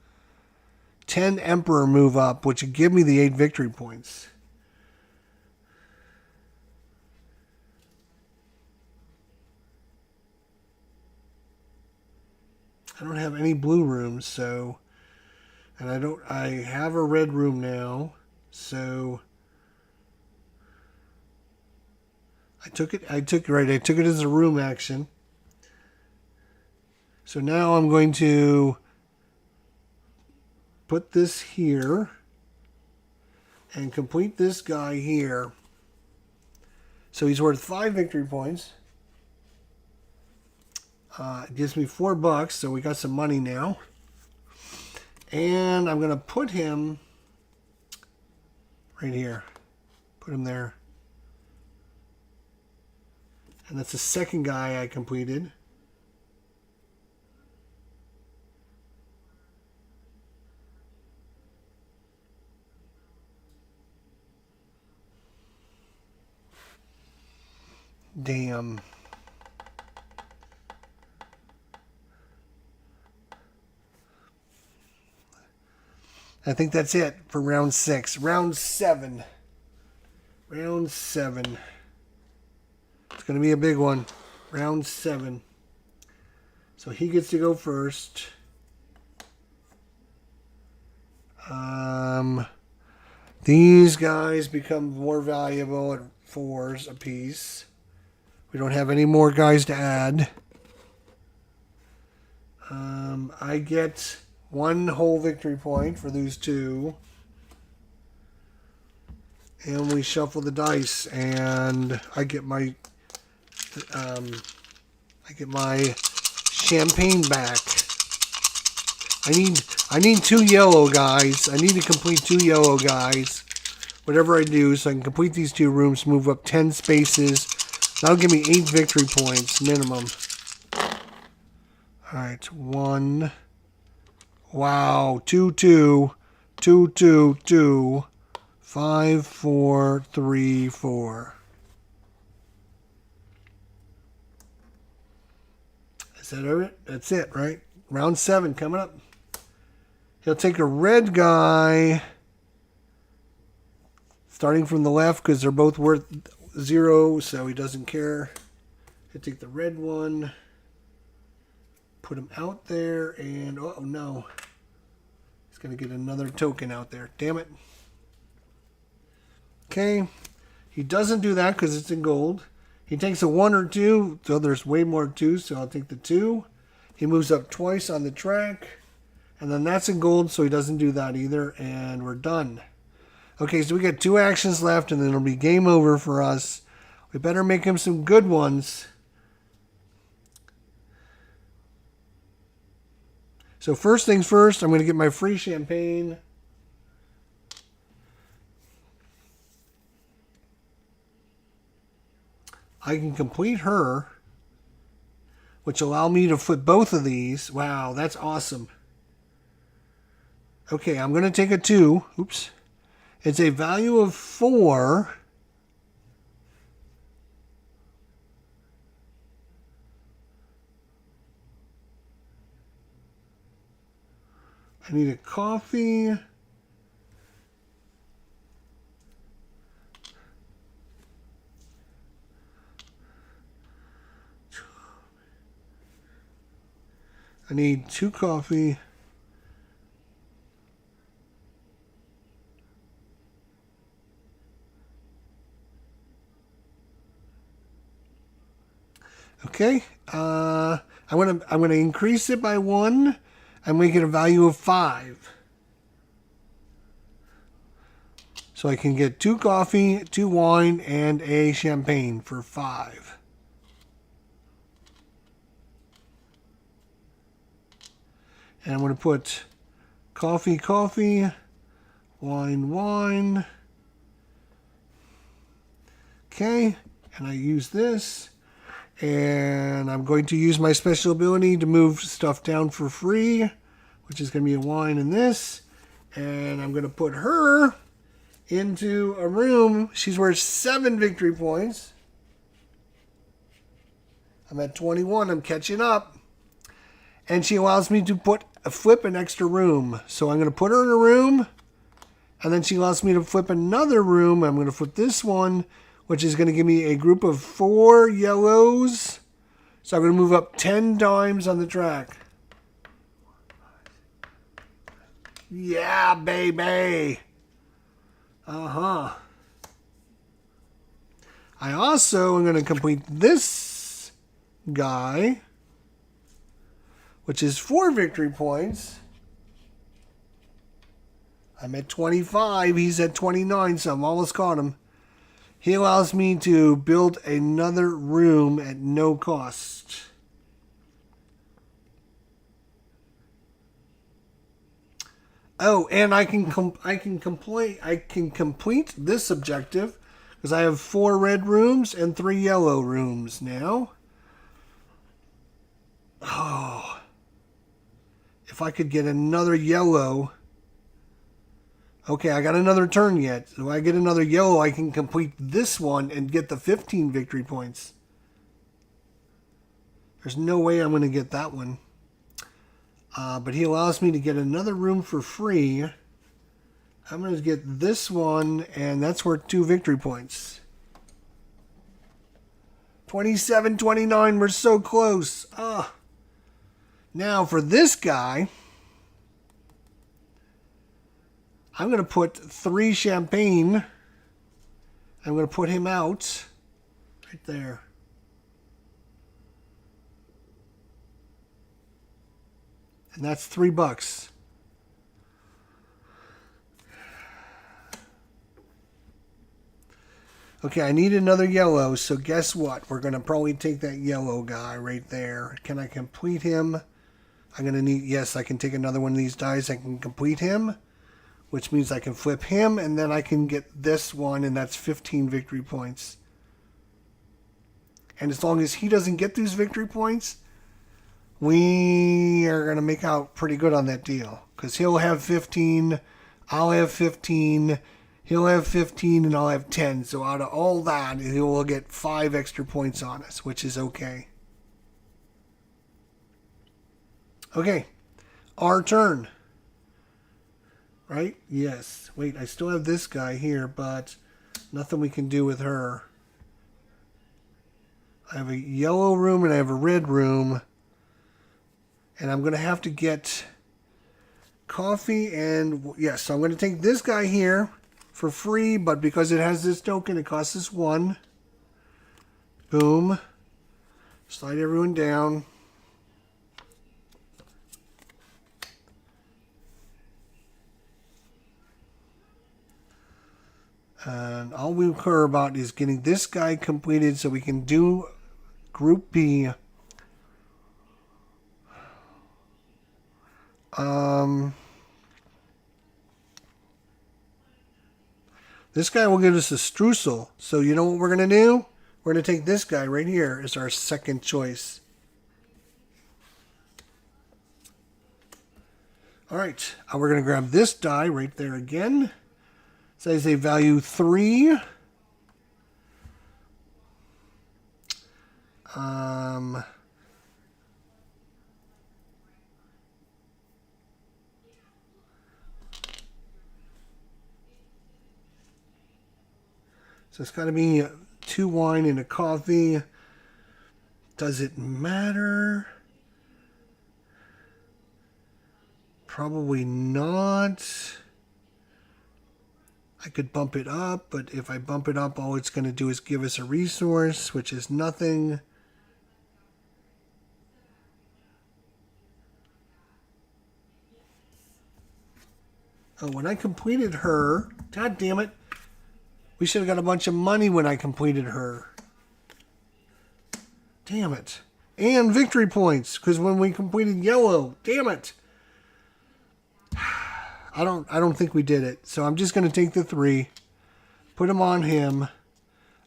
10 Emperor move up, which would give me the 8 victory points. I don't have any blue rooms, so... And I have a red room now, so... I took it as a room action. So now I'm going to put this here and complete this guy here. So he's worth 5 victory points. It gives me $4, so we got some money now. And I'm going to put him right here. Put him there. And that's the second guy I completed. Damn. I think that's it for round 6. Round 7. Round 7. It's going to be a big one. Round 7. So he gets to go first. These guys become more valuable at 4s apiece. We don't have any more guys to add. I get 1 whole victory point for those 2. And we shuffle the dice, and I get my champagne back. I need 2 yellow guys. I need to complete 2 yellow guys. Whatever I do, so I can complete these 2 rooms, move up 10 spaces. That'll give me 8 victory points minimum. Alright, 1. Wow, 2, 2, 2, 2, 2, 5, 4, 3, 4. Is that it? That's it, right? Round 7 coming up. He'll take a red guy, starting from the left because they're both worth 0, so he doesn't care. He'll take the red one, put him out there, and oh no. He's going to get another token out there. Damn it. Okay. He doesn't do that because it's in gold. He takes a 1 or 2, so there's way more 2s, so I'll take the 2. He moves up twice on the track. And then that's in gold, so he doesn't do that either. And we're done. Okay, so we got 2 actions left, and then it'll be game over for us. We better make him some good ones. So first things first, I'm going to get my free champagne. I can complete her, which allow me to flip both of these. Wow, that's awesome. Okay, I'm going to take a 2. Oops. It's a value of 4. I need a coffee. I need 2 coffee. Okay, I'm gonna increase it by 1 and make it a value of 5. So I can get 2 coffee, 2 wine, and a champagne for 5. And I'm gonna put coffee, coffee, wine, wine. Okay, and I use this. And I'm going to use my special ability to move stuff down for free, which is going to be a wine in this. And I'm going to put her into a room. She's worth 7 victory points. I'm at 21. I'm catching up. And she allows me to flip an extra room. So I'm going to put her in a room. And then she allows me to flip another room. I'm going to flip this one, which is going to give me a group of 4 yellows. So I'm going to move up 10 times on the track. Yeah, baby. I also am going to complete this guy, which is 4 victory points. I'm at 25. He's at 29, so I'm almost caught him. He allows me to build another room at no cost. Oh, and I can complete this objective because I have 4 red rooms and 3 yellow rooms now. Oh, if I could get another yellow. Okay, I got another turn yet. So if I get another yellow, I can complete this one and get the 15 victory points. There's no way I'm going to get that one. But he allows me to get another room for free. I'm going to get this one, and that's worth 2 victory points. 27-29, we're so close. Now for this guy, I'm going to put 3 champagne. I'm going to put him out right there. And that's $3. Okay, I need another yellow, so guess what? We're going to probably take that yellow guy right there. Can I complete him? I'm going to need, yes, I can take another one of these dice. I can complete him, which means I can flip him, and then I can get this one, and that's 15 victory points. And as long as he doesn't get these victory points, we are going to make out pretty good on that deal. Because he'll have 15, I'll have 15, he'll have 15, and I'll have 10. So out of all that, he will get 5 extra points on us, which is okay. Okay, our turn. Right? Yes. Wait, I still have this guy here, but nothing we can do with her. I have a yellow room and I have a red room. And I'm going to have to get coffee and... Yes, so I'm going to take this guy here for free, but because it has this token, it costs us 1. Boom. Slide everyone down. And all we care about is getting this guy completed so we can do Group B. This guy will give us a streusel. So you know what we're going to do? We're going to take this guy right here as our second choice. All right. We're going to grab this die right there again. Says a value 3. So it's got to be 2 wine and a coffee. Does it matter? Probably not. I could bump it up, but if I bump it up, all it's going to do is give us a resource, which is nothing. Oh, when I completed her, god damn it, we should have got a bunch of money when I completed her. Damn it. And victory points, because when we completed yellow, damn it. I don't think we did it. So I'm just going to take the 3, put him on him.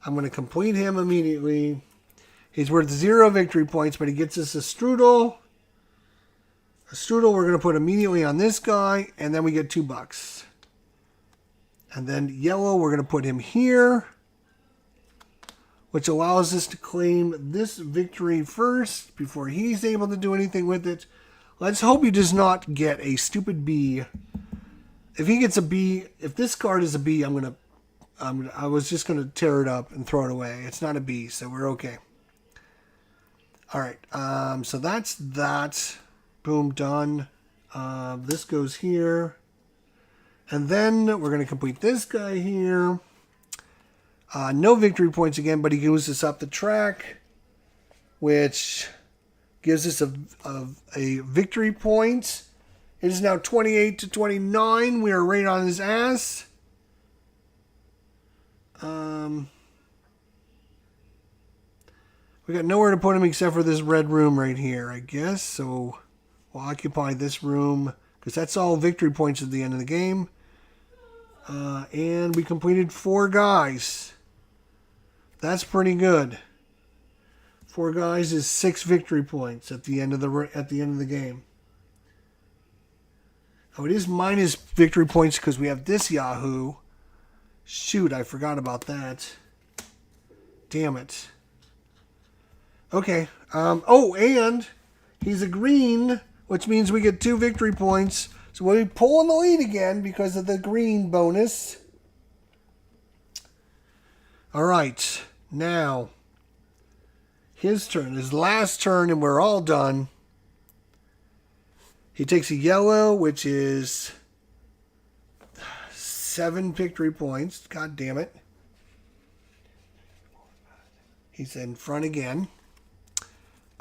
I'm going to complete him immediately. He's worth 0 victory points, but he gets us a strudel. A strudel we're going to put immediately on this guy, and then we get $2. And then yellow, we're going to put him here, which allows us to claim this victory first before he's able to do anything with it. Let's hope he does not get a stupid B. If he gets a B, if this card is a B, I was just gonna tear it up and throw it away. It's not a B, so we're okay. All right, so that's that. Boom, done. This goes here, and then we're gonna complete this guy here. No victory points again, but he moves us up the track, which gives us a victory point. It is now 28-29. We are right on his ass. We got nowhere to put him except for this red room right here, I guess. So we'll occupy this room because that's all victory points at the end of the game. And we completed 4 guys. That's pretty good. 4 guys is 6 victory points at the end of the game. Oh, it is minus victory points because we have this Yahoo. Shoot, I forgot about that. Damn it. Okay. Oh, and he's a green, which means we get 2 victory points. So we'll be pulling the lead again because of the green bonus. All right, now his turn, his last turn, and we're all done. He takes a yellow, which is 7 victory points. God damn it. He's in front again.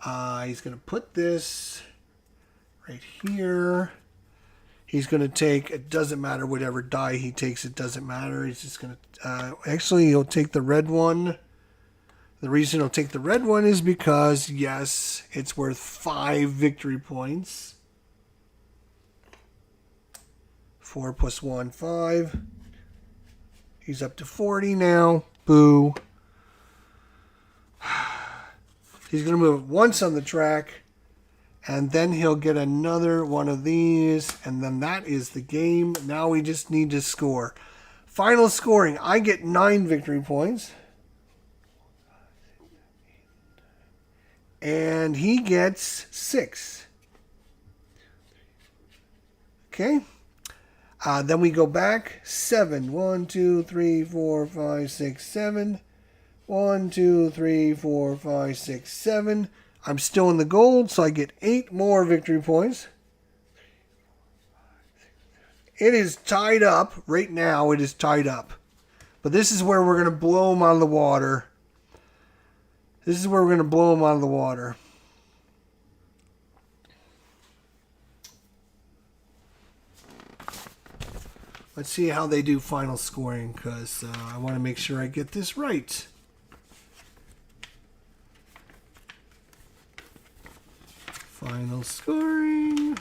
He's going to put this right here. He's going to take, it doesn't matter whatever die he takes, it doesn't matter. He's just going to, actually he'll take the red one. The reason he'll take the red one is because, yes, it's worth 5 victory points. 4 plus 1, 5. He's up to 40 now. Boo. He's going to move once on the track, and then he'll get another one of these, and then that is the game. Now we just need to score. Final scoring, I get 9 victory points. And he gets 6. Okay. Then we go back. 7. 1, 2, 3, 4, 5, 6, 7. 1, 2, 3, 4, 5, 6, 7. I'm still in the gold, so I get 8 more victory points. It is tied up. Right now, it is tied up. But this is where we're going to blow him out of the water. This is where we're going to blow him out of the water. Let's see how they do final scoring, because I want to make sure I get this right. Final scoring.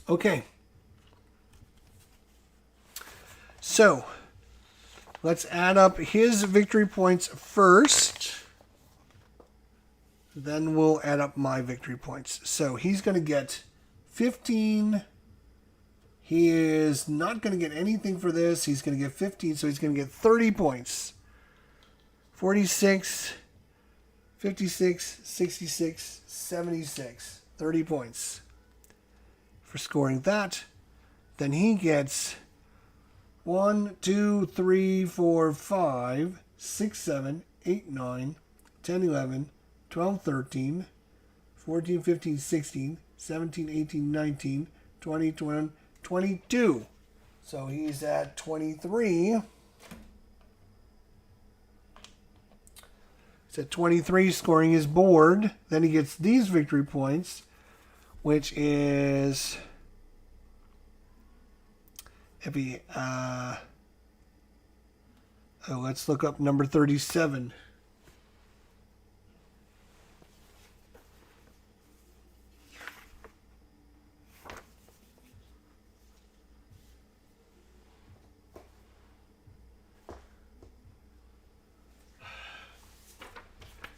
Okay. So, let's add up his victory points first. Then we'll add up my victory points. So, he's going to get 15. He is not going to get anything for this. He's going to get 15, so he's going to get 30 points. 46, 56, 66, 76. 30 points for scoring that. Then he gets 1, 2, 3, 4, 5, 6, 7, 8, 9, 10, 11, 12, 13, 14, 15, 16, 17, 18, 19, 20, 21, 22. So he's at 23. He's at 23, scoring his board. Then he gets these victory points, which is let's look up number 37.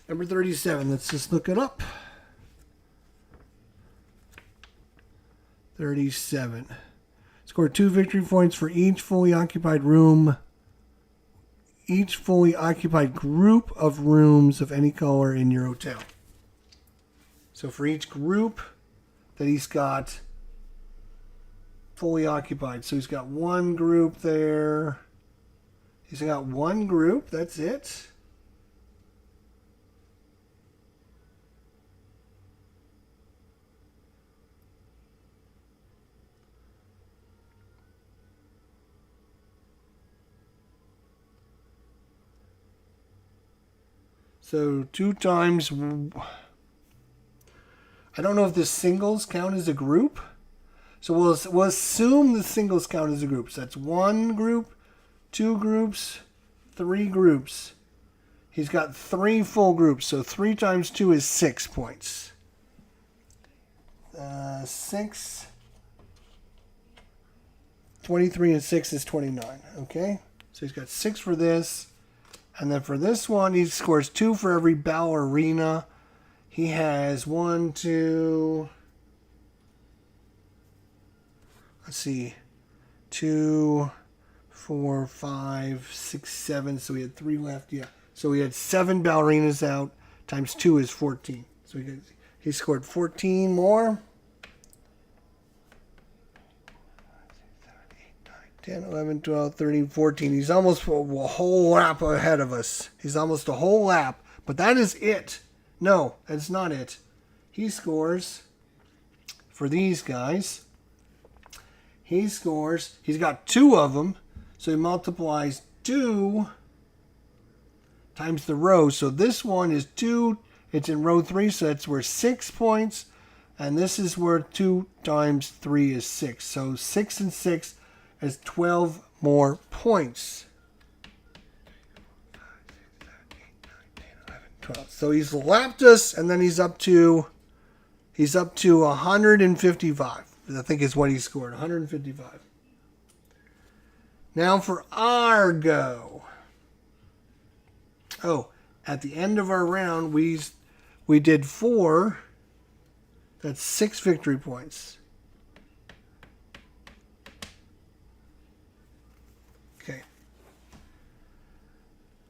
Number 37, let's just look it up. 37. Score 2 victory points for each fully occupied room. Each fully occupied group of rooms of any color in your hotel. So for each group that he's got fully occupied. So he's got one group there. He's got one group, that's it. So 2 times, I don't know if the singles count as a group. So we'll assume the singles count as a group. So that's 1 group, 2 groups, 3 groups. He's got 3 full groups. So 3 times 2 is 6 points. 6 23 and 6 is 29. Okay? So he's got 6 for this. And then for this one, he scores 2 for every ballerina. He has 1, 2... Let's see. 2, 4, 5, 6, 7. So we had 3 left. Yeah. So we had 7 ballerinas out. Times 2 is 14. So he scored 14 more. 10, 11, 12, 13, 14. He's almost a whole lap ahead of us. He's almost a whole lap. But that is it. No, that's not it. He scores for these guys. He's got 2 of them. So he multiplies 2 times the row. So this one is 2. It's in row 3, so that's worth 6 points. And this is worth 2 times 3 is 6. So 6 and 6 is 12 more points. 12. So he's lapped us, and then he's up to 155. I think is what he scored, 155. Now for our go. Oh, at the end of our round, we did 4. That's 6 victory points. Okay.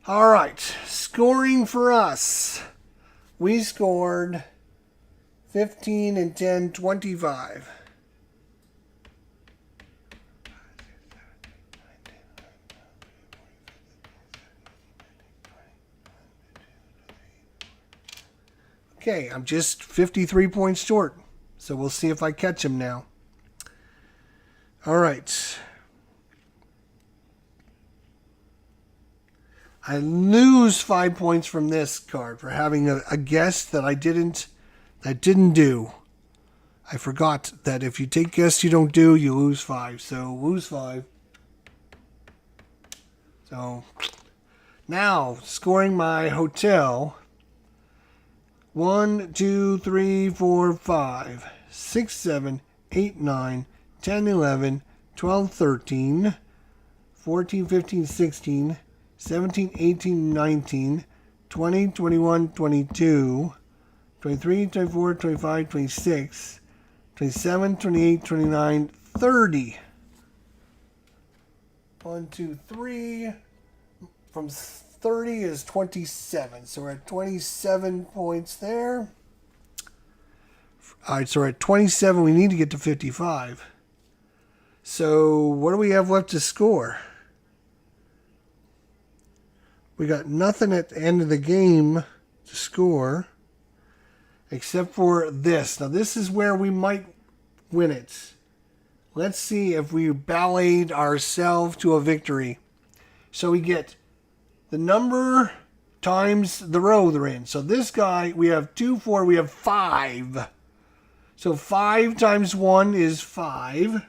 All right. Scoring for us. We scored 15 and 10, 25. Okay, I'm just 53 points short. So we'll see if I catch him now. All right. I lose 5 points from this card for having a guess that I didn't do. I forgot that if you take guess you don't do, you lose 5. So lose 5. So now scoring my hotel. 1, 2, 3, 4, 5, 6, 7, 8, 9, 10, 11, 12, 13, 14, 15, 16, 17, 18, 19, 20, 21, 22, 23, 24, 25, 26, 27, 28, 29, 30. 1, 2, 3. From 30 is 27. So we're at 27 points there. All right, so we're at 27. We need to get to 55. So what do we have left to score? We got nothing at the end of the game to score except for this. Now this is where we might win it. Let's see if we balletted ourselves to a victory. So we get the number times the row they're in. So this guy, we have 2, 4, we have 5. So 5 times 1 is 5.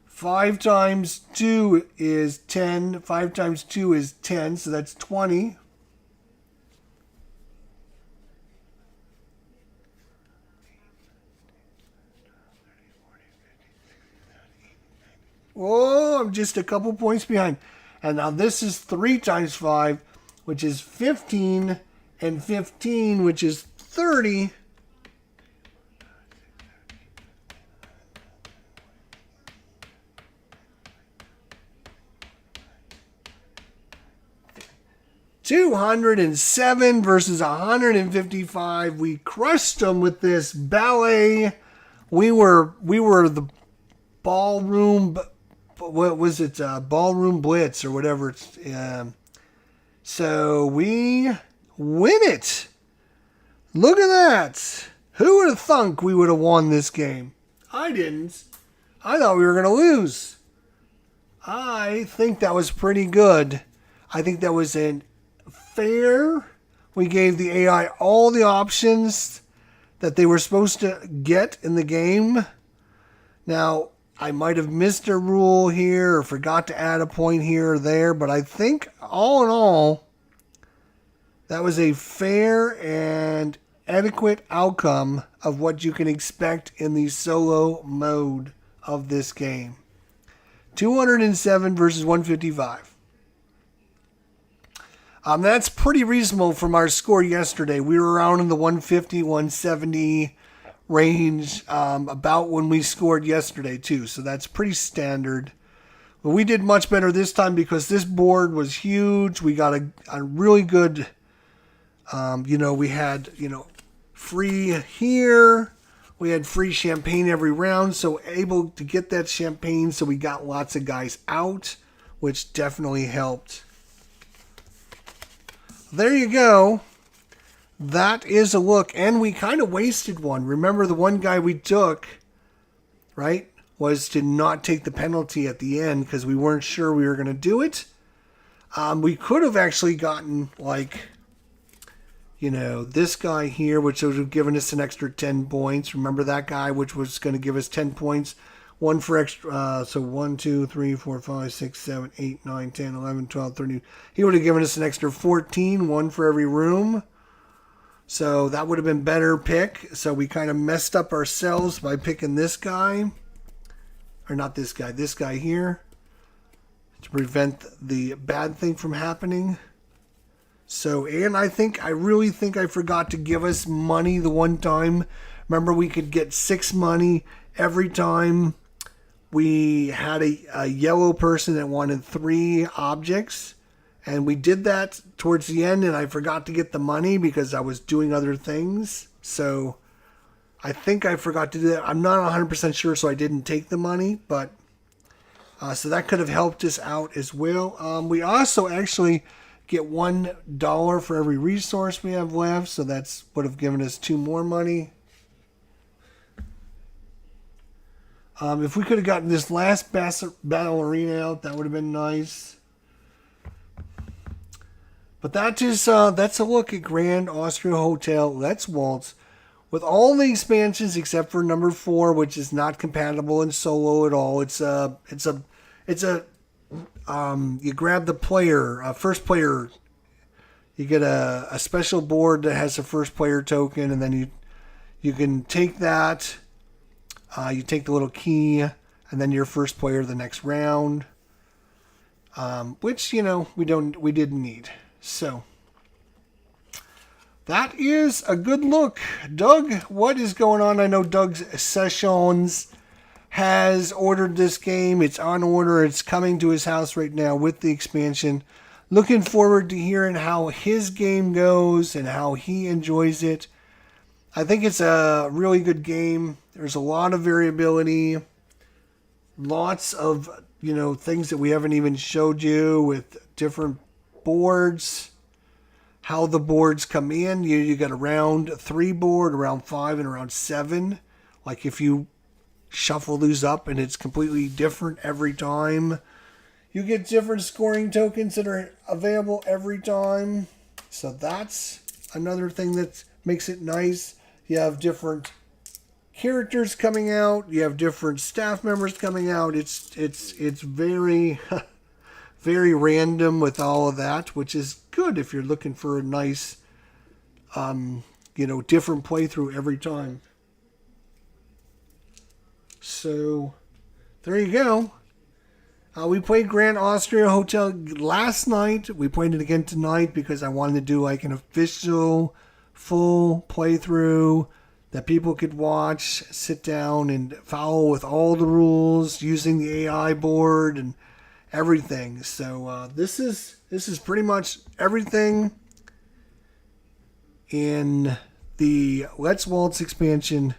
5 times 2 is 10. 5 times 2 is 10, so that's 20. Whoa, I'm just a couple points behind. And now this is 3 times 5, which is 15, and 15, which is 30. $207 versus 155. We crushed them with this ballet. We were the ballroom. What was it? Ballroom Blitz or whatever. So we win it. Look at that. Who would have thunk we would have won this game? I didn't. I thought we were going to lose. I think that was pretty good. I think that was fair. We gave the AI all the options that they were supposed to get in the game. Now, I might have missed a rule here or forgot to add a point here or there, but I think all in all, that was a fair and adequate outcome of what you can expect in the solo mode of this game. 207 versus 155. That's pretty reasonable from our score yesterday. We were around in the 150, 170 range about when we scored yesterday too. So that's pretty standard. But we did much better this time because this board was huge. We got a really good, we had, free here. We had free champagne every round. So able to get that champagne. So we got lots of guys out, which definitely helped. There you go. That is a look. And we kind of wasted one. Remember the one guy we took, right, was to not take the penalty at the end because we weren't sure we were going to do it. We could have actually gotten, this guy here, which would have given us an extra 10 points. Remember that guy, which was going to give us 10 points. One for extra, so 1, 2, 3, 4, 5, 6, 7, 8, 9, 10, 11, 12, 13. He would have given us an extra 14, one for every room. So that would have been better pick. So we kind of messed up ourselves by picking this guy. Or not this guy here. To prevent the bad thing from happening. So, and I really think I forgot to give us money the one time. Remember, we could get 6 money every time we had a yellow person that wanted 3 objects. And we did that towards the end, and I forgot to get the money because I was doing other things. So I think I forgot to do that. I'm not 100% sure, so I didn't take the money. But so that could have helped us out as well. We also actually get $1 for every resource we have left. So that's would have given us 2 more money. If we could have gotten this last battle arena out, that would have been nice. But that's a look at Grand Austria Hotel Let's Waltz with all the expansions except for number 4, which is not compatible in solo at all. You grab the player, first player. You get a special board that has a first player token, and then you can take that. You take the little key, and then you're first player the next round, which we didn't need. So that is a good look. Doug, what is going on? I know Doug's Sessions has ordered this game. It's on order. It's coming to his house right now with the expansion. Looking forward to hearing how his game goes and how he enjoys it. I think it's a really good game. There's a lot of variability. Lots of, things that we haven't even showed you with different boards. How the boards come in. You got a round 3 board, a round 5, and a round 7. Like if you shuffle these up and it's completely different every time. You get different scoring tokens that are available every time. So that's another thing that makes it nice. You have different characters coming out. You have different staff members coming out. It's very very random with all of that, which is good if you're looking for a nice different playthrough every time. So there you go. We played Grand Austria Hotel last night. We played it again tonight because I wanted to do like an official full playthrough that people could watch, sit down and follow with all the rules using the AI board and everything. So this is pretty much everything in the Let's Waltz expansion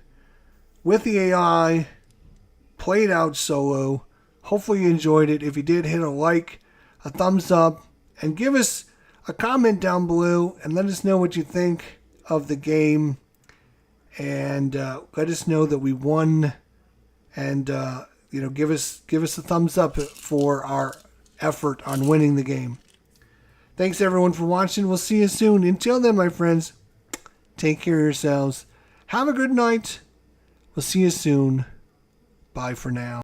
with the AI, played out solo. Hopefully you enjoyed it. If you did, hit a like, a thumbs up, and give us a comment down below and let us know what you think of the game. And let us know that we won. And give us a thumbs up for our effort on winning the game. Thanks everyone for watching. We'll see you soon. Until then, my friends, take care of yourselves. Have a good night. We'll see you soon. Bye for now.